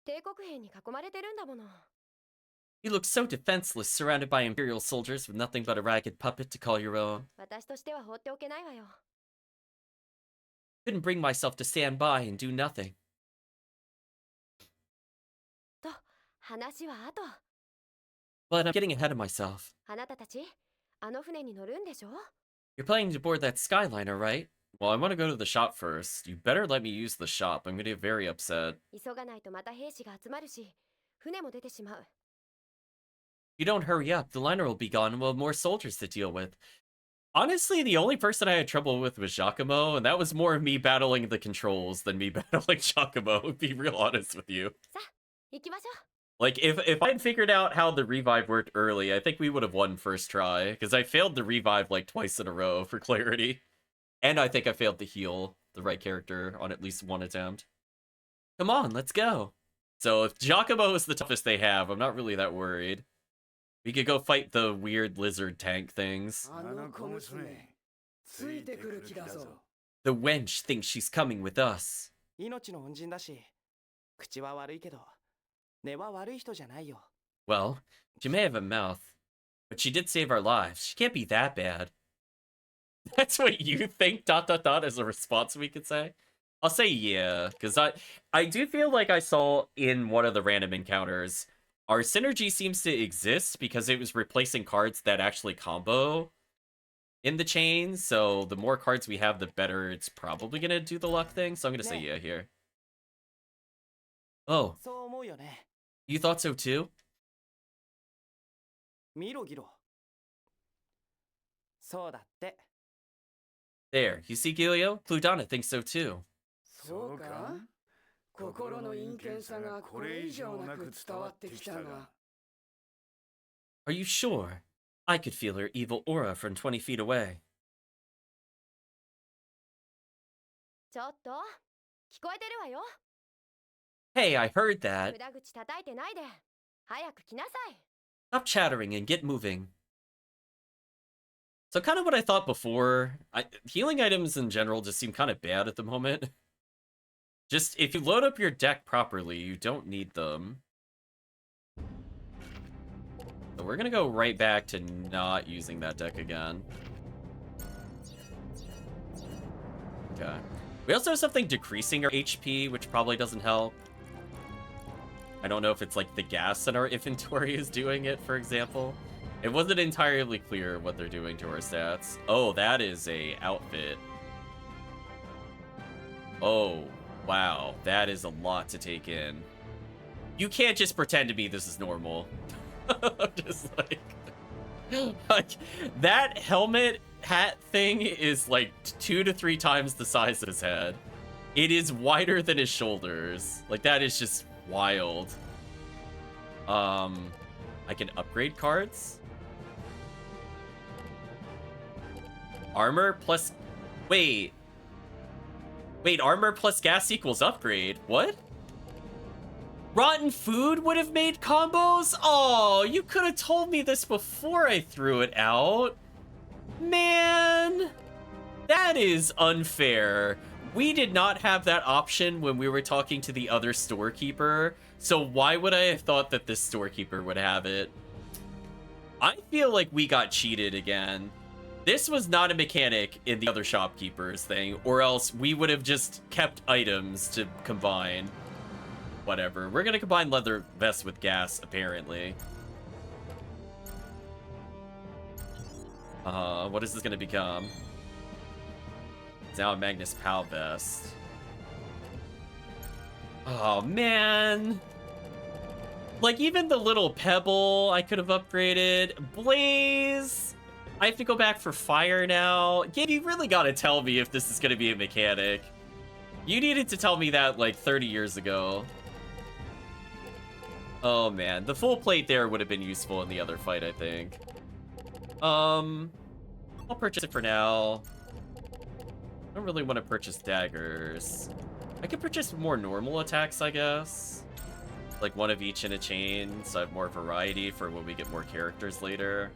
帝国兵に囲まれてるんだもの。 You look so defenseless, surrounded by Imperial soldiers with nothing but a ragged puppet to call your own. 私としては放っておけないわよ。 Couldn't bring myself to stand by and do nothing. と、話は後。 But I'm getting ahead of myself. あなたたち、あの船に乗るんでしょ？ You're planning to board that Skyliner, right? Well, I want to go to the shop first. You better let me use the shop. I'm gonna get very upset. 急がないとまた兵士が集まるし、船も出てしまう。 If you don't hurry up, the liner will be gone and we'll have more soldiers to deal with. Honestly, the only person I had trouble with was Giacomo, and that was more me battling the controls than me battling Giacomo, to be real honest with you. さあ、行きましょう。 Like, if I'd figured out how the revive worked early, I think we would have won first try, because I failed the revive like twice in a row, for clarity. And I think I failed to heal the right character on at least one attempt. Come on, let's go. So if Giacomo is the toughest they have, I'm not really that worried. We could go fight the weird lizard tank things. あの小娘、ついてくる気だぞ。 The wench thinks she's coming with us. 命の恩人だし、口は悪いけど、根は悪い人じゃないよ。 Well, she may have a mouth, but she did save our lives. She can't be that bad. That's what you think, ... as a response we could say? I'll say yeah, because I do feel like I saw in one of the random encounters, our synergy seems to exist because it was replacing cards that actually combo in the chain, so the more cards we have, the better it's probably going to do the luck thing, so I'm going to say yeah here. Oh, そう思うよね。 you thought so too? 見ろギロ。そうだって。 There, you see, Gilio? Pludana thinks so too. そうか？心の陰険さがこれ以上なく伝わってきたが。 Are you sure? I could feel her evil aura from 20 feet away. ちょっと、聞こえてるわよ。 Hey, I heard that. 無駄口叩いてないで。早く来なさい。 Stop chattering and get moving. So kind of what I thought before. Healing items in general just seem kind of bad at the moment. Just, if you load up your deck properly, you don't need them. So we're gonna go right back to not using that deck again. Okay. We also have something decreasing our HP, which probably doesn't help. I don't know if it's like the gas in our inventory is doing it, for example. It wasn't entirely clear what they're doing to our stats. Oh, that is a outfit. Oh, wow. That is a lot to take in. You can't just pretend to me this is normal. Just like that helmet hat thing is like 2 to 3 times the size of his head. It is wider than his shoulders. Like, that is just wild. I can upgrade cards. Armor plus... Wait, armor plus gas equals upgrade. What? Rotten food would have made combos? Oh, you could have told me this before I threw it out. Man, that is unfair. We did not have that option when we were talking to the other storekeeper, so why would I have thought that this storekeeper would have it? I feel like we got cheated again. This was not a mechanic in the other shopkeepers thing, or else we would have just kept items to combine. Whatever. We're gonna combine leather vest with gas, apparently. What is this gonna become? It's now a Magnus Pal vest. Oh, man. Like, even the little pebble I could have upgraded. Blaze! I have to go back for fire now. Gabe, you really gotta tell me if this is gonna be a mechanic. You needed to tell me that, like, 30 years ago. Oh, man. The full plate there would have been useful in the other fight, I think. I'll purchase it for now. I don't really want to purchase daggers. I could purchase more normal attacks, I guess. Like one of each in a chain, so I have more variety for when we get more characters later.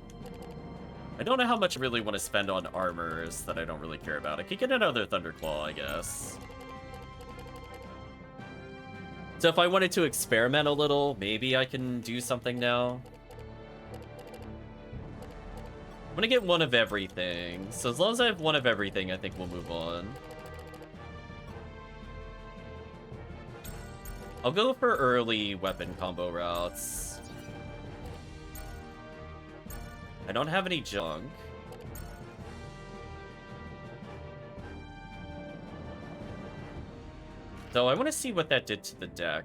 I don't know how much I really want to spend on armors that I don't really care about. I could get another Thunderclaw, I guess. So if I wanted to experiment a little, maybe I can do something now. I'm gonna get one of everything. So as long as I have one of everything, I think we'll move on. I'll go for early weapon combo routes. I don't have any junk. So I want to see what that did to the deck.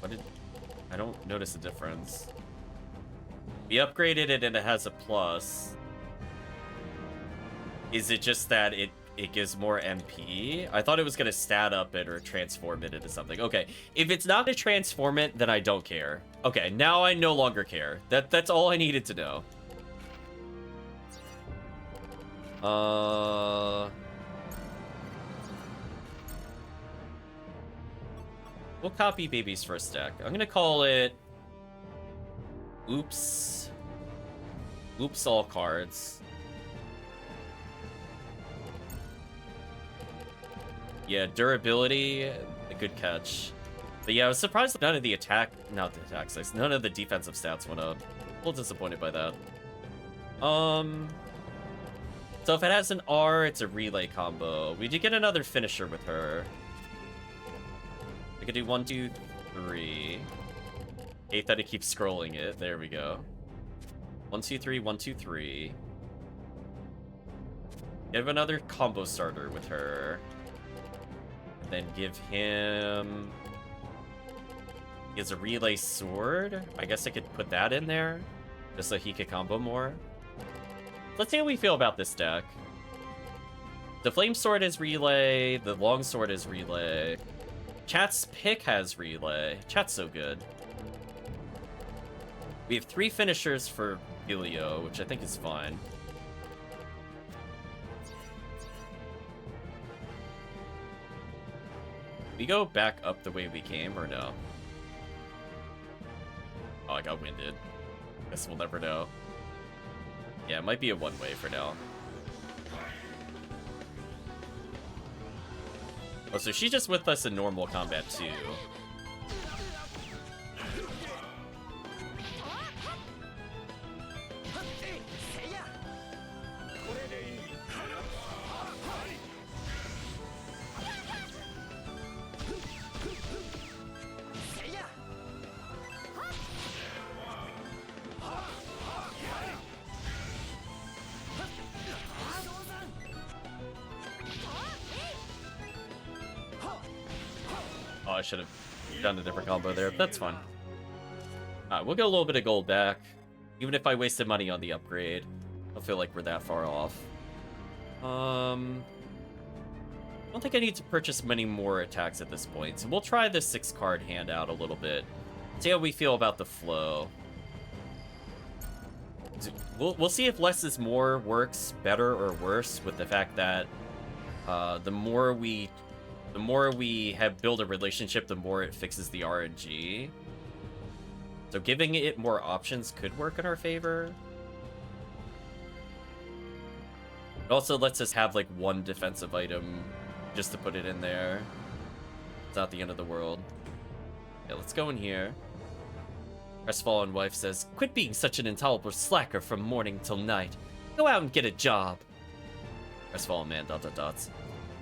What did... I don't notice a difference. We upgraded it and it has a plus. Is it just that it gives more MP? I thought it was going to stat up it or transform it into something. Okay, if it's not to transform it, then I don't care. Okay, now I no longer care. That's all I needed to know. We'll copy Baby's first deck. I'm gonna call it Oops. Oops all cards. Yeah, durability, a good catch. But yeah, I was surprised none of the not the attack size, none of the defensive stats went up. A little disappointed by that. So if it has an R, it's a relay combo. We did get another finisher with her. I could do 1, 2, 3. Hate that it keeps scrolling it. There we go. 1, 2, 3, 1, 2, 3. Give another combo starter with her. And then give him... He has a relay sword. I guess I could put that in there. Just so he could combo more. Let's see how we feel about this deck. The flame sword is relay. The long sword is relay. Chat's pick has relay. Chat's so good. We have 3 finishers for Helio, which I think is fine. We go back up the way we came, or no? Oh, I got winded. Guess we'll never know. Yeah, it might be a one-way for now. Oh, so she's just with us in normal combat, too. Oh, I should have done a different combo there. That's fine. Alright, we'll get a little bit of gold back. Even if I wasted money on the upgrade. I don't feel like we're that far off. I don't think I need to purchase many more attacks at this point. So we'll try this 6-card hand out a little bit. See how we feel about the flow. We'll see if less is more works better or worse with the fact that the more we have built a relationship, the more it fixes the RNG. So giving it more options could work in our favor. It also lets us have like one defensive item just to put it in there. It's not the end of the world. Yeah, let's go in here. Crestfallen wife says, "Quit being such an intolerable slacker from morning till night. Go out and get a job." Crestfallen man, ...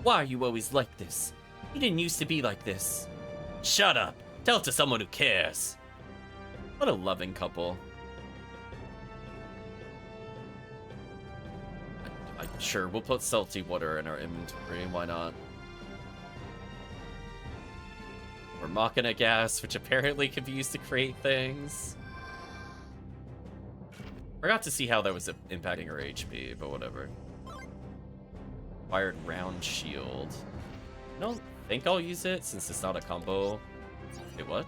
"Why are you always like this? You didn't used to be like this." "Shut up. Tell it to someone who cares." What a loving couple. Sure, we'll put salty water in our inventory. Why not? Or Machina gas, which apparently can be used to create things. Forgot to see how that was impacting her HP, but whatever. Fired round shield. I don't think I'll use it since it's not a combo. Wait, what?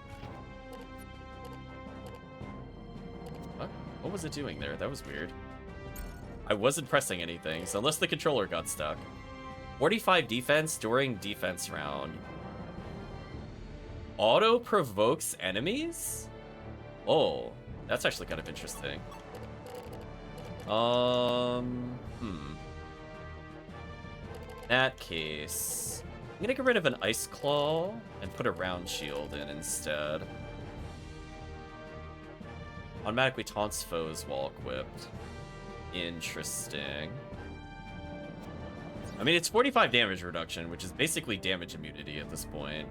What? What was it doing there? That was weird. I wasn't pressing anything, so unless the controller got stuck. 45 defense during defense round. Auto provokes enemies? Oh, that's actually kind of interesting. In that case, I'm gonna get rid of an ice claw and put a round shield in instead. Automatically taunts foes while equipped. Interesting. I mean, it's 45 damage reduction, which is basically damage immunity at this point.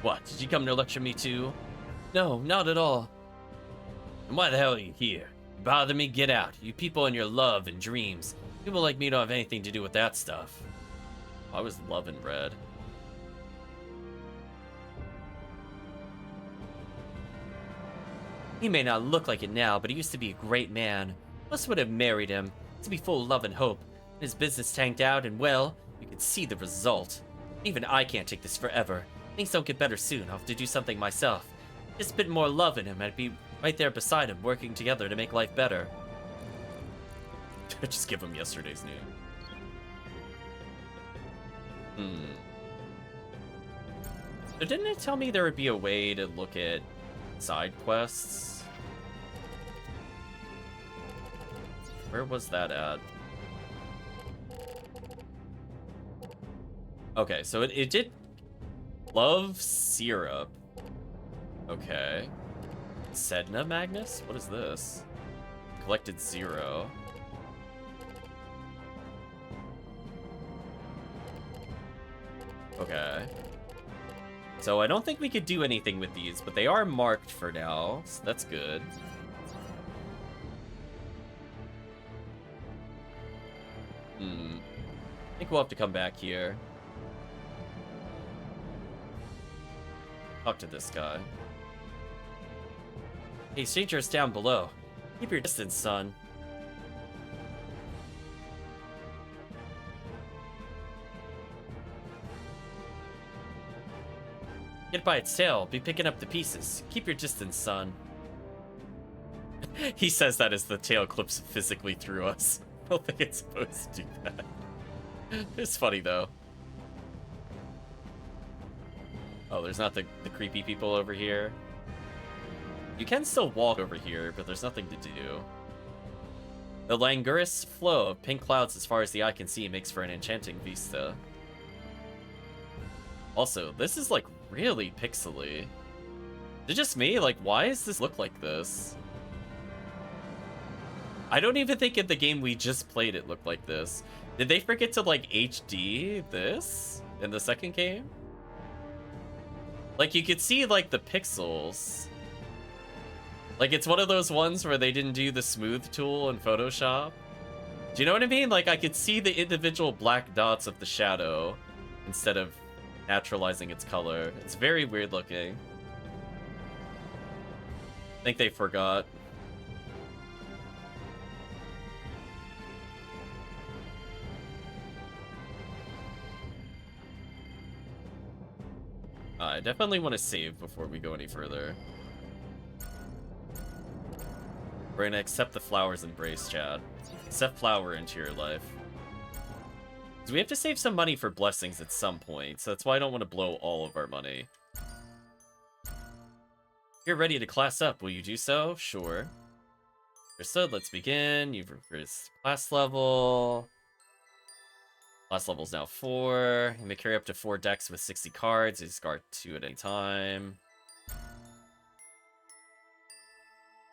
What, did you come to lecture me too? No, not at all. And why the hell are you here? You bother me? Get out. You people and your love and dreams. People like me don't have anything to do with that stuff. I was loving red. He may not look like it now, but he used to be a great man. Most would have married him. To be full of love and hope. His business tanked out, and well, you can see the result. Even I can't take this forever. Things don't get better soon. I'll have to do something myself. Just a bit more love in him. I'd be right there beside him, working together to make life better. Just give him yesterday's news. So didn't it tell me there would be a way to look at side quests? Where was that at? Okay, so it did love syrup. Okay. Sedna Magnus? What is this? Collected 0. Okay. So I don't think we could do anything with these, but they are marked for now, so that's good. I think we'll have to come back here. Talk to this guy. Hey, strangers down below. Keep your distance, son. Get by its tail. Be picking up the pieces. Keep your distance, son. He says that as the tail clips physically through us. I don't think it's supposed to do that. It's funny, though. Oh, there's not the creepy people over here. You can still walk over here, but there's nothing to do. The languorous flow of pink clouds as far as the eye can see makes for an enchanting vista. Also, this is, like, really pixely. Is it just me? Like, why does this look like this? I don't even think in the game we just played it looked like this. Did they forget to, like, HD this in the second game? Like, you could see, like, the pixels. Like, it's one of those ones where they didn't do the smooth tool in Photoshop. Do you know what I mean? Like, I could see the individual black dots of the shadow instead of naturalizing its color. It's very weird looking. I think they forgot. I definitely want to save before we go any further. We're gonna accept the flower's embrace, Chad. Accept flower into your life. So we have to save some money for blessings at some point, so that's why I don't want to blow all of our money. You're ready to class up, will you do so? Sure. Understood, let's begin. You've increased class level. Class level's now 4. You may carry up to 4 decks with 60 cards. You discard 2 at any time.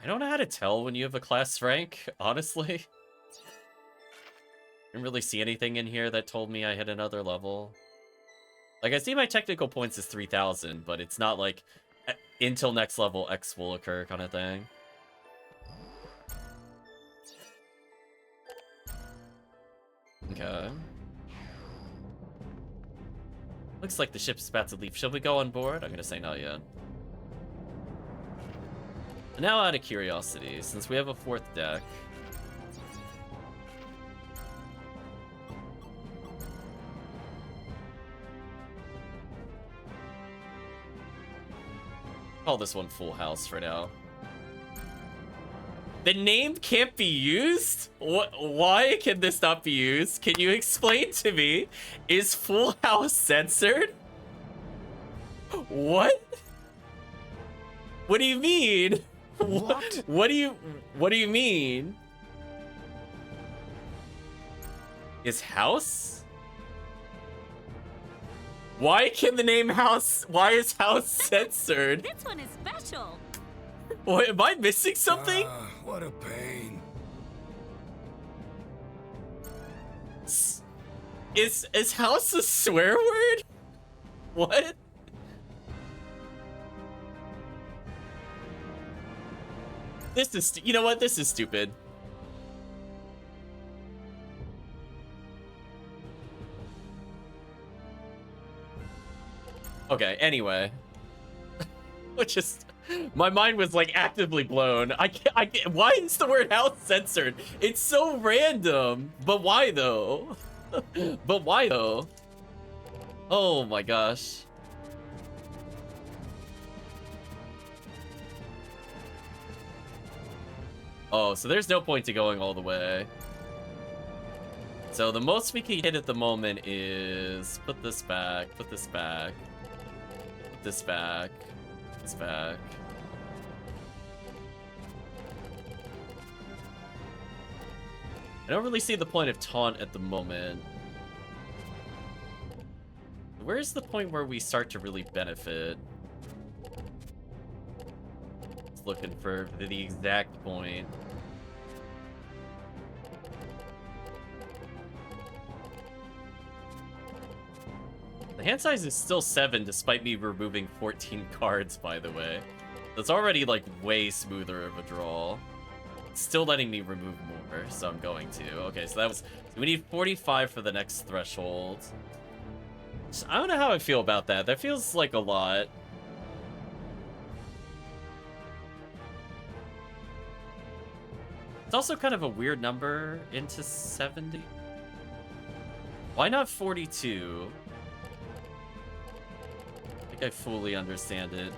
I don't know how to tell when you have a class rank, honestly. Didn't really see anything in here that told me I hit another level. Like, I see my technical points is 3,000, but it's not like until next level X will occur kind of thing. Okay. Looks like the ship's about to leave. Shall we go on board? I'm gonna say not yet. Now, out of curiosity, since we have a 4th deck, call this one Full House for now. The name can't be used? What? Why can this not be used? Can you explain to me? Is Full House censored? What? What do you mean? What? What do you mean? Is House? Why can the name House? Why is House censored? This one is special. What, am I missing something? What a pain. Is House a swear word? What? This is, you know what? This is stupid. Okay, anyway. My mind was like actively blown. I can't, why is the word house censored? It's so random. But why though? But why though? Oh my gosh. Oh, so there's no point to going all the way. So the most we can hit at the moment is put this back, put this back, put this back, put this back. I don't really see the point of taunt at the moment. Where's the point where we start to really benefit? Just looking for the exact point. The hand size is still 7 despite me removing 14 cards, by the way. That's already like way smoother of a draw. It's still letting me remove more, so I'm going to. Okay, so that was... So we need 45 for the next threshold. So I don't know how I feel about that. That feels like a lot. It's also kind of a weird number into 70. Why not 42? I think I fully understand it.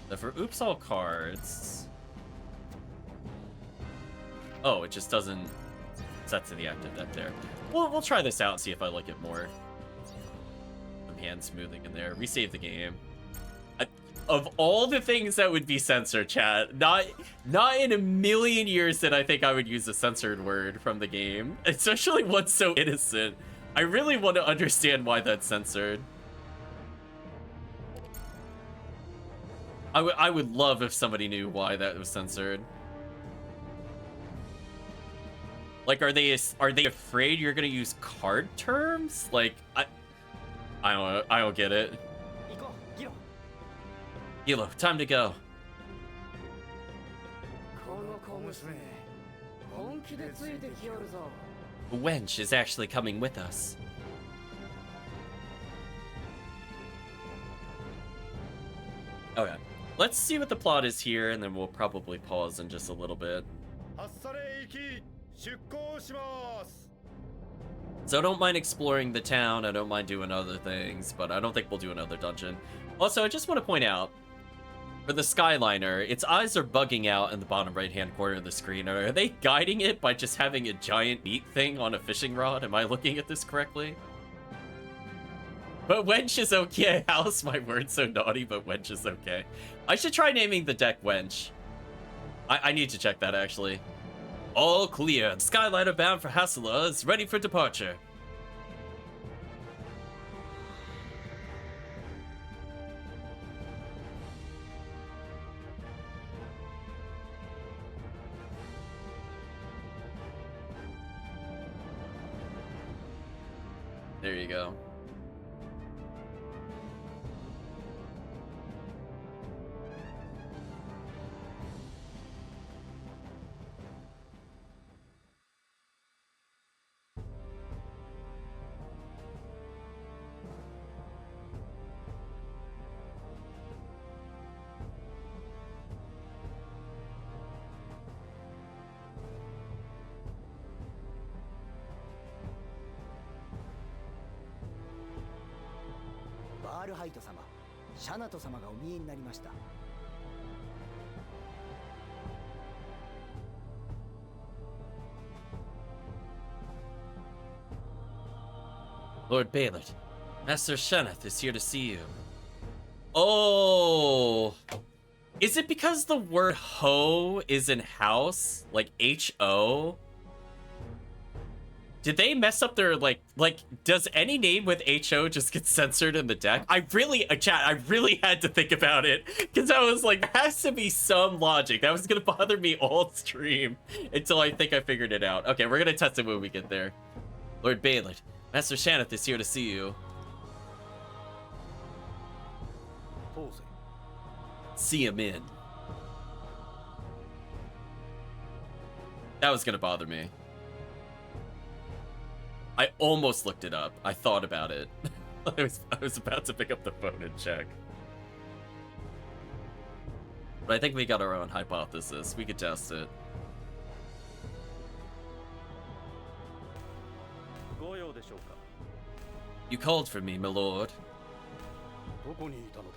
So for oops all cards... Oh, it just doesn't set to the active deck there. We'll try this out and see if I like it more. Some hand smoothing in there. Resave the game. Of all the things that would be censored, chat, not in a million years did I think I would use a censored word from the game, especially one so innocent. I really want to understand why that's censored. I would love if somebody knew why that was censored. Like, are they afraid you're gonna use card terms? Like, I don't get it. Hilo, time to go. この小娘本気でついてきよるぞ The wench is actually coming with us. Okay, let's see what the plot is here, and then we'll probably pause in just a little bit. あっされ行き出航します So I don't mind exploring the town, I don't mind doing other things, but I don't think we'll do another dungeon. Also, I just want to point out, for the Skyliner, its eyes are bugging out in the bottom right-hand corner of the screen. Are they guiding it by just having a giant meat thing on a fishing rod? Am I looking at this correctly? But wench is okay. How's my word so naughty, but wench is okay? I should try naming the deck wench. I need to check that, actually. All clear. Skyliner bound for Hassela is ready for departure. There you go.バールハイト様、シャナト様がお見えになりました。Lord Baylor, Master Shannath is here to see you. Oh, is it because the word ho is in house? Like H-O? Did they mess up their, like, does any name with H-O just get censored in the deck? I really had to think about it. Because I was like, there has to be some logic. That was going to bother me all stream until I think I figured it out. Okay, we're going to test it when we get there. Lord Baylor, Master Shannath is here to see you. See him in. That was going to bother me. I almost looked it up. I thought about it. I was about to pick up the phone and check. But I think we got our own hypothesis. We could test it. You called for me, my lord. どこにいたのだ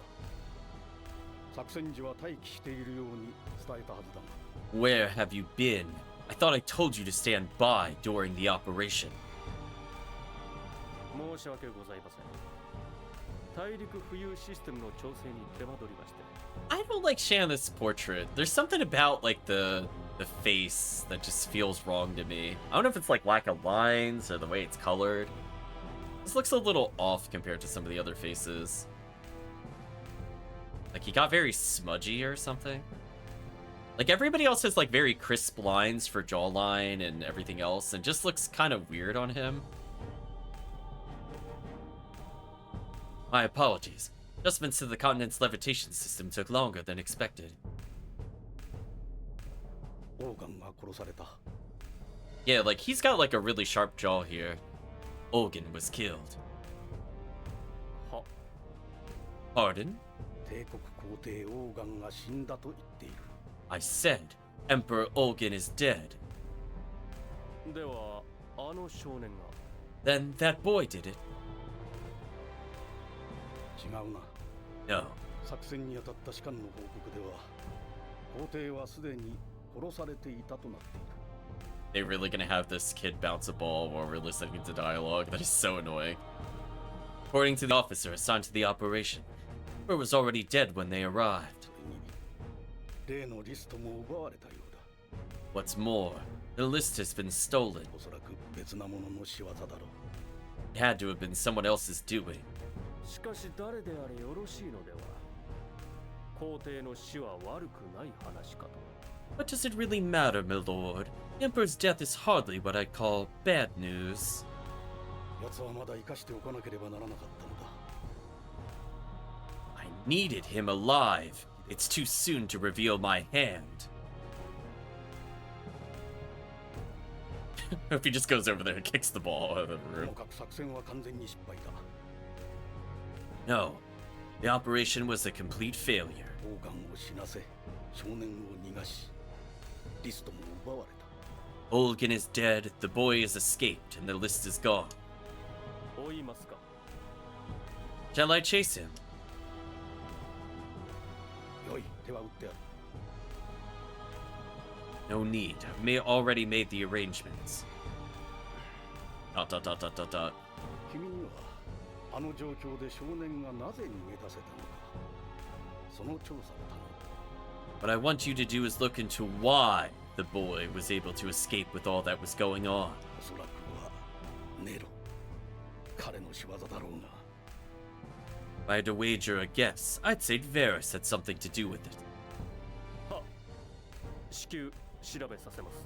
作戦時は待機しているように伝えたはずだが Where have you been? I thought I told you to stand by during the operation. 申し訳ございません大陸浮遊システムの調整に手間取りまして I don't like Shanna's portrait. There's something about like the face that just feels wrong to me. I don't know if it's like lack of lines or the way it's colored. This looks a little off compared to some of the other faces. Like he got very smudgy or something. Like everybody else has like very crisp lines for jawline and everything else, and just looks kind of weird on him. My apologies. Adjustments to the continent's levitation system took longer than expected. オーガンが殺された Yeah, like he's got like a really sharp jaw here. Olgan was killed. は Pardon? 帝国皇帝オーガンが死んだと言っている I said, Emperor Olgan is dead. ではあの少年が Then that boy did it. 違うな No, 作戦に当たった士官の報告では、皇帝はすでに殺されていたとなっている。 They're really gonna have this kid bounce a ball while we're listening to dialogue. That is so annoying. According to the officer assigned to the operation, Burr was already dead when they arrived. それに例のリストも奪われたようだ。 What's more, the list has been stolen. おそらく別な者の仕業だろう。 It had to have been someone else's doing. しかし誰であれよろしいのでは。皇帝の死は悪くない話かと。 What does it really matter, my lord? The Emperor's death is hardly what I'd call bad news. 奴はまだ生かしておかなければならなかったのだ。 I needed him alive. It's too soon to reveal my hand. If he just goes over there and kicks the ball out of the と room. もかく作戦は完全に失敗だ。 No, the operation was a complete failure. 王冠を死なせ、少年を逃がし、リストも奪われた。 Olgin is dead, the boy is escaped, and the list is gone. 追いますか。 Shall I chase him? よい、手は打ってある。 No need. I've already made the arrangements. ... 君にはあの状況で少年がなぜ逃げ出せたのか、その調査を頼む。 What I want you to do is look into why the boy was able to escape with all that was going on. おそらくはネロ、彼の仕業だろうが。 If I had to wager a guess, I'd say Varys had something to do with it. は。至急調べさせます。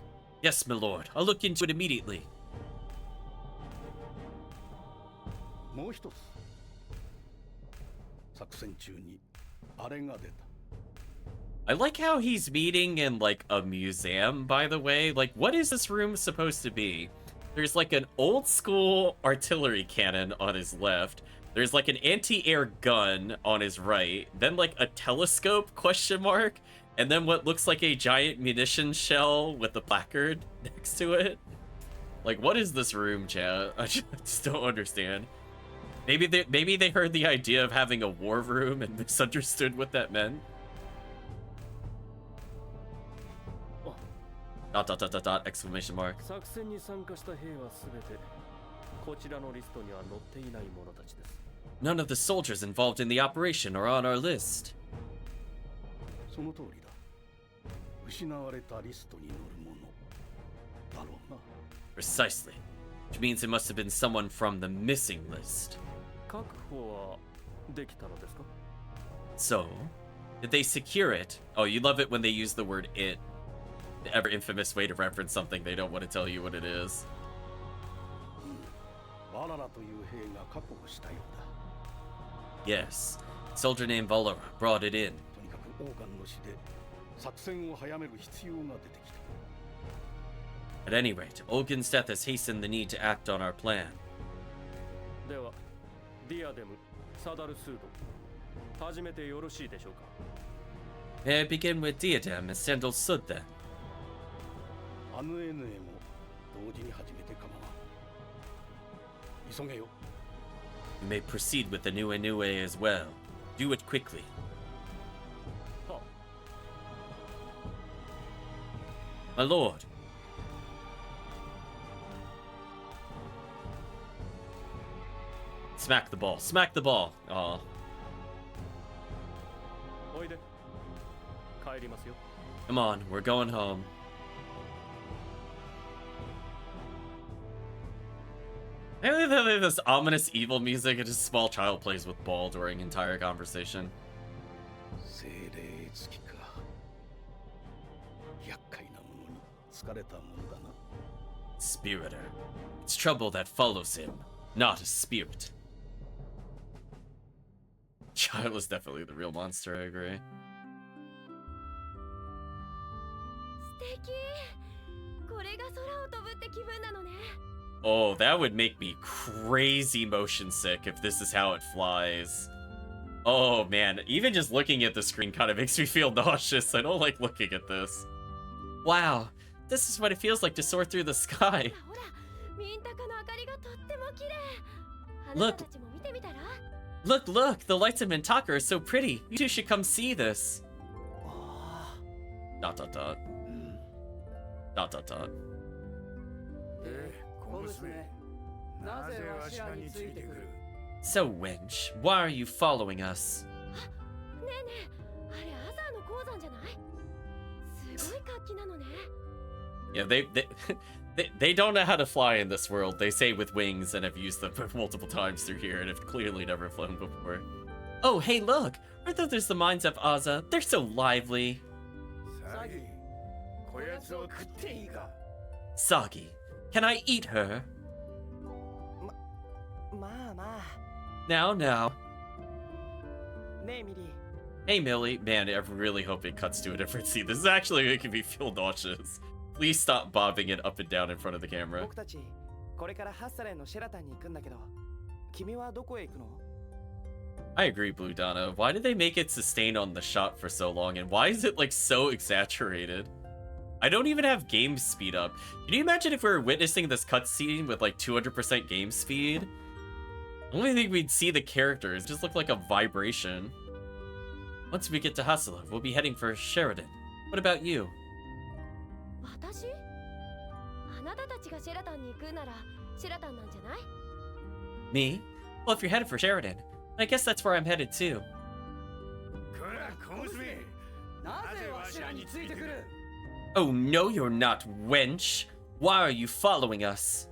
Yes, my lord. I'll look into it immediately. もう一つ、作戦中にあれが出た。 I like how he's meeting in, like, a museum, by the way. Like, what is this room supposed to be? There's, like, an old-school artillery cannon on his left. There's, like, an anti-air gun on his right. Then, like, a telescope, question mark. And then what looks like a giant munition shell with a placard next to it. Like, what is this room, chat? I just don't understand. Maybe they heard the idea of having a war room and misunderstood what that meant. ... exclamation mark. 作戦に参加した兵はすべてこちらのリストには載っていない者たちです。 None of the soldiers involved in the operation are on our list. その通りだ。失われたリストに載るものだろうな。 Precisely. Which means it must have been someone from the missing list. 確保はできたのですか。 So, did they secure it? Oh, you love it when they use the word it. The ever infamous way to reference something they don't want to tell you what it is. バララという兵が確保したようだ。 Yes. A soldier named Valara brought it in. とにかく王冠の死で作戦を早める必要が出てきた。 At any rate, Olgin's death has hastened the need to act on our plan. ではディアデム、サダルスード始めてよろしいでしょうか。 May I begin with Diadem and Sandal Sud then? アヌエヌエも同時に始めて構わん。急げよ。 You may proceed with the new Inoue as well. Do it quickly. は。 My lord. Smack the ball. Smack the ball. Aw. おいで。帰りますよ。 Come on, we're going home. I really love this ominous evil music and a small child plays with ball during entire conversation. 精霊付きか。厄介なものに疲れたものだな。 Spiriter. It's trouble that follows him, not a spirit. Child is definitely the real monster, I agree. 素敵。これが空を飛ぶって気分なのね。 Oh, that would make me crazy motion sick if this is how it flies. Oh man, even just looking at the screen kind of makes me feel nauseous. I don't like looking at this. Wow, this is what it feels like to soar through the sky. ほら、ミンタカの明かりがとっても綺麗。あな Look. たたちも見てみたら？ Look, look, the lights of Mintaka are so pretty. You two should come see this. あ Dot dot dot. Dot dot dot. 小娘、なぜわしらについてくる？ So, wench, why are you following us? ねえねえ、あれアザーの鉱山じゃない？すごい活気なのね。 Yeah, they don't know how to fly in this world. They say with wings and have used them multiple times through here and have clearly never flown before. Oh, hey, look! Aren't those the mines of Aza? They're so lively. サギ、こやつを食っていいか？ Sagi, can I eat her? まあまあ Now, now. ねえミリー Hey, Millie. Man, I really hope it cuts to a different scene. This is actually making me feel nauseous. Please stop bobbing it up and down in front of the camera. 僕たちこれからハッサレンのシェラタンに行くんだけど君はどこへ行くの？ I agree, Blue Donna. Why did they make it sustain on the shot for so long, and why is it like so exaggerated? I don't even have game speed up. Can you imagine if we were witnessing this cutscene with like 200% game speed? I don't think we'd see the characters. It just look like a vibration. Once we get to Hassela, we'll be heading for Sheridan. What about you? 私？あなたたちがシェラタンに行くならシェラタンなんじゃない？ Me? Well, if you're headed for Sheridan, I guess that's where I'm headed too. こら、小娘、なぜわしらについてくる？ Oh, no, you're not, wench. Why are you following us?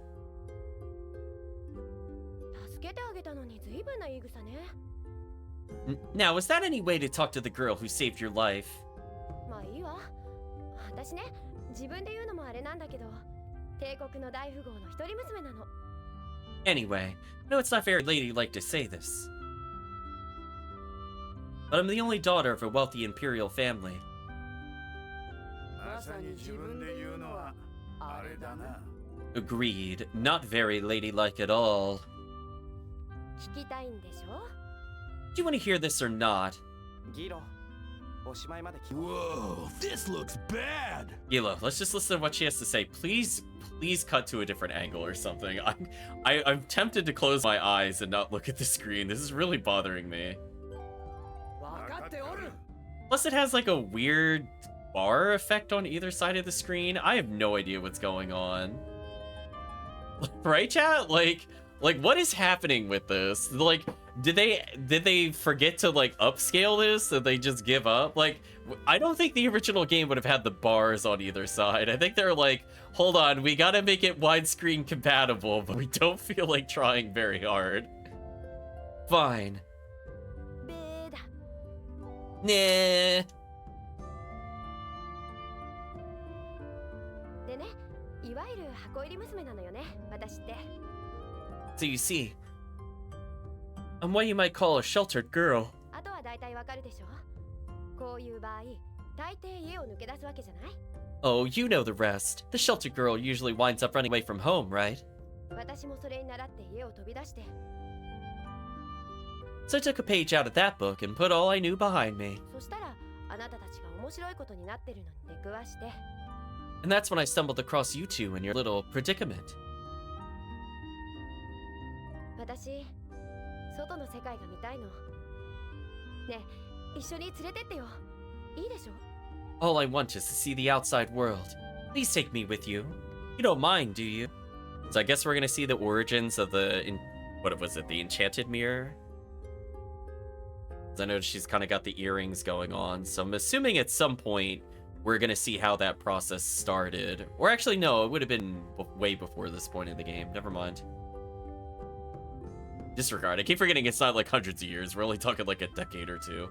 助けてあげたのに随分な言い草ね。Now, is that any way to talk to the girl who saved your life? まあいいわ。私ね、自分で言うのもあれなんだけど、帝国の大富豪の一人娘なの。Anyway, no, it's not very ladylike to say this. But I'm the only daughter of a wealthy imperial family. まさに自分で言うのはあれだな。 Agreed. Not very ladylike at all. 聞きたいんでしょ？ Do you want to hear this or not? ギロおしまいまで聞こ Whoa, this looks bad. Gila, let's just listen to what she has to say. Please cut to a different angle or something. I'm tempted to close my eyes and not look at the screen. This is really bothering me. 分かっておる。 Plus, it has like a weird bar effect on either side of the screen. I have no idea what's going on. Right, chat? Like what is happening with this? Like, did they forget to like upscale this? Did they just give up? Like, I don't think the original game would have had the bars on either side. I think they're like, hold on, we gotta make it widescreen compatible, but we don't feel like trying very hard. Fine. べーだ。 Nah. でね、いわゆる箱入り娘なのよね、私って。 So you see, I'm what you might call a sheltered girl. あとは大体わかるでしょ？こういう場合、大抵家を抜け出すわけじゃない？ Oh, you know the rest. The sheltered girl usually winds up running away from home, right? 私もそれに習って家を飛び出して、 So I took a page out of that book and put all I knew behind me. そしたらあなたたちが面白いことになってるのに出くわして、 And that's when I stumbled across you two in your little predicament. 私、外の世界が見たいの。ねえ、一緒に連れてってよ。いいでしょ？ All I want is to see the outside world. Please take me with you. You don't mind, do you? So I guess we're gonna see the origins of what was it, the enchanted mirror? 'Cause I noticed she's kind of got the earrings going on, so I'm assuming at some point we're gonna see how that process started. Or actually, no, it would have been way before this point in the game. Never mind. Disregard. I keep forgetting it's not like hundreds of years. We're only talking like a decade or two.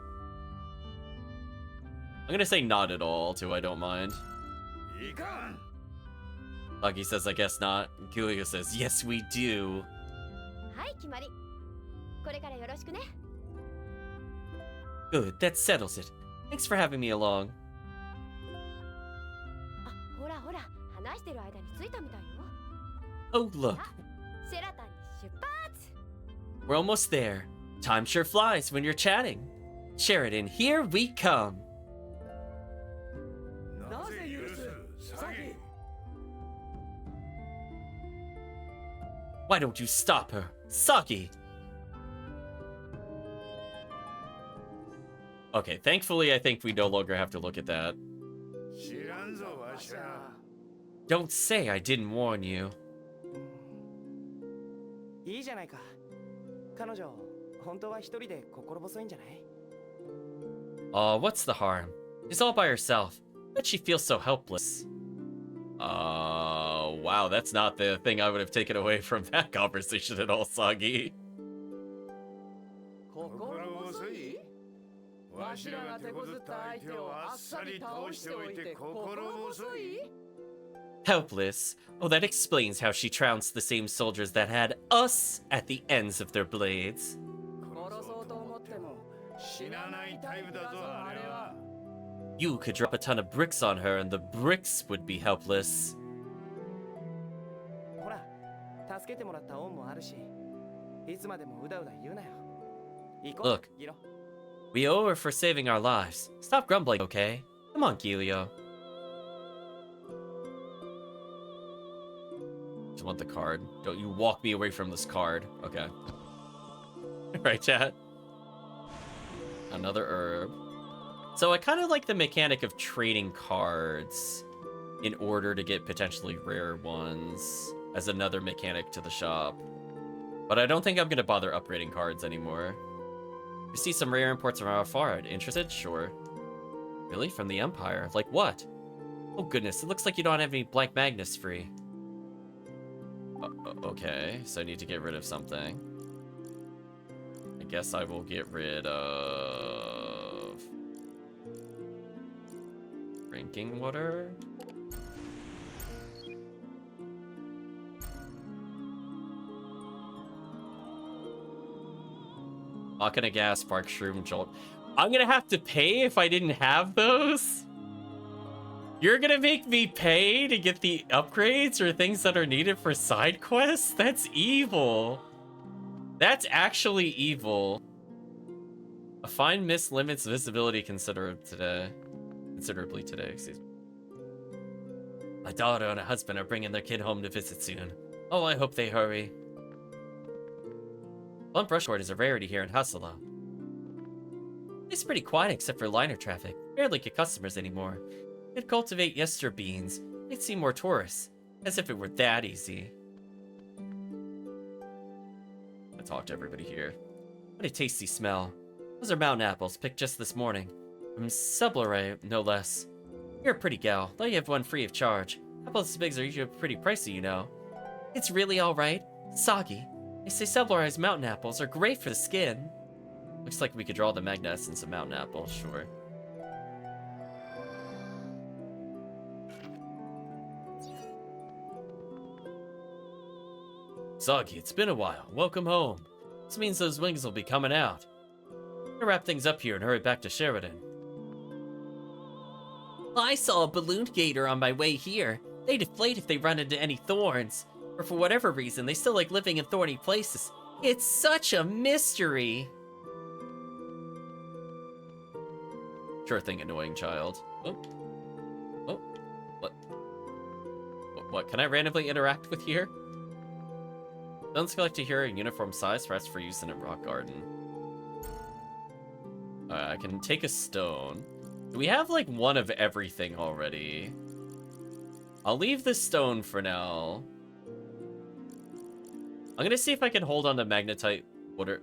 I'm gonna say not at all, too. I don't mind. いかん。 Lucky says, I guess not. Giulio says, yes, we do. はい、決まり。これからよろしくね。 Good, that settles it. Thanks for having me along. あ、ほらほら、話してる間に着いたみたいよ。 Oh, look. シェラタンに出発。 We're almost there. Time sure flies when you're chatting. Sheridan, here we come. なぜ許す、サギ。 Why don't you stop her? Saki! Okay, thankfully I think we no longer have to look at that. 知らんぞわしゃ Don't say I didn't warn you. いいじゃないか。彼女本当は一人で心細いんじゃない？ What's the harm? She's all by herself, but she feels so helpless. Wow, that's not the thing I would have taken away from that conversation at all, Sagi. 心細いわしらが手こずった相手をあっさり倒しておいて心細い Helpless? Oh, that explains how she trounced the same soldiers that had us at the ends of their blades. 殺そうと思っても死なないタイプだぞあれは You could drop a ton of bricks on her and the bricks would be helpless. ほら、助けてもらった恩もあるし、いつまでもうだうだ言うなよ。行こう、 Look. ギロ。 We owe her for saving our lives. Stop grumbling, okay? Come on, Gilio. Just want the card. Don't you walk me away from this card. Okay. Right, chat? Another herb. So I kind of like the mechanic of trading cards in order to get potentially rare ones as another mechanic to the shop. But I don't think I'm going to bother upgrading cards anymore. We see some rare imports from our far. Interested? Sure. Really? From the Empire? Like what? Oh goodness, it looks like you don't have any blank magnets free. Okay, so I need to get rid of something. I guess I will get rid of... drinking water? Machina gas, spark, shroom, jolt. I'm gonna have to pay if I didn't have those? You're gonna make me pay to get the upgrades or things that are needed for side quests? That's evil. That's actually evil. A fine mist limits visibility considerably today, excuse me. My daughter and her husband are bringing their kid home to visit soon. Oh, I hope they hurry. Blunt brushboard is a rarity here in Hasselhoff. It's pretty quiet except for liner traffic. Barely get customers anymore. Could cultivate yester beans. They'd see more tourists. As if it were that easy. I talk to everybody here. What a tasty smell. Those are mountain apples picked just this morning. From Sublare, no less. You're a pretty gal. Let you have one free of charge. Apples this big are usually pretty pricey, you know. It's really alright. Soggy. They say Sublare's mountain apples are great for the skin. Looks like we could draw the magna essence of mountain apples, sure. Soggy, it's been a while. Welcome home. This means those wings will be coming out. I'm gonna wrap things up here and hurry back to Sheridan. I saw a balloon gator on my way here. They deflate if they run into any thorns. Or for whatever reason, they still like living in thorny places. It's such a mystery. Sure thing, annoying child. Oh. Oh. What? What? Can I randomly interact with here? Stones collect here in uniform size for us for use in a rock garden. I can take a stone. We have like one of everything already. I'll leave the stone for now. I'm gonna see if I can hold on to magnetite water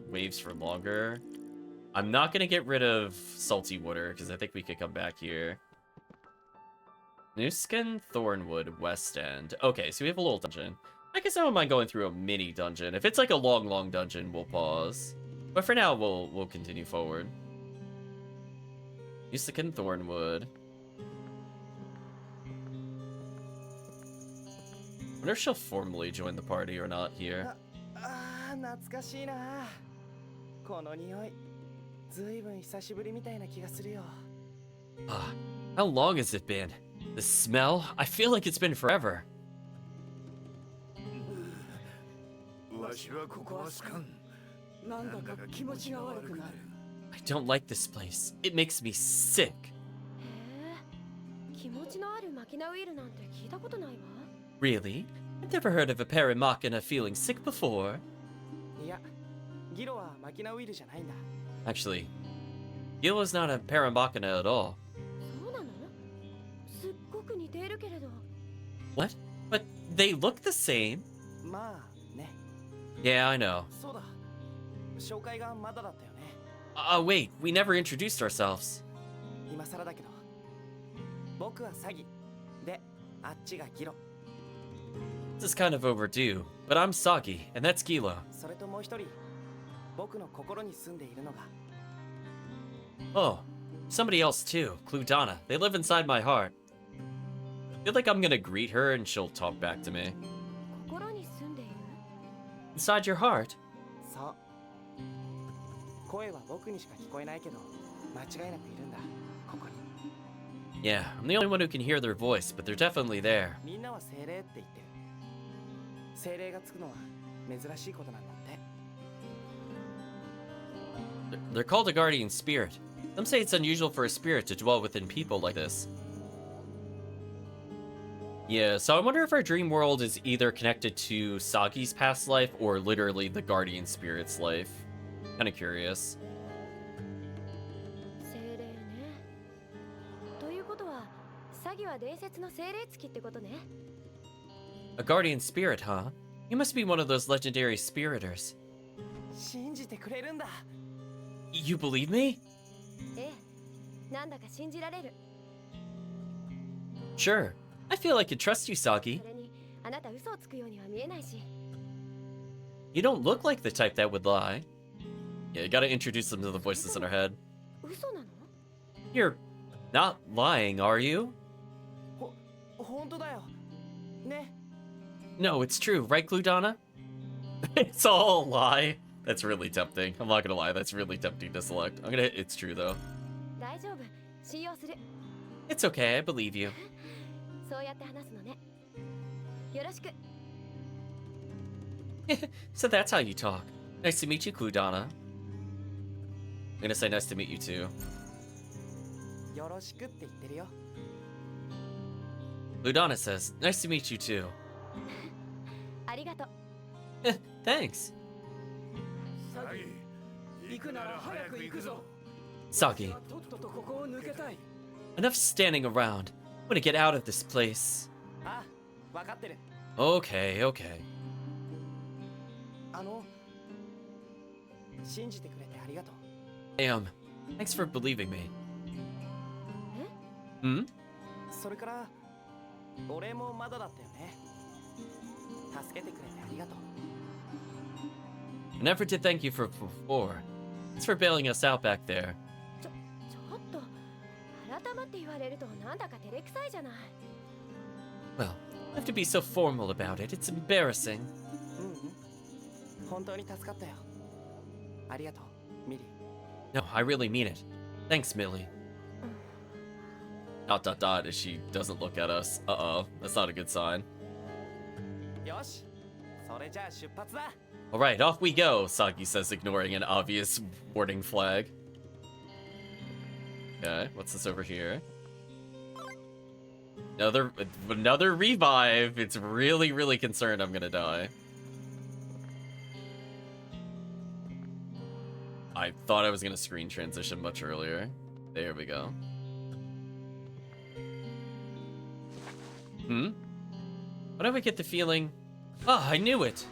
waves for longer. I'm not gonna get rid of salty water because I think we could come back here. New Skin, Thornwood, West End. Okay, so we have a little dungeon. I guess I don't mind going through a mini dungeon. If it's like a long dungeon, we'll pause. But for now, we'll continue forward. New Skin, Thornwood. I wonder if she'll formally join the party or not here. 懐かしいな。この匂い、ずいぶん久しぶりみたいな気がするよ。Ah, how long has it been? The smell? I feel like it's been forever. わしはここは好かんなんだか気持ちが悪くなる。 I don't like this place. It makes me sick. へえ、気持ちのあるマキナウイルなんて聞いたことないわ。 Really? I've never heard of a Paramachina feeling sick before. いや、ギロはマキナウイルじゃないんだ。 Actually, Gila's not a Parambakana at all. そうなの？すっごく似ているけれど。 What? But they look the same. まあね。 Yeah, I know. そうだ。紹介がまだだったよね。Wait, we never introduced ourselves. 今更だけど。僕はサギ。で、あっちがギロ。 This is kind of overdue, but I'm Sagi, and that's Gila. それともう一人、僕の心に住んでいるのが。 Oh, somebody else too, Cludana. They live inside my heart. I feel like I'm gonna greet her and she'll talk back to me. 心に住んでいる？ Inside your heart? そう。声は僕にしか聞こえないけど、間違いなくいるんだ。ここに。 Yeah, I'm the only one who can hear their voice, but they're definitely there. みんなは精霊って言ってる。精霊がつくのは珍しいことなんだって。 They're called a guardian spirit. Some say it's unusual for a spirit to dwell within people like this. Yeah, so I wonder if our dream world is either connected to Sagi's past life or literally the guardian spirit's life. Kinda curious. 精霊ね。ということは、サギは伝説の精霊付きってことね。 A guardian spirit, huh? You must be one of those legendary spiriters. 信じてくれるんだ。 You believe me? ええ、なんだか信じられる。 Sure. I feel I could trust you, Sagi. それに、あなた嘘をつくようには見えないし。 You don't look like the type that would lie. Yeah, you gotta introduce them to the voices in our head. 嘘なの？ You're not lying, are you? 本当だよ。ね。 No, it's true, right, Cludana? It's all a lie. That's really tempting. I'm not gonna lie, that's really tempting to select. I'm gonna hit it's true, though. 大丈夫。信用する。 It's okay, I believe you. そうやって話すのね。よろしく。 So that's how you talk. Nice to meet you, Cludana. I'm gonna say nice to meet you, too. よろしくって言ってるよ。 Cludana says, nice to meet you, too. ありがとう。 Thanks. サギ、行くなら早く行くぞ。 Sagi, とっととここを抜けたい。 enough standing around. I want to get out of this place. あ、わかってる。 Okay, okay. 信じてくれてありがとう。 Thanks for believing me. え？ Hmm? それから、俺もまだだったよね。助けてくれてありがとう。 I never did thank you for before. Thanks for bailing us out back there. ちょっと。改まって言われるとなんだか照れくさいじゃない。 Well, I have to be so formal about it. It's embarrassing. 本当に助かったよ。ありがとう、ミリ。 No, I really mean it. Thanks, Millie. Dot dot dot as she doesn't look at us. Uh-oh, that's not a good sign. よし、それじゃあ出発だ。 Alright, off we go, Sagi says, ignoring an obvious warning flag. Okay, what's this over here? Another revive. It's really, really concerned I'm gonna die. I thought I was gonna screen transition much earlier. There we go. Hmm? Why do I get the feeling? Ah, I knew it!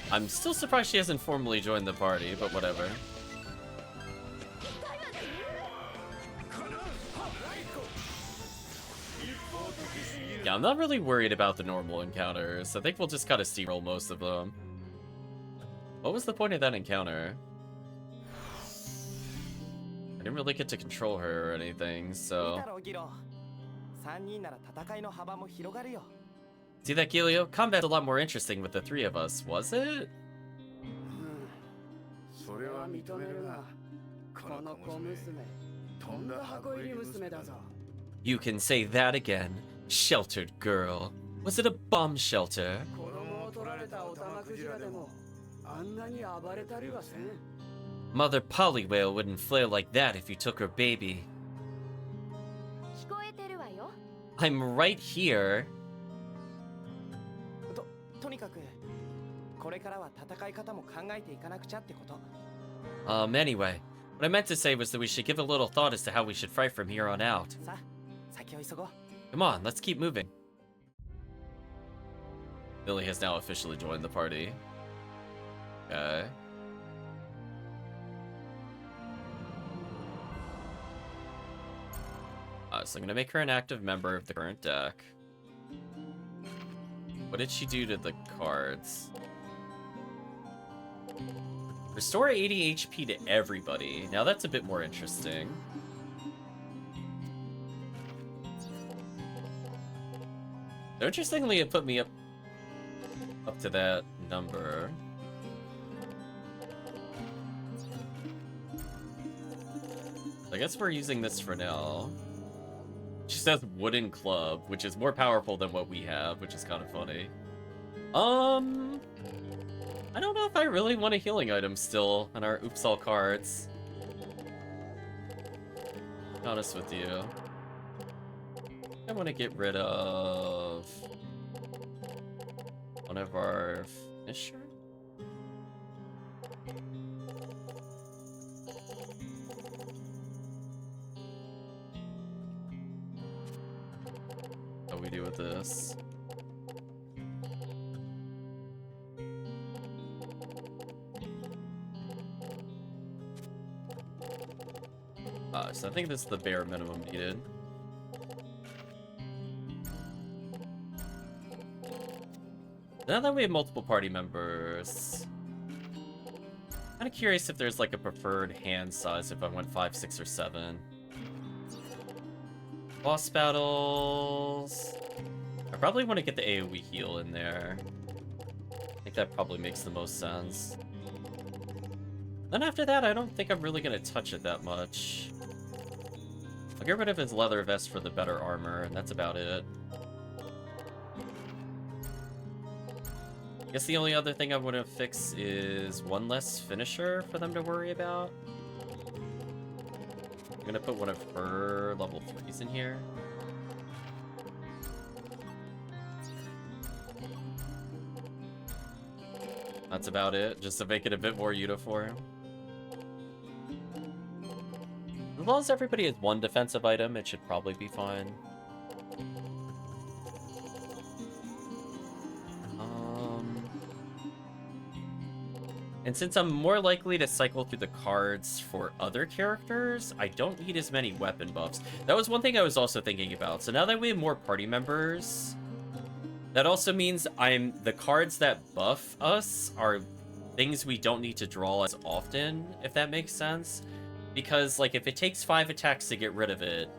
I'm still surprised she hasn't formally joined the party, but whatever. Yeah, I'm not really worried about the normal encounters. I think we'll just kind of steamroll most of them. What was the point of that encounter? I didn't really get to control her or anything, so... See that, Gilio? Combat's a lot more interesting with the three of us, was it? それは認めるが、この小娘、とんだ箱入り娘だぞ。 You can say that again. Sheltered girl. Was it a bomb shelter? 子供を取られたオタマクジラでも、あんなに暴れたりはせん。 Mother Polywhale wouldn't flail like that if you took her baby. 聞こえてるわよ。 I'm right here. とにかくこれからは戦い方も考えていかなくちゃってこと。 Anyway, what I meant to say was that we should give a little thought as to how we should fight from here on out. さあ先を急ごう。 Come on, let's keep moving. Lily has now officially joined the party. Okay. So I'm gonna make her an active member of the current deck. What did she do to the cards? Restore 80 HP to everybody. Now that's a bit more interesting. So interestingly, it put me up to that number. I guess we're using this for now. She says wooden club, which is more powerful than what we have, which is kind of funny. I don't know if I really want a healing item still on our Oops All cards. To be honest with you. I want to get rid of one of our finisher. What do we do with this? So I think this is the bare minimum needed. Now that we have multiple party members, kind of curious if there's like a preferred hand size if I went 5, 6, or 7. Boss battles. I probably want to get the AoE heal in there. I think that probably makes the most sense. Then after that, I don't think I'm really going to touch it that much. I'll get rid of his leather vest for the better armor, and that's about it. I guess the only other thing I want to fix is one less finisher for them to worry about. I'm gonna put one of her level 3s in here. That's about it, just to make it a bit more uniform. As long as everybody has one defensive item, it should probably be fine. And since I'm more likely to cycle through the cards for other characters, I don't need as many weapon buffs. That was one thing I was also thinking about. So now that we have more party members, that also means the cards that buff us are things we don't need to draw as often, if that makes sense. Because, like, if it takes 5 attacks to get rid of it,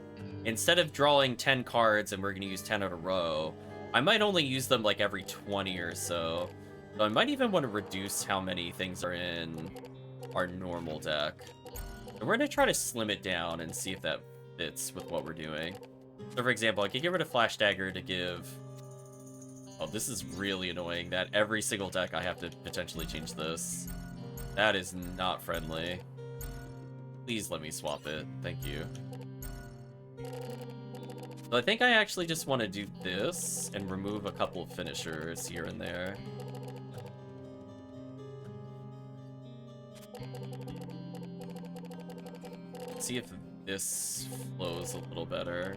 instead of drawing 10 cards and we're going to use 10 in a row, I might only use them, like, every 20 or so. So I might even want to reduce how many things are in our normal deck. And we're going to try to slim it down and see if that fits with what we're doing. So, for example, I could get rid of Flash Dagger to give... Oh, this is really annoying that every single deck I have to potentially change this. That is not friendly. Please let me swap it. Thank you. So I think I actually just want to do this and remove a couple of finishers here and there. See if this flows a little better.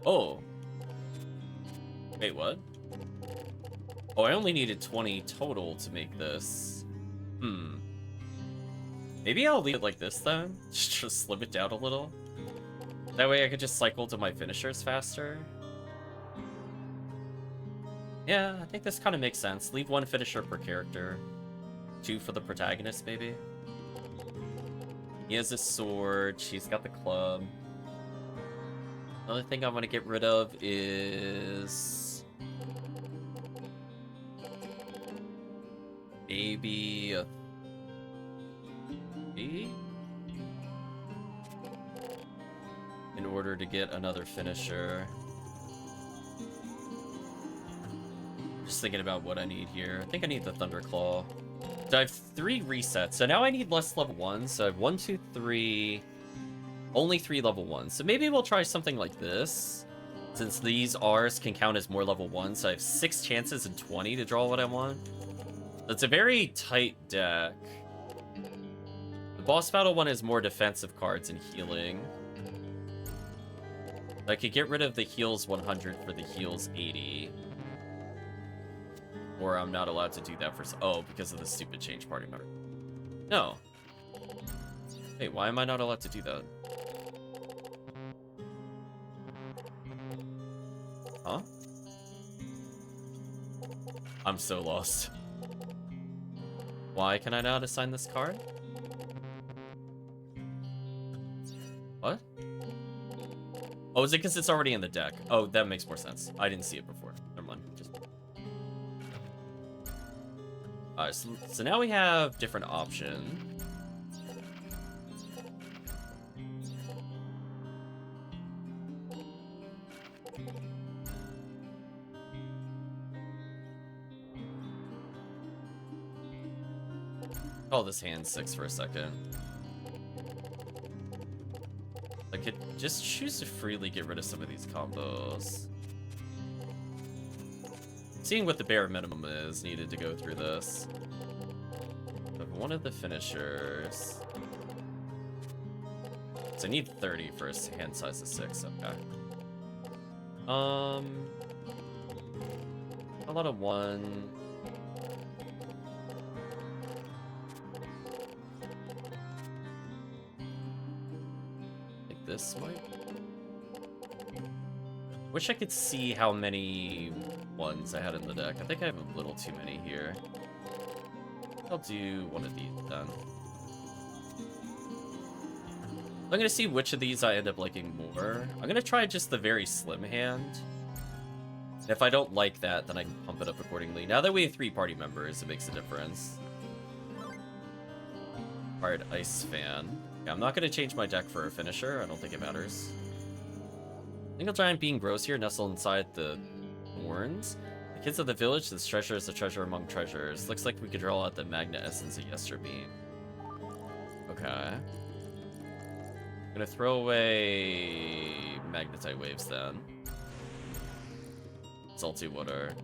Oh. Wait, what? Oh, I only needed 20 total to make this. Maybe I'll leave it like this then? Just slim it down a little. That way I could just cycle to my finishers faster. Yeah, I think this kind of makes sense. Leave 1 finisher per character. 2 for the protagonist, maybe. He has his sword. She's got the club. Another thing I want to get rid of is... maybe a... get another finisher. Just thinking about what I need here. I think I need the Thunderclaw. So I have 3 resets. So now I need less level 1s. So I have 1, 2, 3. Only 3 level 1s. So maybe we'll try something like this. Since these R's can count as more level 1s. So I have 6 chances in 20 to draw what I want. It's a very tight deck. The boss battle one is more defensive cards and healing. I could get rid of the heals 100 for the heals 80. Or I'm not allowed to do that for... Oh, because of the stupid change party member. No. Wait, why am I not allowed to do that? Huh? I'm so lost. Why can I not assign this card? What? Oh, is it because it's already in the deck? Oh, that makes more sense. I didn't see it before. Never mind. Alright, so now we have different options. Call this hand 6 for a second. I could just choose to freely get rid of some of these combos. Seeing what the bare minimum is needed to go through this. But one of the finishers. So I need 30 for a hand size of 6. Okay. A lot of 1. Like this might. Wish I could see how many ones I had in the deck. I think I have a little too many here. I'll do one of these then. I'm gonna see which of these I end up liking more. I'm gonna try just the very slim hand. If I don't like that, then I can pump it up accordingly. Now that we have 3 party members, it makes a difference. Hard Ice Fan. Yeah, I'm not gonna change my deck for a finisher. I don't think it matters. Single giant being gross here, nestled inside the thorns. The kids of the village, this treasure is a treasure among treasures. Looks like we could draw out the magnet essence of Yesterbeam. Okay. I'm gonna throw away Magnetite Waves then. Salty Water.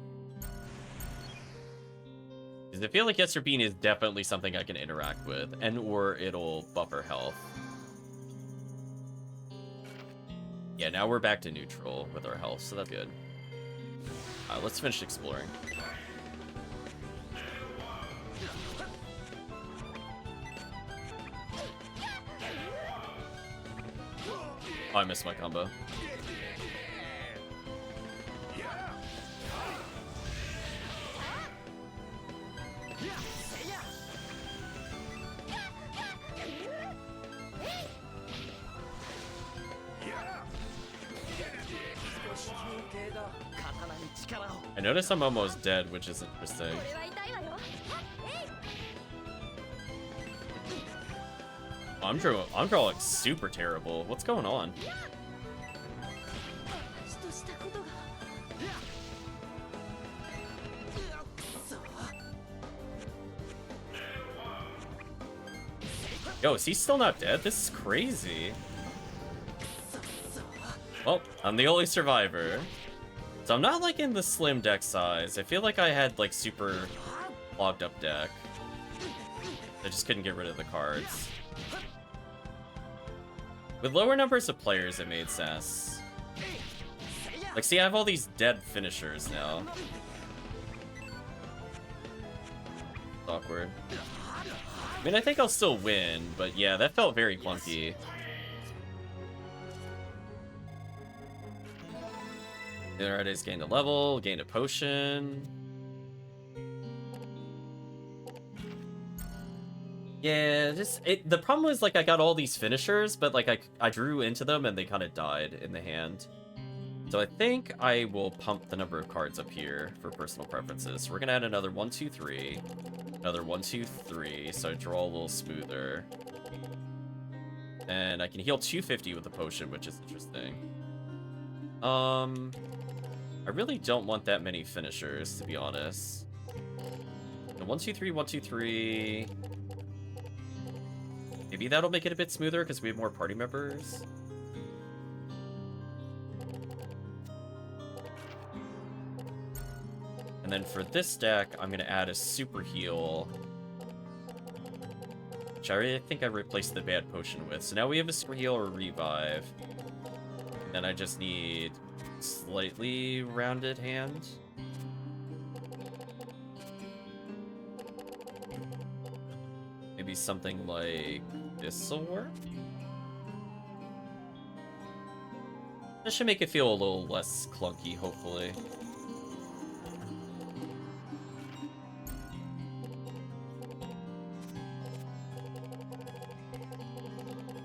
Because I feel like Yesterbeam is definitely something I can interact with, and or it'll buffer health. Yeah, now we're back to neutral with our health, so that's good. Let's finish exploring. Oh, I missed my combo. I notice I'm almost dead, which is interesting. Oh, I'm drawing super terrible. What's going on? Yo, is he still not dead? This is crazy. Well, I'm the only survivor. So I'm not like in the slim deck size. I feel like I had like super clogged up deck. I just couldn't get rid of the cards. With lower numbers of players, it made sense. Like, see, I have all these dead finishers now. It's awkward. I mean, I think I'll still win, but yeah, that felt very clunky. Alright, gained a level, gained a potion. Yeah, the problem was like I got all these finishers, but like I drew into them and they kind of died in the hand. So I think I will pump the number of cards up here for personal preferences. So we're gonna add another 1, 2, 3. Another 1, 2, 3, so I draw a little smoother. And I can heal 250 with the potion, which is interesting. I really don't want that many finishers, to be honest. 1, 2, 3, 1, 2, 3. Maybe that'll make it a bit smoother because we have more party members. And then for this deck, I'm going to add a super heal, which I already think I replaced the bad potion with. So now we have a super heal or revive. And then I just need slightly rounded hand. Maybe something like this'll work? This should make it feel a little less clunky, hopefully.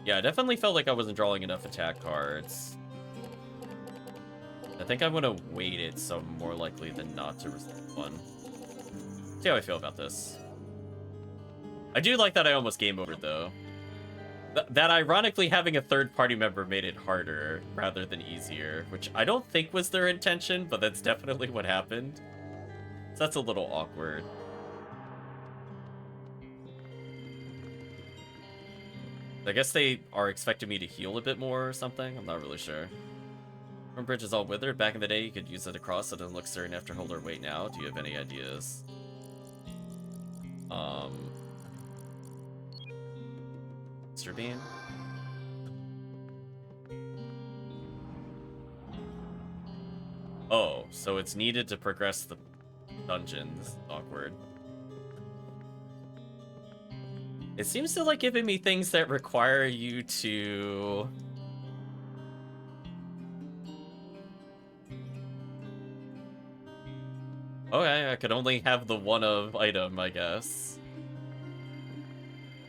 Yeah, I definitely felt like I wasn't drawing enough attack cards. I think I'm gonna weight it, so I'm more likely than not to receive one. See how I feel about this. I do like that I almost game over, though. That ironically having a third party member made it harder rather than easier, which I don't think was their intention, but that's definitely what happened. So that's a little awkward. I guess they are expecting me to heal a bit more or something. I'm not really sure. From bridge is all withered. Back in the day, you could use it across so it doesn't look certain after hold or weight now. Do you have any ideas? Mr. Bean? Oh, so it's needed to progress the dungeons. Awkward. It seems to like giving me things that require you to... Okay, I could only have the one of item, I guess.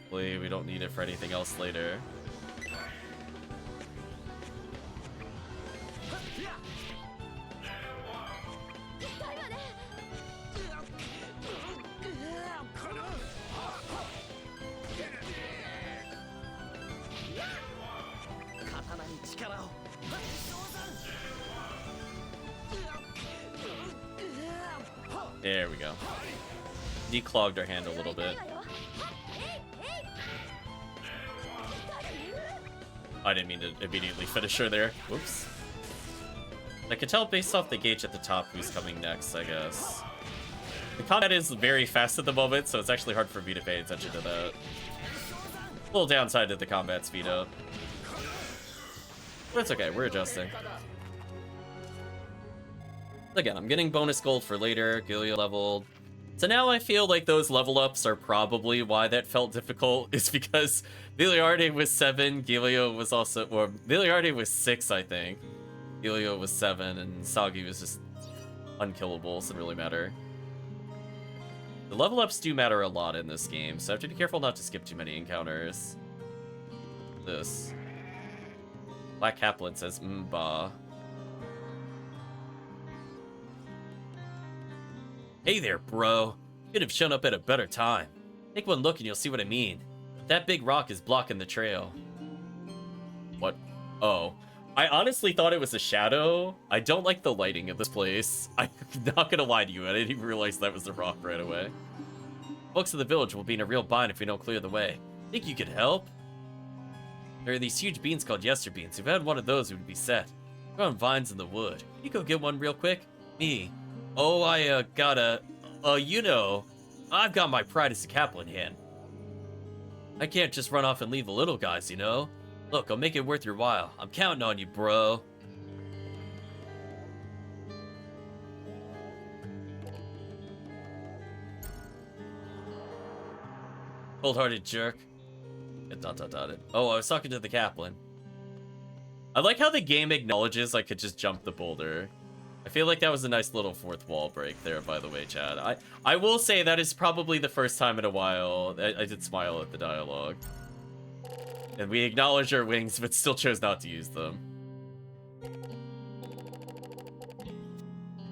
Hopefully we don't need it for anything else later. There we go. Declogged our hand a little bit. I didn't mean to immediately finish her there. Whoops. I can tell based off the gauge at the top who's coming next, I guess. The combat is very fast at the moment, so it's actually hard for me to pay attention to that. A little downside to the combat speed up. But it's okay, we're adjusting. Again, I'm getting bonus gold for later, Gilia leveled. So now I feel like those level ups are probably why that felt difficult, is because Viliarde was 7, Gilia was also, or Viliarde was 6, I think. Gilia was 7, and Sagi was just unkillable, so it didn't really matter. The level ups do matter a lot in this game, so I have to be careful not to skip too many encounters. This. Black Kaplan says, Mba. Hey there, bro. Could have shown up at a better time. Take one look and you'll see what I mean. That big rock is blocking the trail. What? Oh. I honestly thought it was a shadow. I don't like the lighting of this place. I'm not gonna lie to you, I didn't even realize that was the rock right away. Folks of the village will be in a real bind if we don't clear the way. Think you could help? There are these huge beans called yester beans. If I had one of those, it would be set. They're on vines in the wood. Can you go get one real quick? Me. Oh, I gotta, you know, I've got my pride as a Kaplan hand. I can't just run off and leave the little guys, you know? Look, I'll make it worth your while. I'm counting on you, bro. Cold-hearted jerk. Oh, I was talking to the Kaplan. I like how the game acknowledges I could just jump the boulder. I feel like that was a nice little fourth wall break there, by the way, Chad. I will say that is probably the first time in a while I did smile at the dialogue. And we acknowledge our wings, but still chose not to use them.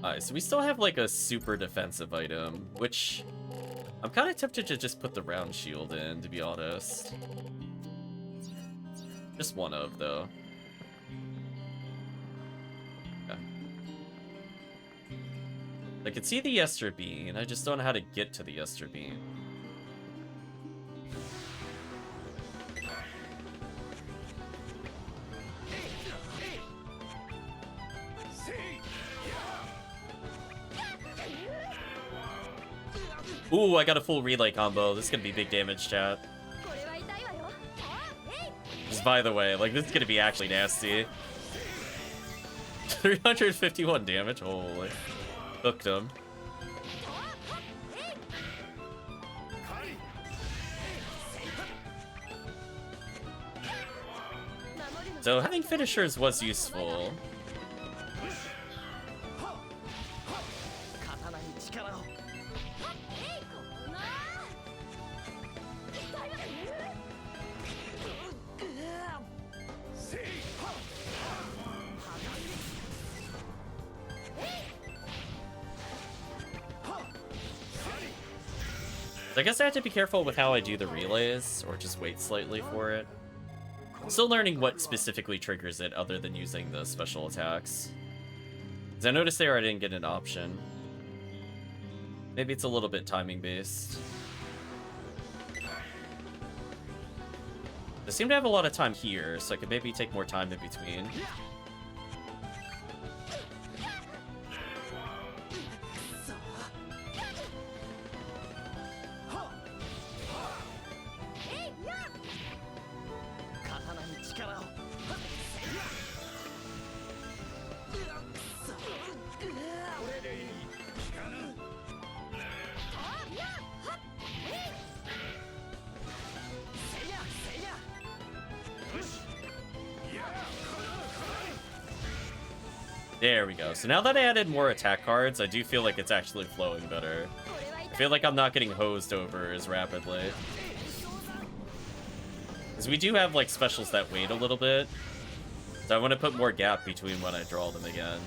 Alright, so we still have like a super defensive item, which I'm kind of tempted to just put the round shield in, to be honest. Just one of, though. I can see the Yester Bean, I just don't know how to get to the Yester Bean. Ooh, I got a full relay combo. This is gonna be big damage, chat. これは痛いわよ。えい Just by the way, like, this is gonna be actually nasty. 351 damage, holy. Hooked him. So having finishers was useful. 刀に力を。I guess I have to be careful with how I do the relays, or just wait slightly for it. I'm still learning what specifically triggers it other than using the special attacks. Because I noticed there I didn't get an option. Maybe it's a little bit timing based. I seem to have a lot of time here, so I could maybe take more time in between. There we go. So now that I added more attack cards, I do feel like it's actually flowing better. I feel like I'm not getting hosed over as rapidly. Because we do have like specials that wait a little bit. So I want to put more gap between when I draw them again.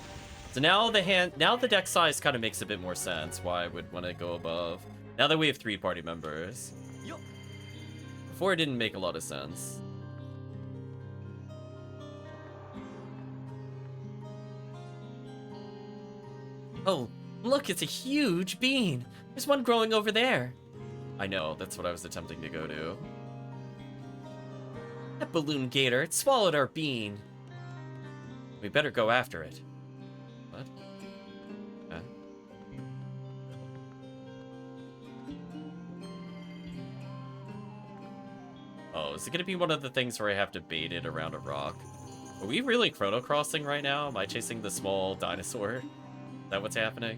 So now the deck size kind of makes a bit more sense why I would want to go above. Now that we have 3 party members. Before it didn't make a lot of sense. Oh, look, it's a huge bean. There's one growing over there. I know, that's what I was attempting to go to. That balloon gator, it swallowed our bean. We better go after it. What? Huh? Oh, is it gonna be one of the things where I have to bait it around a rock? Are we really Chrono Crossing right now? Am I chasing the small dinosaur? Is that what's happening?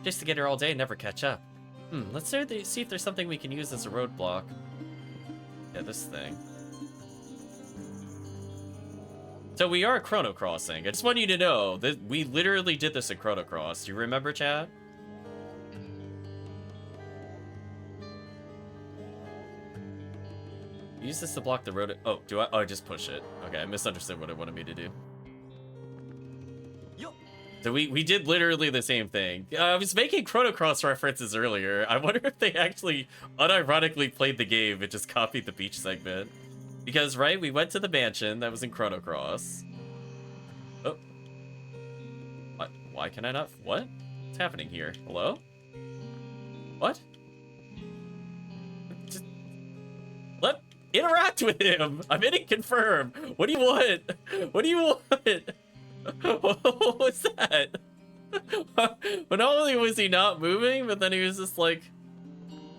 Just to get here all day and never catch up. Let's see if there's something we can use as a roadblock. Yeah, this thing. So we are Chrono Crossing. I just want you to know that we literally did this in Chrono Cross. Do you remember, chat? Use this to block the road. Oh, do I? Oh, I just push it. Okay, I misunderstood what it wanted me to do. So we did literally the same thing. I was making Chrono Cross references earlier. I wonder if they actually unironically played the game and just copied the beach segment. Because, right, we went to the mansion that was in Chrono Cross. Oh. What? Why can I not? What? What's happening here? Hello? What? Just interact with him. I'm hitting confirm. What do you want? What do you want? What was that? But not only was he not moving, but then he was just like,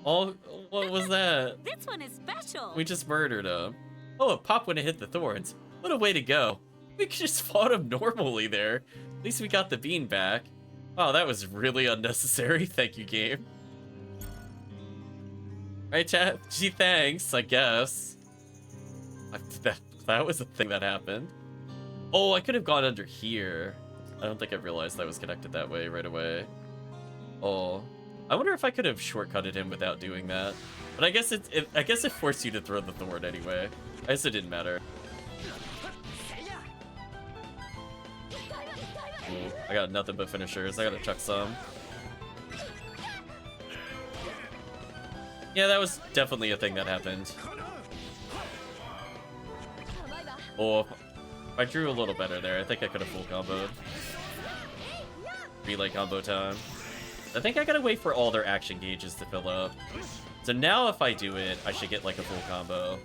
all. What was that? This one is special. We just murdered him. Oh, it popped when it hit the thorns. What a way to go. We could just fought him normally there. At least we got the bean back. Oh, that was really unnecessary. Thank you, game. Right, chat? Gee, thanks, I guess. That was a thing that happened. Oh, I could have gone under here. I don't think I realized that was connected that way right away. Oh, I wonder if I could have shortcutted him without doing that. But I guess it forced you to throw the thorn anyway. I guess it didn't matter. Ooh, I got nothing but finishers. I gotta chuck some. Yeah, that was definitely a thing that happened. Oh, I drew a little better there. I think I could have full comboed. Relay combo time. I think I gotta wait for all their action gauges to fill up. So now if I do it, I should get like a full combo.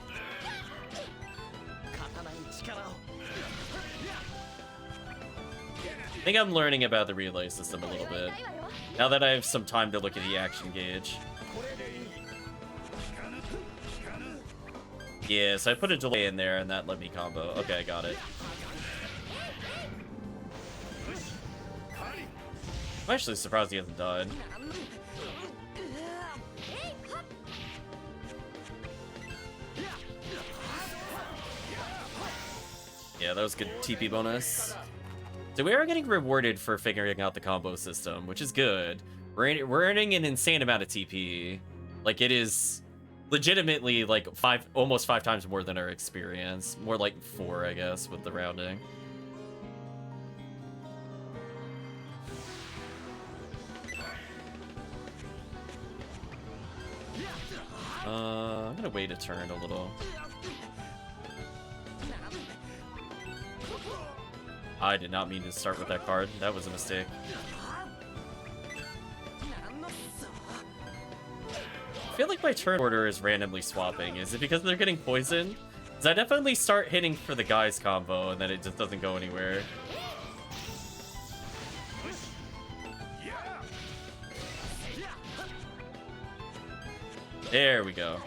I think I'm learning about the relay system a little bit. Now that I have some time to look at the action gauge. Yeah, so I put a delay in there and that let me combo. Okay, I got it. I'm actually surprised he hasn't died. Yeah, that was good TP bonus. So we are getting rewarded for figuring out the combo system, which is good. We're earning an insane amount of TP. Like, it is legitimately like almost 5 times more than our experience. More like 4, I guess, with the rounding. I'm gonna wait a turn a little. I did not mean to start with that card. That was a mistake. I feel like my turn order is randomly swapping. Is it because they're getting poisoned? Because I definitely start hitting for the guys combo and then it just doesn't go anywhere. There we go.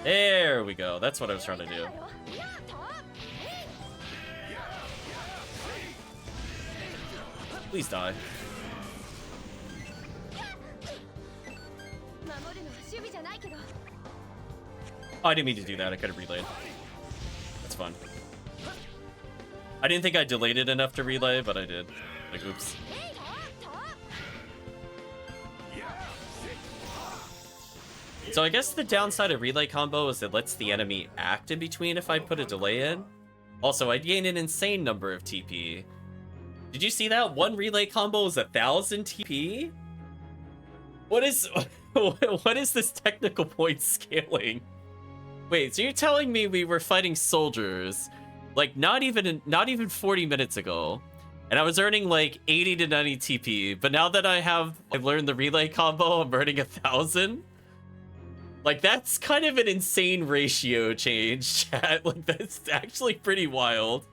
There we go. That's what I was trying to do. Please die. Oh, I didn't mean to do that. I could have relayed. That's fun. I didn't think I delayed it enough to relay, but I did. Like, oops. So I guess the downside of relay combo is it lets the enemy act in between if I put a delay in. Also, I gain an insane number of TP. Did you see that? One relay combo is 1,000 TP? What is what is this technical point scaling? Wait, so you're telling me we were fighting soldiers like not even 40 minutes ago, and I was earning like 80 to 90 TP, but now that I've learned the relay combo, I'm earning 1,000? Like, that's kind of an insane ratio change, chat. Like, that's actually pretty wild.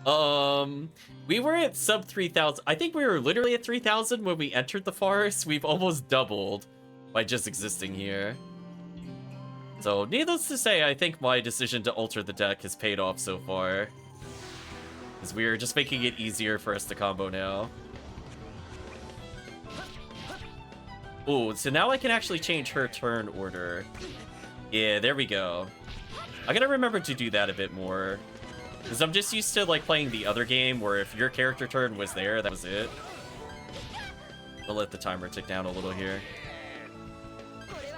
We were at sub 3,000. I think we were literally at 3,000 when we entered the forest. We've almost doubled by just existing here. So, needless to say, I think my decision to alter the deck has paid off so far. Because we are just making it easier for us to combo now. Ooh, so now I can actually change her turn order. Yeah, there we go. I gotta remember to do that a bit more. Because I'm just used to, like, playing the other game where if your character turn was there, that was it. I'll let the timer tick down a little here.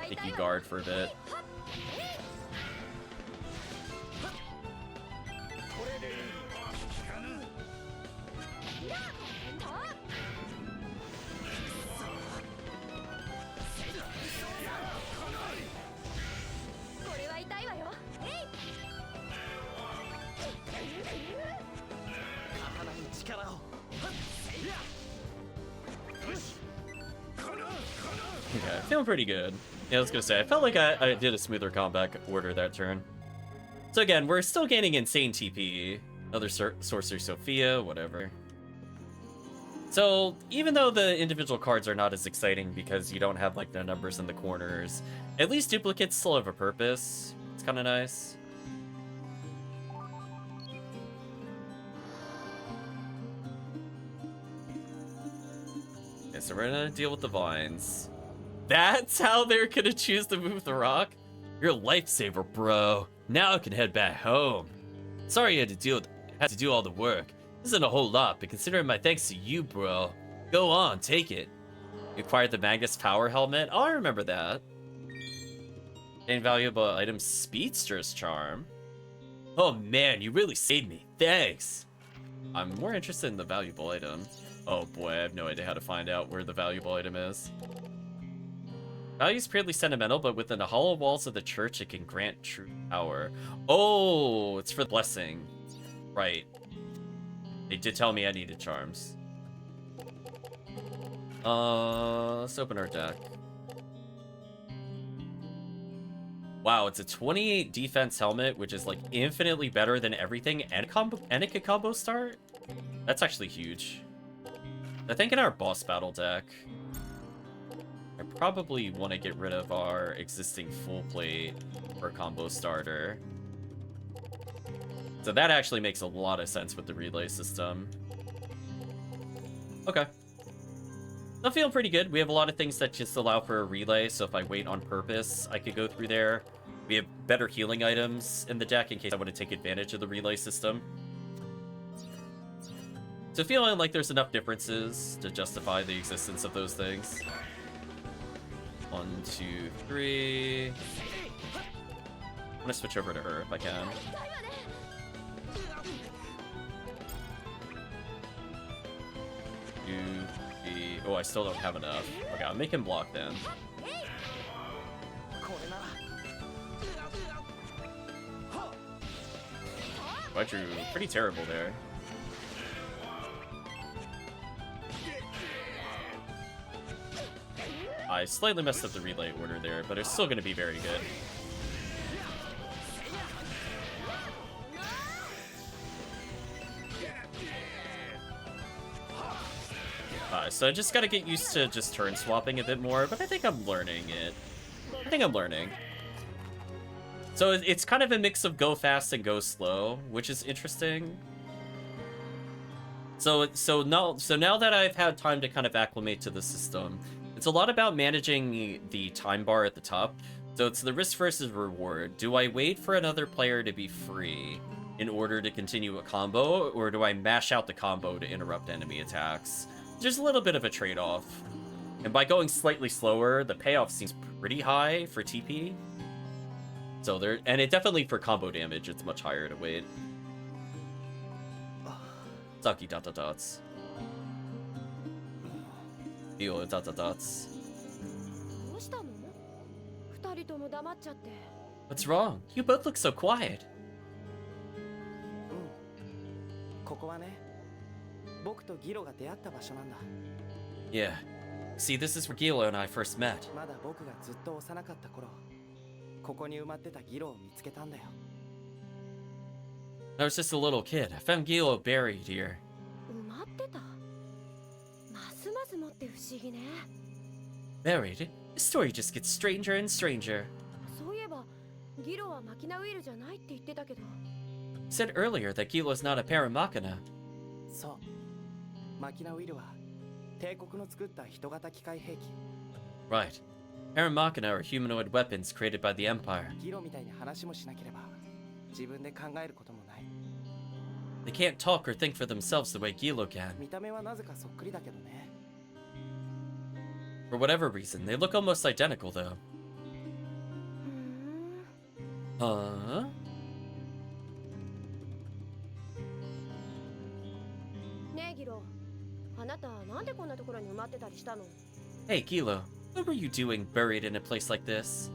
Make you guard for a bit. Okay, feeling pretty good. Yeah, I was gonna say, I felt like I did a smoother combat order that turn. So again, we're still gaining insane TP. Another Sorcery Sophia, whatever. So, even though the individual cards are not as exciting because you don't have, like, the numbers in the corners, at least duplicates still have a purpose. It's kind of nice. Okay, so we're gonna deal with the vines. That's how they're gonna choose to move the rock? You're a lifesaver, bro. Now I can head back home. Sorry you had to do all the work. This isn't a whole lot, but considering my thanks to you, bro. Go on, take it. You acquired the Magnus Power Helmet? Oh, I remember that. Gain valuable item, Speedster's Charm. Oh man, you really saved me. Thanks. I'm more interested in the valuable item. Oh boy, I have no idea how to find out where the valuable item is. Value is purely sentimental, but within the hollow walls of the church, it can grant true power. Oh, it's for the blessing. Right. They did tell me I needed charms. Let's open our deck. Wow, it's a 28 defense helmet, which is like infinitely better than everything, and a combo start? That's actually huge. I think in our boss battle deck, I probably want to get rid of our existing full plate for combo starter. So that actually makes a lot of sense with the relay system. Okay. I'm feeling pretty good. We have a lot of things that just allow for a relay, so if I wait on purpose, I could go through there. We have better healing items in the deck in case I want to take advantage of the relay system. So feeling like there's enough differences to justify the existence of those things. 1, 2, 3. I'm gonna switch over to her if I can. 2, 3. Oh, I still don't have enough. Okay, I'll make him block then. I drew pretty terrible there. I slightly messed up the relay order there, but it's still going to be very good. So I just got to get used to just turn swapping a bit more, but I think I'm learning it. I think I'm learning. So it's kind of a mix of go fast and go slow, which is interesting. So now that I've had time to kind of acclimate to the system, it's a lot about managing the time bar at the top. So it's the risk versus reward. Do I wait for another player to be free in order to continue a combo, or do I mash out the combo to interrupt enemy attacks? There's a little bit of a trade-off. And by going slightly slower, the payoff seems pretty high for TP. So and it definitely for combo damage, it's much higher to wait. Saki dot dot dots. Dio dot dot dots. What's wrong? You both look so quiet. Yeah. See, this is where Gilo and I first met. I was just a little kid. I found Gilo buried here. Buried? The story just gets stranger and stranger. You said earlier that Gilo's not a paramachina. Right. Paramachina are humanoid weapons created by the Empire. They can't talk or think for themselves the way Gilo can. For whatever reason, they look almost identical, though. Huh? Hey, Gilo, what were you doing buried in a place like this?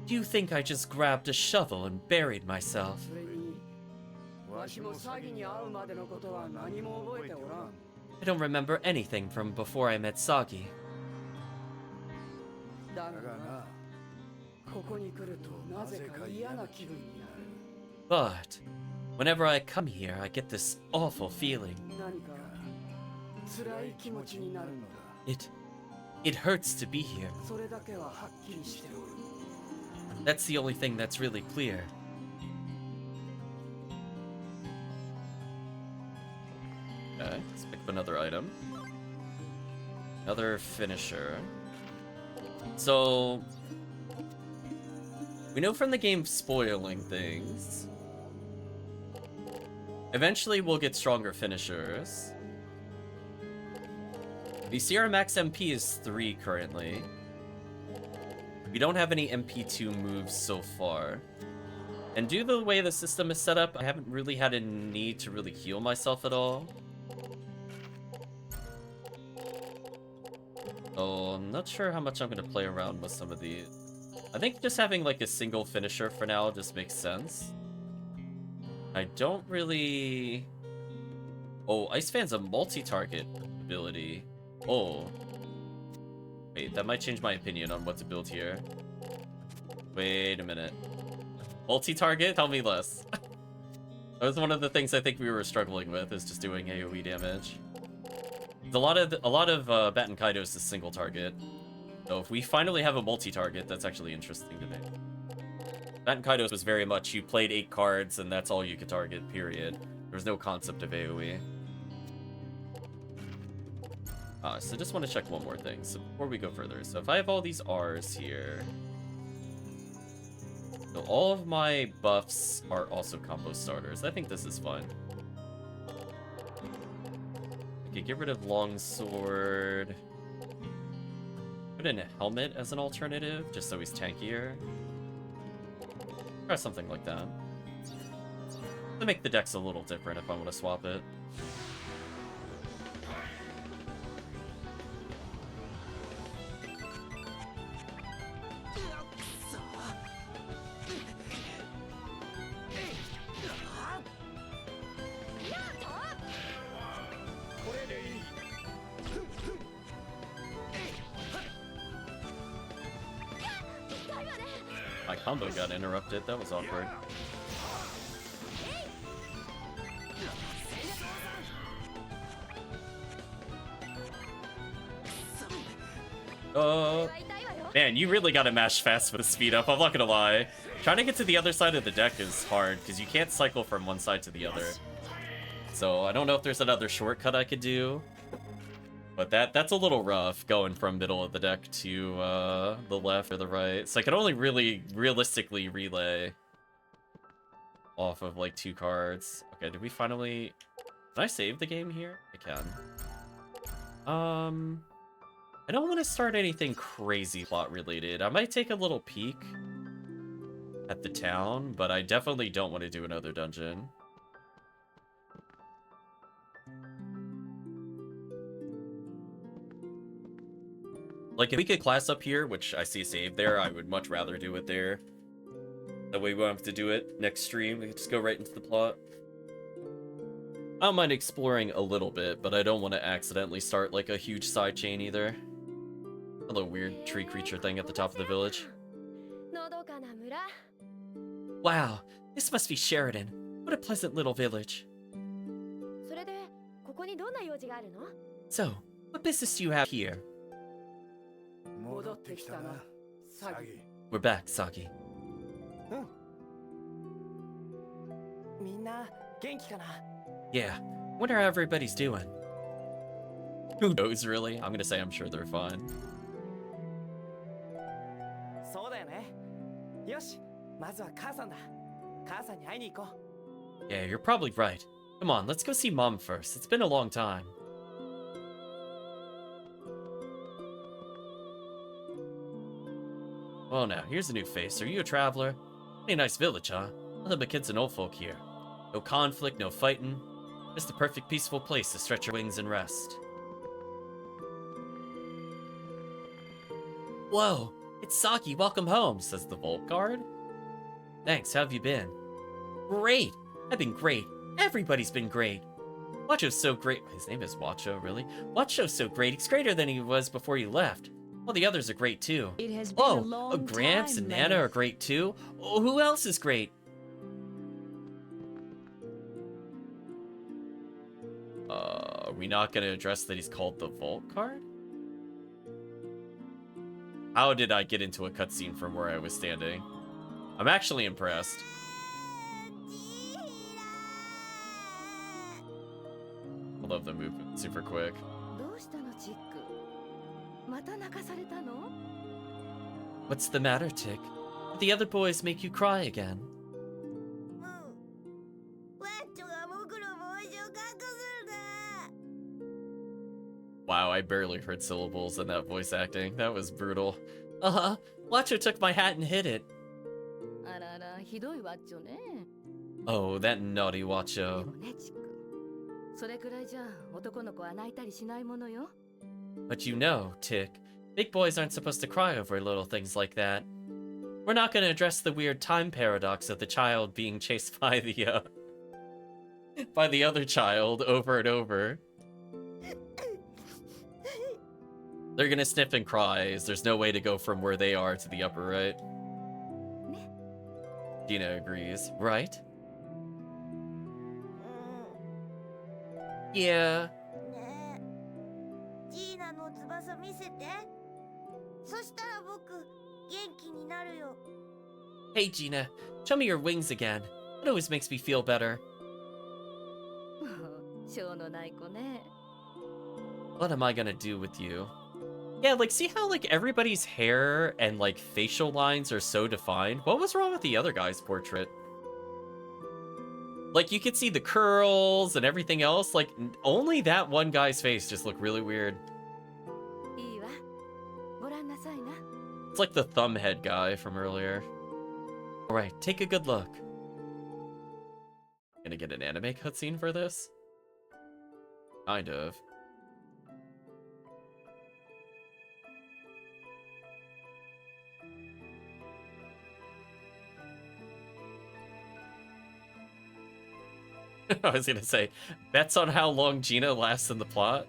Do you think I just grabbed a shovel and buried myself? I don't remember anything from before I met Sagi. But whenever I come here, I get this awful feeling. It hurts to be here. That's the only thing that's really clear. Okay, let's pick up another item. Another finisher. So, we know from the game spoiling things, eventually we'll get stronger finishers. You see our max MP is 3 currently. We don't have any MP2 moves so far. And due to the way the system is set up, I haven't really had a need to really heal myself at all. So I'm not sure how much I'm gonna play around with some of these. I think just having like a single finisher for now just makes sense. I don't really... Oh, Ice Fan's a multi-target ability. Oh. Wait, that might change my opinion on what to build here. Wait a minute. Multi-target? Tell me less. That was one of the things I think we were struggling with, is just doing AoE damage. A lot of Baten Kaitos is single target. So if we finally have a multi-target, that's actually interesting to me. Baten Kaitos was very much, you played 8 cards and that's all you could target, period. There was no concept of AoE. So just want to check one more thing, so before we go further. So if I have all these R's here... So all of my buffs are also combo starters. I think this is fun. Okay, get rid of Longsword. Put in a helmet as an alternative, just so he's tankier. Try something like that. To make the decks a little different if I want to swap it. My combo got interrupted. That was awkward. Man, you really gotta mash fast with the speed up, I'm not gonna lie. Trying to get to the other side of the deck is hard, because you can't cycle from one side to the other. So I don't know if there's another shortcut I could do. But that's a little rough, going from middle of the deck to the left or the right. So I can only really realistically relay off of like 2 cards. Okay, did we finally... Can I save the game here? I can. I don't want to start anything crazy plot related. I might take a little peek at the town, but I definitely don't want to do another dungeon. Like, if we could class up here, which I see saved there, I would much rather do it there. That way we won't have to do it next stream. We can just go right into the plot. I don't mind exploring a little bit, but I don't want to accidentally start, like, a huge side chain either. A little weird tree creature thing at the top of the village. Wow, this must be Sheridan. What a pleasant little village. So, what business do you have here? We're back, Sagi. Yeah, wonder how everybody's doing. Who knows, really? I'm gonna say I'm sure they're fine. Yeah, you're probably right. Come on, let's go see Mom first. It's been a long time. Well now, here's a new face. Are you a traveler? Pretty nice village, huh? Nothing but kids and old folk here. No conflict, no fighting. Just the perfect peaceful place to stretch your wings and rest. Whoa, it's Saki, welcome home, says the Vault Guard. Thanks, how have you been? Great! I've been great. Everybody's been great. Wacho's so great. His name is Wacho, really? Wacho's so great, he's greater than he was before you left. All the others are great too. It has been a long Gramps time, and Nana Lenny. are great too. Oh, who else is great? Are we not gonna address that he's called the Vault Card? How did I get into a cutscene from where I was standing? I'm actually impressed. I love the movement, super quick. What's the matter, Tick? Did the other boys make you cry again? Wow, I barely heard syllables in that voice acting. That was brutal. Uh-huh. Wacho took my hat and hid it. Oh, that naughty Wacho. But you know, Tick, big boys aren't supposed to cry over little things like that. We're not going to address the weird time paradox of the child being chased by by the other child over and over. They're gonna sniff and cry, as there's no way to go from where they are to the upper right. Gina agrees, right? Yeah. ねえジーナの翼見せてそしたら僕元気になるよ Hey, Gina, show me your wings again. It always makes me feel better. しょうのない子ね What am I gonna do with you? Yeah, like, see how, like, everybody's hair and, like, facial lines are so defined? What was wrong with the other guy's portrait? Like, you could see the curls and everything else. Like, only that one guy's face just looked really weird. いいわご覧なさいな It's like the thumbhead guy from earlier. Alright, take a good look. Gonna get an anime cutscene for this? Kind of. I was gonna say, bets on how long Gina lasts in the plot.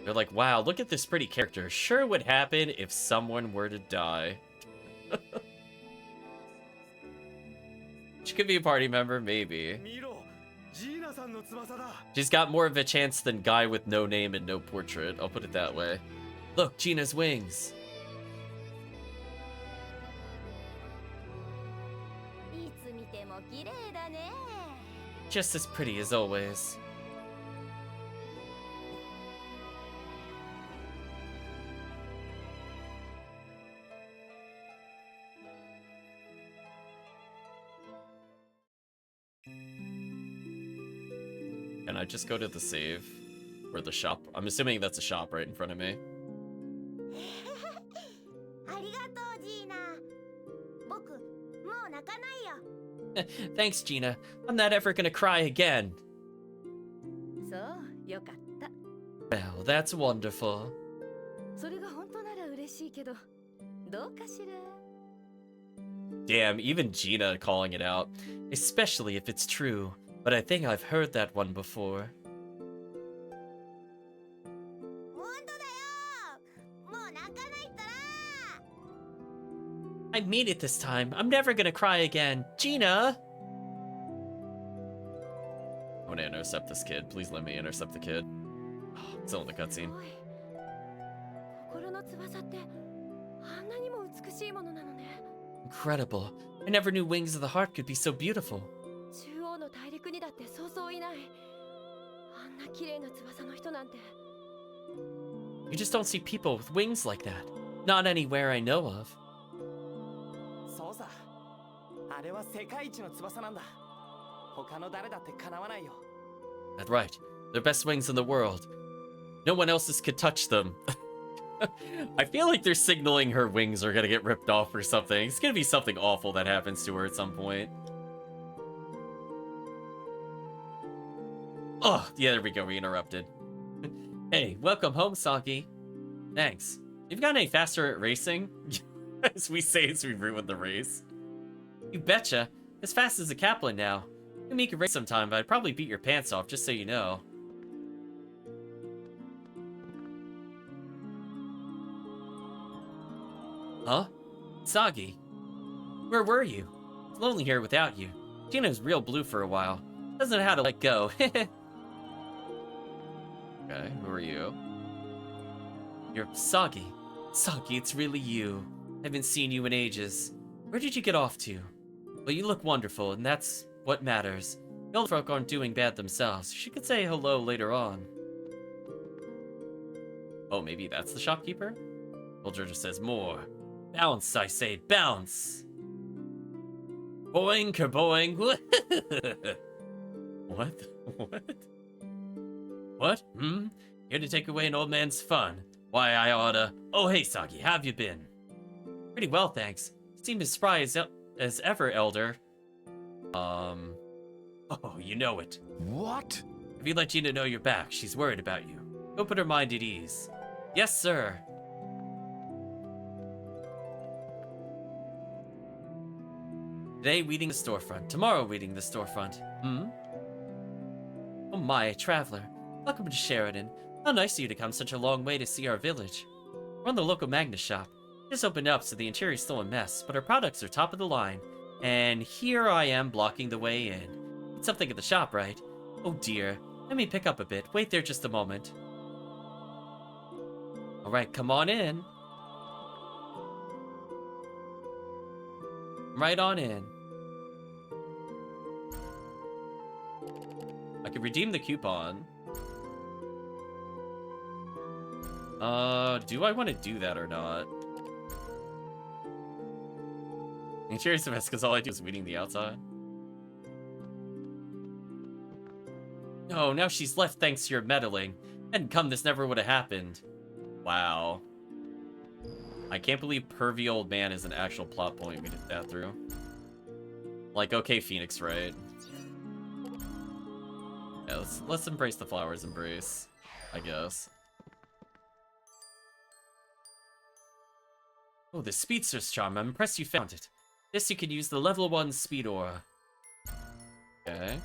They're like, wow, look at this pretty character. Sure would happen if someone were to die. She could be a party member, maybe. 見ろジーナさんの翼だ She's got more of a chance than guy with no name and no portrait. I'll put it that way. Look, Gina's wings. いつ見ても綺麗だね Just as pretty as always. Can I just go to the save? Or the shop? I'm assuming that's a shop right in front of me. ありがとうジーナ僕もう泣かないよ Thanks, Gina. I'm not ever gonna cry again. そうよかった Well, that's wonderful. それが本当なら嬉しいけどどうかしら Damn, even Gina calling it out. Especially if it's true. But I think I've heard that one before. 本当だよもう泣かないったら I mean it this time. I'm never gonna cry again. Gina! I want to intercept this kid. Please let me intercept the kid. Oh, still in the cutscene. おい心の翼ってあんなにも美しいものなのね Incredible. I never knew wings of the heart could be so beautiful. 中央の大陸にだってそうそういないあんな綺麗な翼の人なんて You just don't see people with wings like that. Not anywhere I know of. そうさあれは世界一の翼なんだ他の誰だってかなわないよ That's right. They're best wings in the world. No one else's could touch them. I feel like they're signaling her wings are gonna get ripped off or something. It's gonna be something awful that happens to her at some point. Oh, yeah, there we go. We interrupted. Hey, welcome home, Saki. Thanks. You've gotten any faster at racing? As we say as we ruin the race. You betcha. As fast as a Kaplan now. You make a race sometime, but I'd probably beat your pants off, just so you know. Huh? Sagi? Where were you? It's lonely here without you. Gina's real blue for a while. Doesn't know how to let go. Okay, who are you? You're Sagi. Sagi, it's really you. I haven't seen you in ages. Where did you get off to? Well, you look wonderful, and that's what matters. The old folk aren't doing bad themselves. She could say hello later on. Oh, maybe that's the shopkeeper? Soldier just says more. Bounce, I say, bounce! Boing, kerboing. What? What? What? Hmm? Here to take away an old man's fun. Why, I oughta... Oh, hey, Sagi, how have you been? Pretty well, thanks. You seem as spry as ever, Elder. Oh, you know it. What? If you'd let Gina know you're back, she's worried about you. Go put her mind at ease. Yes, sir. Today, weeding the storefront. Tomorrow, weeding the storefront. Oh my, a traveler. Welcome to Sheridan. How nice of you to come such a long way to see our village. We're on the local Magna shop. Just opened up, so the interior's still a mess, but our products are top of the line. And here I am blocking the way in. It's something at the shop, right? Oh dear. Let me pick up a bit. Wait there just a moment. Alright, come on in. Right on in. I could redeem the coupon. Do I want to do that or not? I'm curious if it's because all I do is weeding the outside. No, now she's left thanks to your meddling. Hadn't come, this never would have happened. Wow. I can't believe pervy old man is an actual plot point we just sat through. Like, okay, Phoenix, right? Yeah, let's embrace the flowers embrace, I guess. Oh, the Speedster's charm. I'm impressed you found it. This you can use the level 1 speed aura. Okay.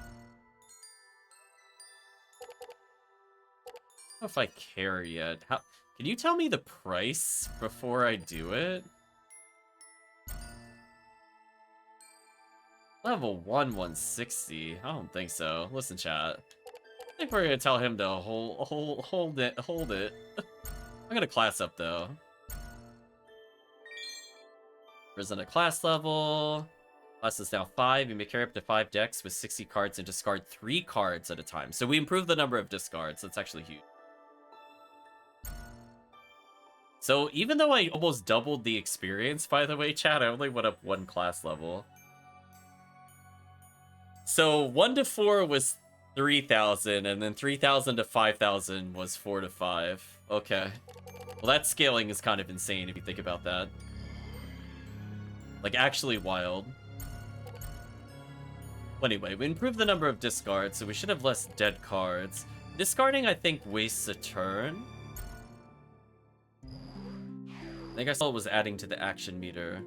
I don't know if I care yet. How can you tell me the price before I do it? Level 1, 160. I don't think so. Listen, chat. I think we're gonna tell him to hold it. I'm gonna class up though. Present a class level. Class is now 5. You may carry up to 5 decks with 60 cards and discard 3 cards at a time. So we improved the number of discards. That's actually huge. So even though I almost doubled the experience, by the way, chat, I only went up 1 class level. So 1 to 4 was 3,000, and then 3,000 to 5,000 was 4 to 5. Okay. Well, that scaling is kind of insane if you think about that. Like, actually wild. Well, anyway, we improved the number of discards, so we should have less dead cards. Discarding, I think, wastes a turn. I think I saw it was adding to the action meter.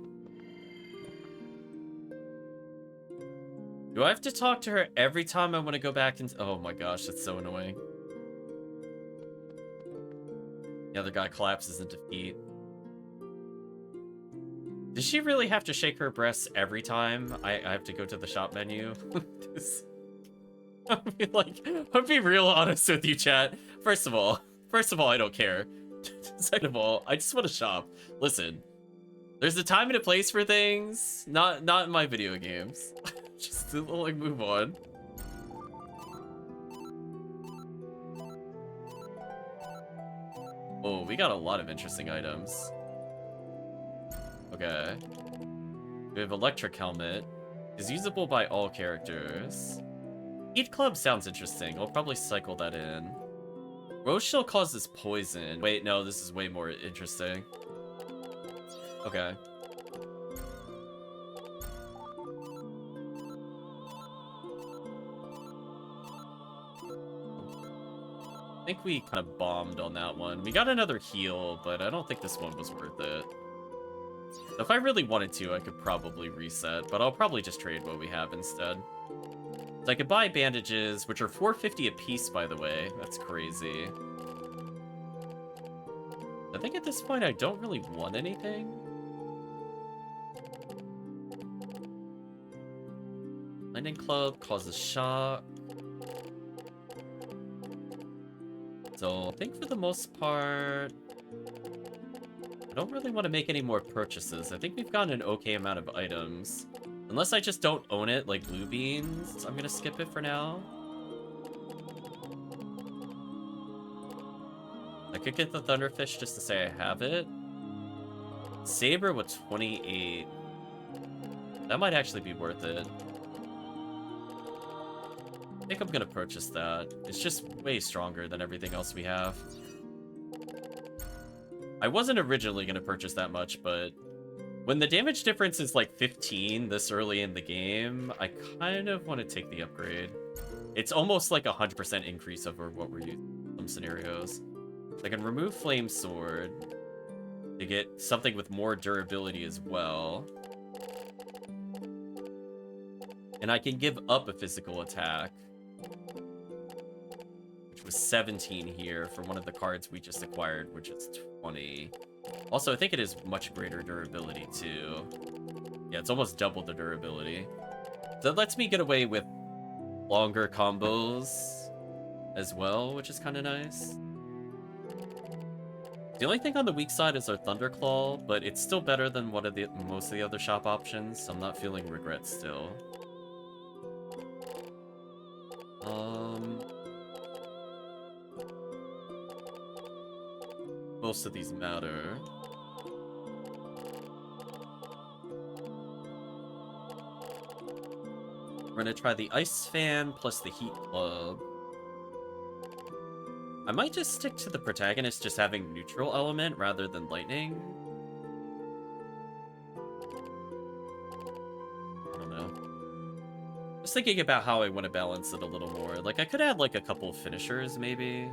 Do I have to talk to her every time I want to go back and... Oh my gosh, that's so annoying. The other guy collapses in defeat. Does she really have to shake her breasts every time I have to go to the shop menu? I'll be real honest with you, chat. First of all, I don't care. Second of all, I just want to shop. Listen, there's a time and a place for things. Not in my video games. Just like move on. Oh, we got a lot of interesting items. Okay. We have electric helmet. Is usable by all characters. Heat club sounds interesting. I'll probably cycle that in. Rose shell causes poison. Wait, no, this is way more interesting. Okay. I think we kind of bombed on that one. We got another heal, but I don't think this one was worth it. If I really wanted to, I could probably reset, but I'll probably just trade what we have instead. So I could buy bandages, which are $4.50 a piece, by the way. That's crazy. I think at this point, I don't really want anything. Lightning Club causes shock. So I think for the most part, I don't really want to make any more purchases. I think we've gotten an okay amount of items. Unless I just don't own it, like blue beans, I'm gonna skip it for now. I could get the Thunderfish just to say I have it. Saber with 28. That might actually be worth it. I think I'm gonna purchase that. It's just way stronger than everything else we have. I wasn't originally gonna purchase that much, but when the damage difference is like 15 this early in the game, I kind of want to take the upgrade. It's almost like 100% increase over what we're using in some scenarios. I can remove Flame Sword to get something with more durability as well. And I can give up a physical attack, which was 17 here for one of the cards we just acquired, which is 20. Also, I think it is much greater durability too. Yeah, it's almost double the durability. So it lets me get away with longer combos as well, which is kind of nice. The only thing on the weak side is our Thunderclaw, but it's still better than one of the most of the other shop options, so I'm not feeling regret still. Most of these matter. We're gonna try the Ice Fan plus the Heat Club. I might just stick to the protagonist just having neutral element rather than lightning. I don't know. Just thinking about how I want to balance it a little more. Like, I could add like a couple of finishers maybe,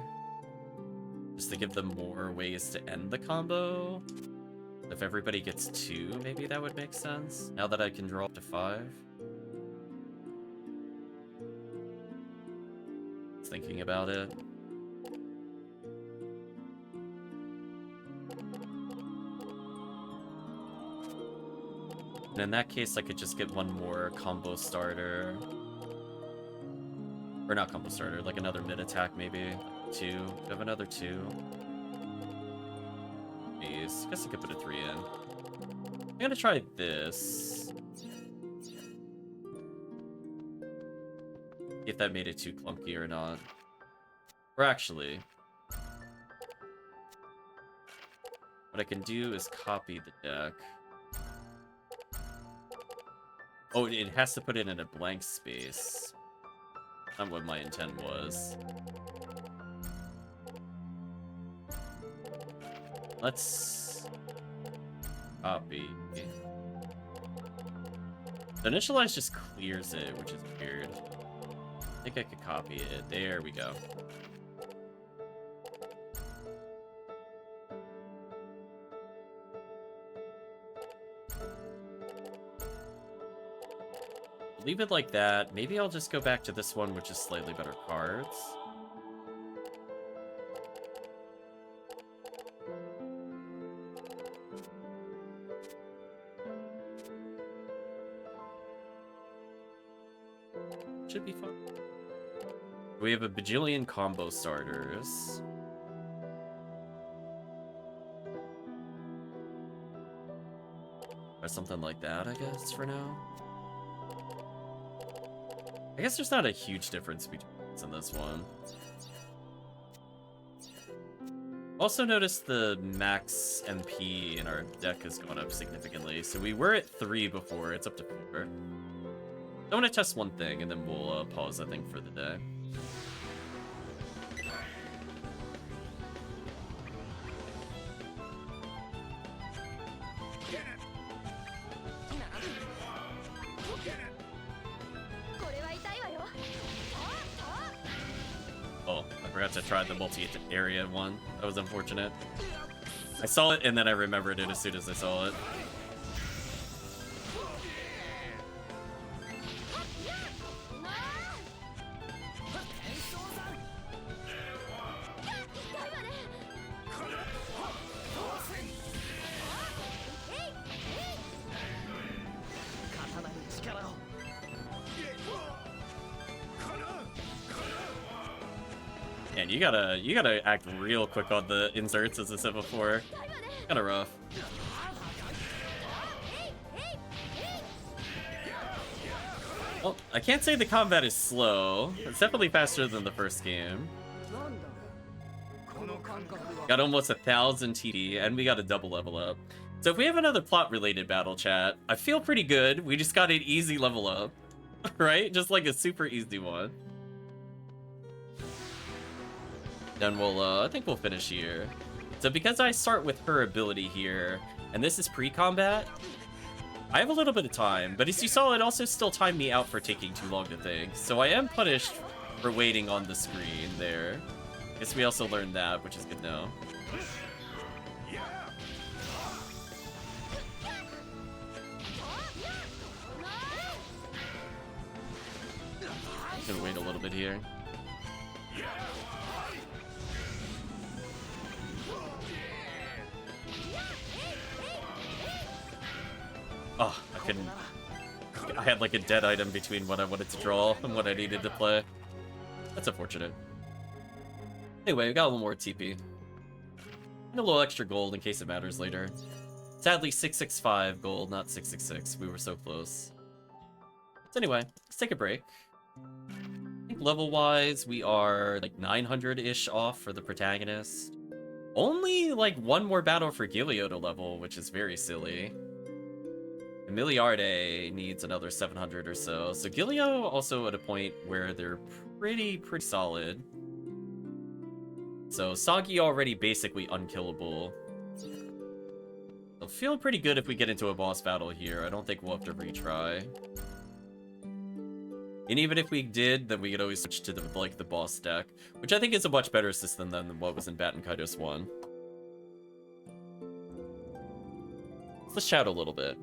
just to give them more ways to end the combo. If everybody gets 2, maybe that would make sense. Now that I can draw up to 5. Thinking about it. And in that case, I could just get one more combo starter. Or not combo starter, like another mid attack maybe. 2. Do I have another 2? Jeez, guess I could put a 3 in. I'm gonna try this. If that made it too clunky or not. Or actually, what I can do is copy the deck. Oh, it has to put it in a blank space. Not what my intent was. Let's copy. The initialize just clears it, which is weird. I think I could copy it. There we go. Leave it like that. Maybe I'll just go back to this one, which is slightly better cards. Should be fun. We have a bajillion combo starters. Or something like that, I guess, for now. I guess there's not a huge difference between this and this one. Also noticed the max MP in our deck has gone up significantly. So we were at 3 before, it's up to 4. I want to test one thing, and then we'll pause, I think, for the day. Oh, I forgot to try the multi-area one. That was unfortunate. I saw it, and then I remembered it as soon as I saw it. And you gotta act real quick on the inserts, as I said before. Kinda rough. Well, I can't say the combat is slow. It's definitely faster than the first game. Got almost 1,000 TD, and we got a double level up. So if we have another plot-related battle chat, I feel pretty good. We just got an easy level up, right? Just like a super easy one. Then we'll, I think we'll finish here. So because I start with her ability here, and this is pre-combat, I have a little bit of time, but as you saw, it also still timed me out for taking too long to think. So I am punished for waiting on the screen there. Guess we also learned that, which is good to know. Gonna wait a little bit here. Oh, I couldn't. I had like a dead item between what I wanted to draw and what I needed to play. That's unfortunate. Anyway, we got a little more TP. And a little extra gold in case it matters later. Sadly, 665 gold, not 666. We were so close. So anyway, let's take a break. I think level-wise, we are like 900-ish off for the protagonist. Only like one more battle for Gilio to level, which is very silly. Miliarde needs another 700 or so. So Gilio also at a point where they're pretty solid. So Sagi already basically unkillable. I'll feel pretty good if we get into a boss battle here. I don't think we'll have to retry. And even if we did, then we could always switch to the boss deck, which I think is a much better system than what was in Baten Kaitos 1. Let's chat a little bit.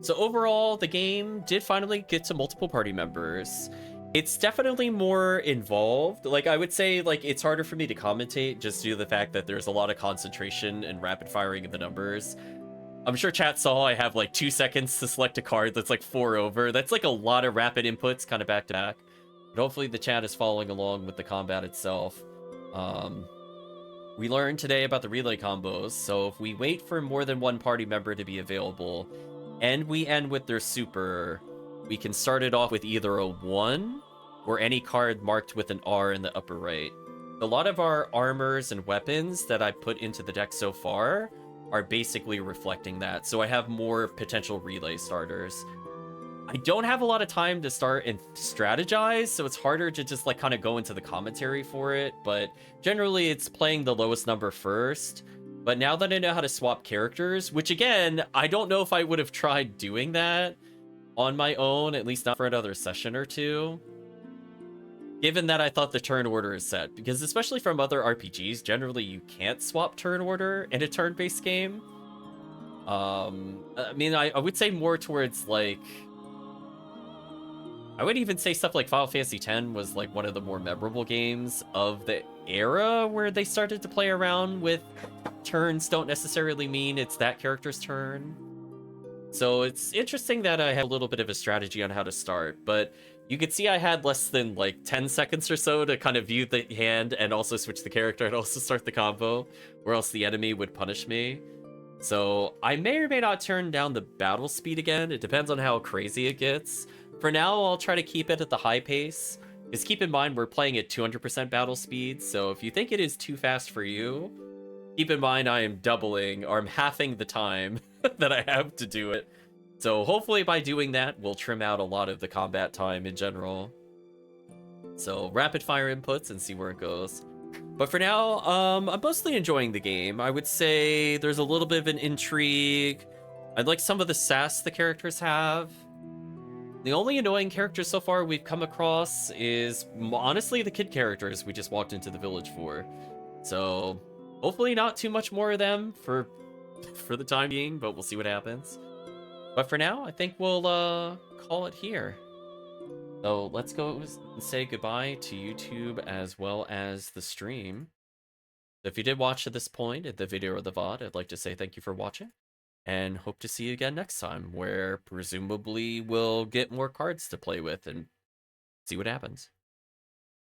So overall, the game did finally get to multiple party members. It's definitely more involved. Like, I would say, like, it's harder for me to commentate just due to the fact that there's a lot of concentration and rapid firing of the numbers. I'm sure chat saw I have, like, 2 seconds to select a card that's, like, 4 over. That's, like, a lot of rapid inputs kind of back to back. But hopefully the chat is following along with the combat itself. We learned today about the relay combos, so if we wait for more than one party member to be available, and we end with their super, we can start it off with either a 1 or any card marked with an R in the upper right. A lot of our armors and weapons that I put into the deck so far are basically reflecting that, so I have more potential relay starters. I don't have a lot of time to start and strategize, so it's harder to just like kind of go into the commentary for it, but generally it's playing the lowest number first. But now that I know how to swap characters, which again, I don't know if I would have tried doing that on my own, at least not for another session or two, given that I thought the turn order is set, because especially from other RPGs, generally you can't swap turn order in a turn-based game. I mean, I would say more towards like, I would even say stuff like Final Fantasy X was like one of the more memorable games of the era where they started to play around with turns don't necessarily mean it's that character's turn. So it's interesting that I have a little bit of a strategy on how to start, but you could see I had less than like 10 seconds or so to kind of view the hand and also switch the character and also start the combo, or else the enemy would punish me. So I may or may not turn down the battle speed again. It depends on how crazy it gets. For now, I'll try to keep it at the high pace. Just keep in mind, we're playing at 200% battle speed, so if you think it is too fast for you, keep in mind I am doubling, or I'm halving the time that I have to do it. So hopefully by doing that, we'll trim out a lot of the combat time in general. So rapid fire inputs and see where it goes. But for now, I'm mostly enjoying the game. I would say there's a little bit of an intrigue. I like some of the sass the characters have. The only annoying characters so far we've come across is, honestly, the kid characters we just walked into the village for. So, hopefully not too much more of them for the time being, but we'll see what happens. But for now, I think we'll call it here. So, let's go and say goodbye to YouTube as well as the stream. If you did watch to this point in the video or the VOD, I'd like to say thank you for watching. And hope to see you again next time, where presumably we'll get more cards to play with and see what happens.